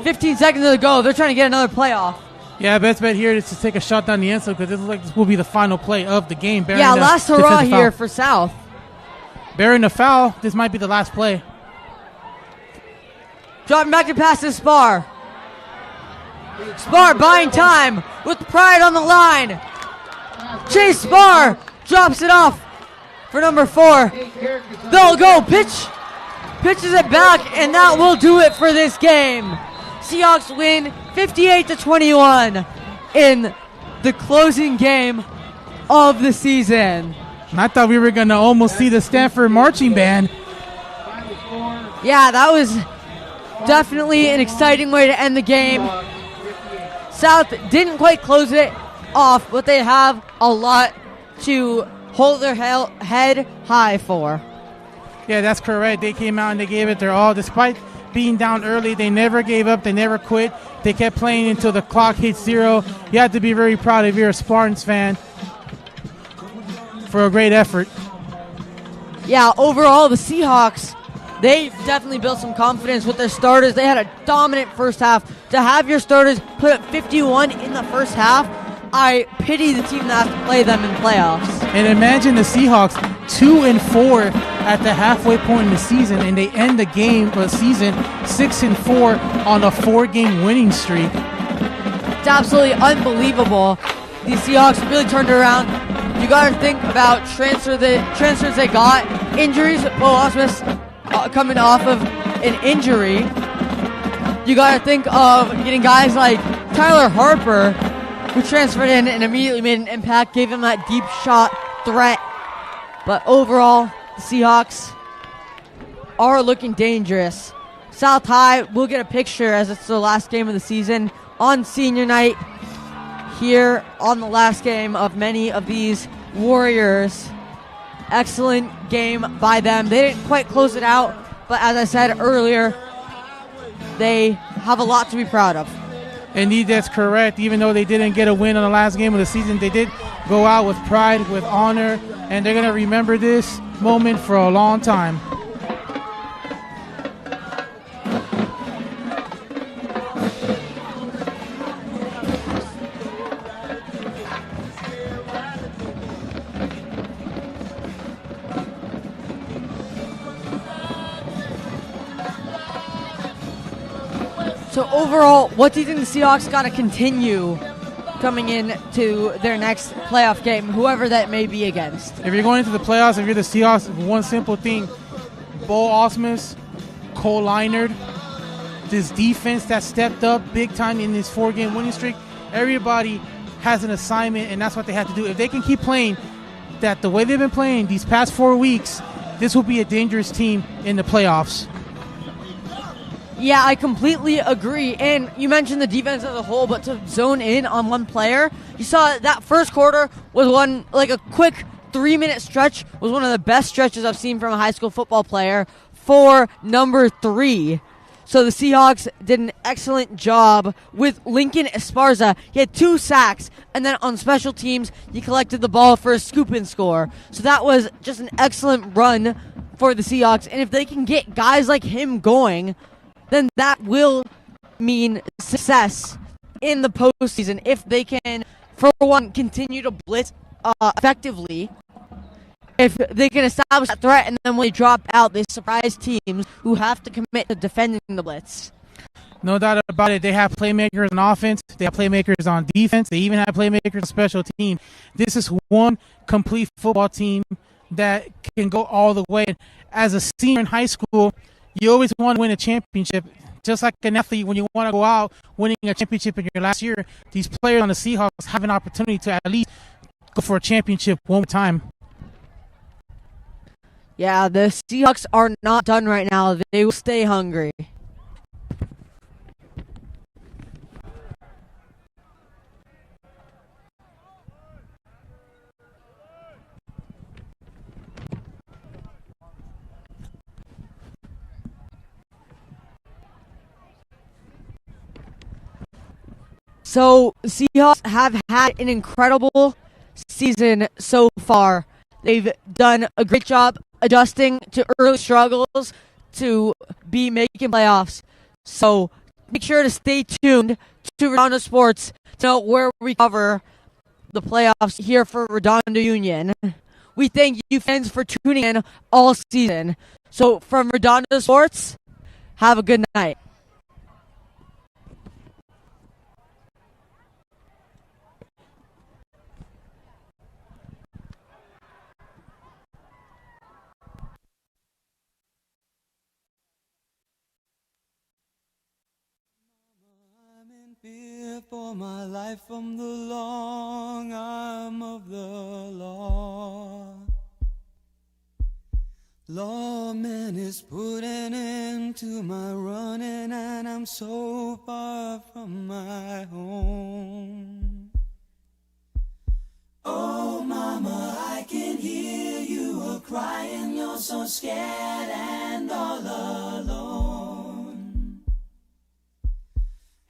15 seconds to go. They're trying to get another play off. Yeah, best bet here is to take a shot down the end zone because this looks like this will be the final play of the game. Yeah, last hurrah here for South. Bearing the foul, this might be the last play. Dropping back to pass to Spar. Spar buying time with pride on the line. Chase Spar drops it off for number 4. They'll go pitch. Pitches it back, and that will do it for this game. Seahawks win 58-21 in the closing game of the season. And I thought we were going to almost see the Stanford marching band. Yeah, that was definitely an exciting way to end the game. South didn't quite close it off, but they have a lot to hold their head high for. Yeah, that's correct. They came out and they gave it their all. Despite being down early, they never gave up. They never quit. They kept playing until the clock hit 0. You have to be very proud if you're a Spartans fan for a great effort. Yeah, overall, the Seahawks, they definitely built some confidence with their starters. They had a dominant first half. To have your starters put up 51 in the first half, I pity the team that has to play them in playoffs. And imagine the Seahawks 2-4 at the halfway point in the season, and they end the season 6-4 on a 4-game winning streak. It's absolutely unbelievable. The Seahawks really turned it around. You got to think about transfers they got, injuries. Bo Osmus coming off of an injury. You got to think of getting guys like Tyler Harper, who transferred in and immediately made an impact, gave him that deep shot threat. But overall, the Seahawks are looking dangerous. South High will get a picture as it's the last game of the season on senior night here on the last game of many of these Warriors. Excellent game by them. They didn't quite close it out, but as I said earlier, they have a lot to be proud of. Indeed, that's correct. Even though they didn't get a win on the last game of the season, they did go out with pride, with honor, and they're going to remember this moment for a long time. So overall, what do you think the Seahawks got to continue coming into their next playoff game, whoever that may be against? If you're going into the playoffs, if you're the Seahawks, one simple thing: Bo Osmus, Cole Leinard, this defense that stepped up big time in this 4-game winning streak. Everybody has an assignment, and that's what they have to do. If they can keep playing that the way they've been playing these past 4 weeks, this will be a dangerous team in the playoffs. Yeah, I completely agree. And you mentioned the defense as a whole, but to zone in on one player, you saw that first quarter was a quick 3-minute stretch, was one of the best stretches I've seen from a high school football player for number 3. So the Seahawks did an excellent job with Lincoln Esparza. He had 2 sacks, and then on special teams, he collected the ball for a scoop and score. So that was just an excellent run for the Seahawks. And if they can get guys like him going, then that will mean success in the postseason if they can, for one, continue to blitz effectively. If they can establish that threat, and then when they drop out, they surprise teams who have to commit to defending the blitz. No doubt about it. They have playmakers on offense. They have playmakers on defense. They even have playmakers on special team. This is one complete football team that can go all the way. As a senior in high school, you always want to win a championship. Just like an athlete, when you want to go out winning a championship in your last year, these players on the Seahawks have an opportunity to at least go for a championship one more time. Yeah, the Seahawks are not done right now. They will stay hungry. So Seahawks have had an incredible season so far. They've done a great job adjusting to early struggles to be making playoffs. So make sure to stay tuned to Redondo Sports to know where we cover the playoffs here for Redondo Union. We thank you fans for tuning in all season. So from Redondo Sports, have a good night. Fear for my life from the long arm of the law. Lawman is putting an end to my running, and I'm so far from my home. Oh, mama, I can hear you a-crying. You're so scared and all alone.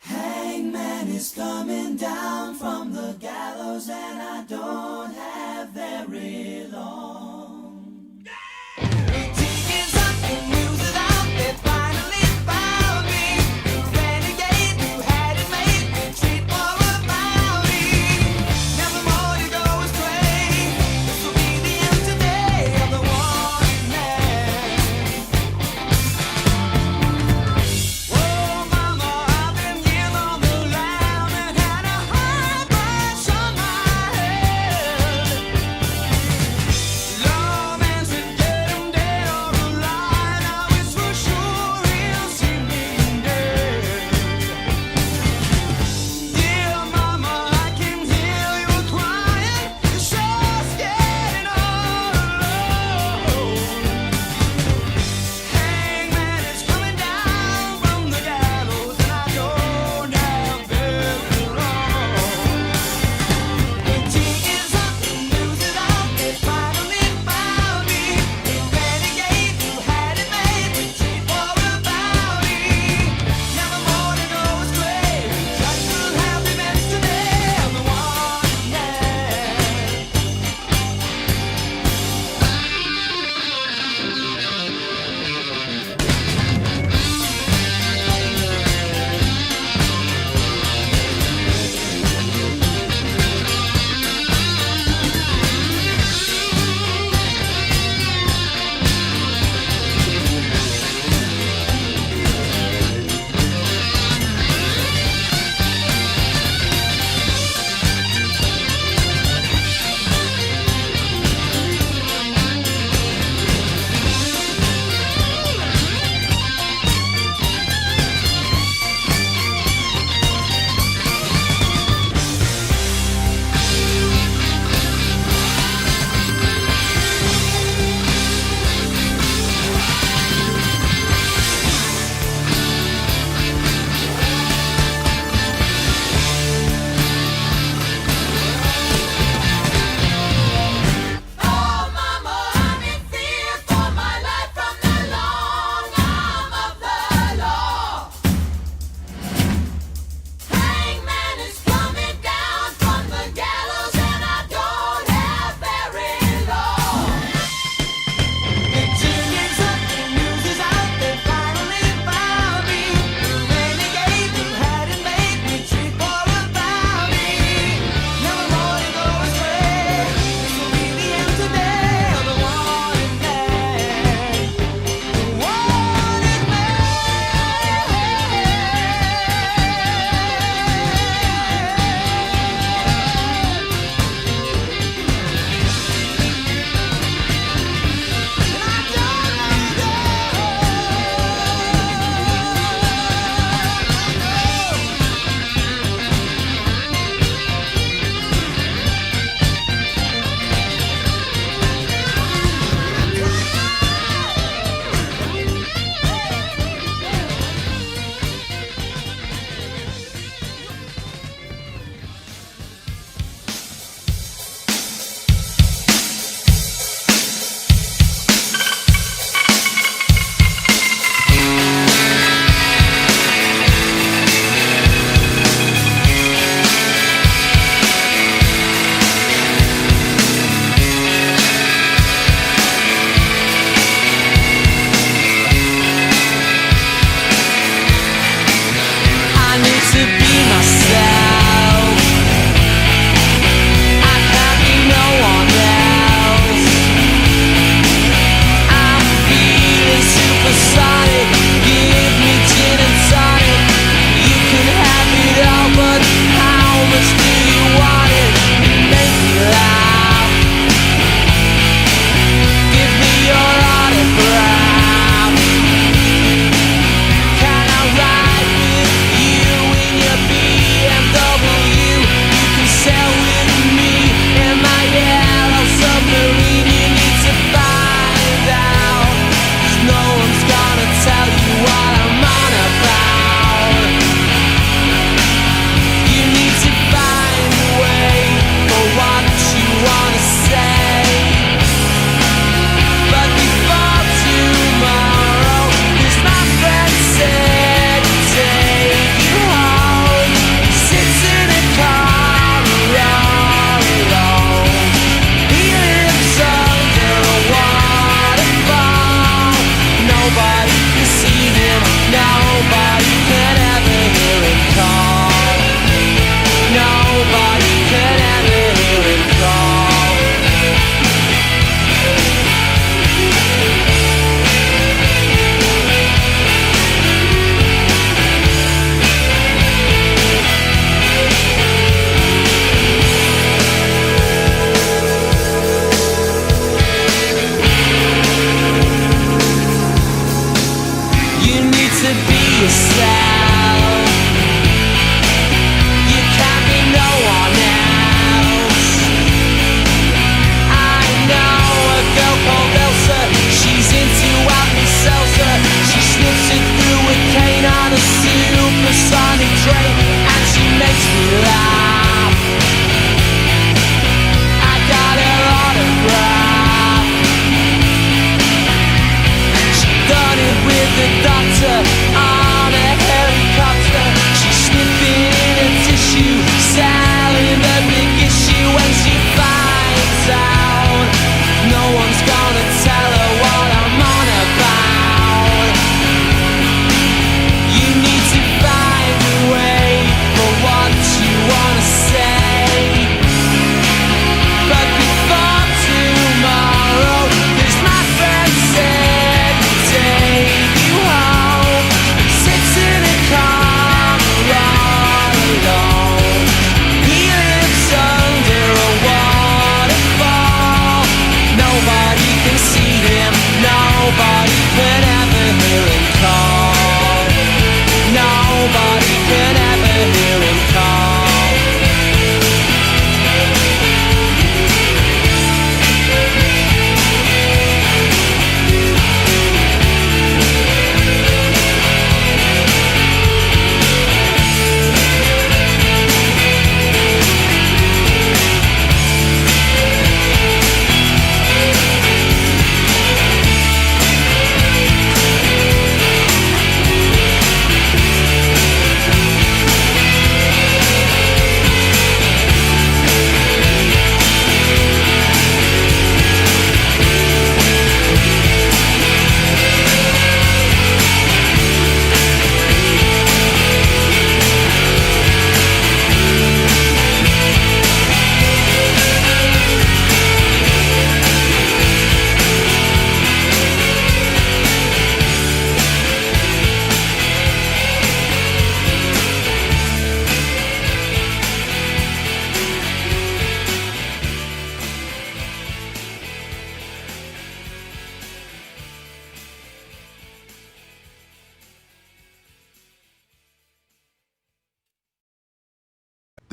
Hangman is coming down from the gallows, and I don't have very long. Tickets up and news it out, they finally found me. The renegade who had it made, retreat for a bounty. Never more you go astray, this will be the end today of the wanted man. Oh, mama, I've been here on the lam and had a high price on my head.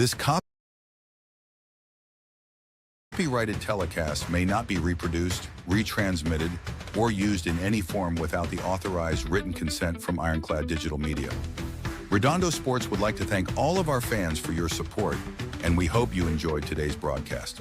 This copyrighted telecast may not be reproduced, retransmitted, or used in any form without the authorized written consent from Ironclad Digital Media. Redondo Sports would like to thank all of our fans for your support, and we hope you enjoyed today's broadcast.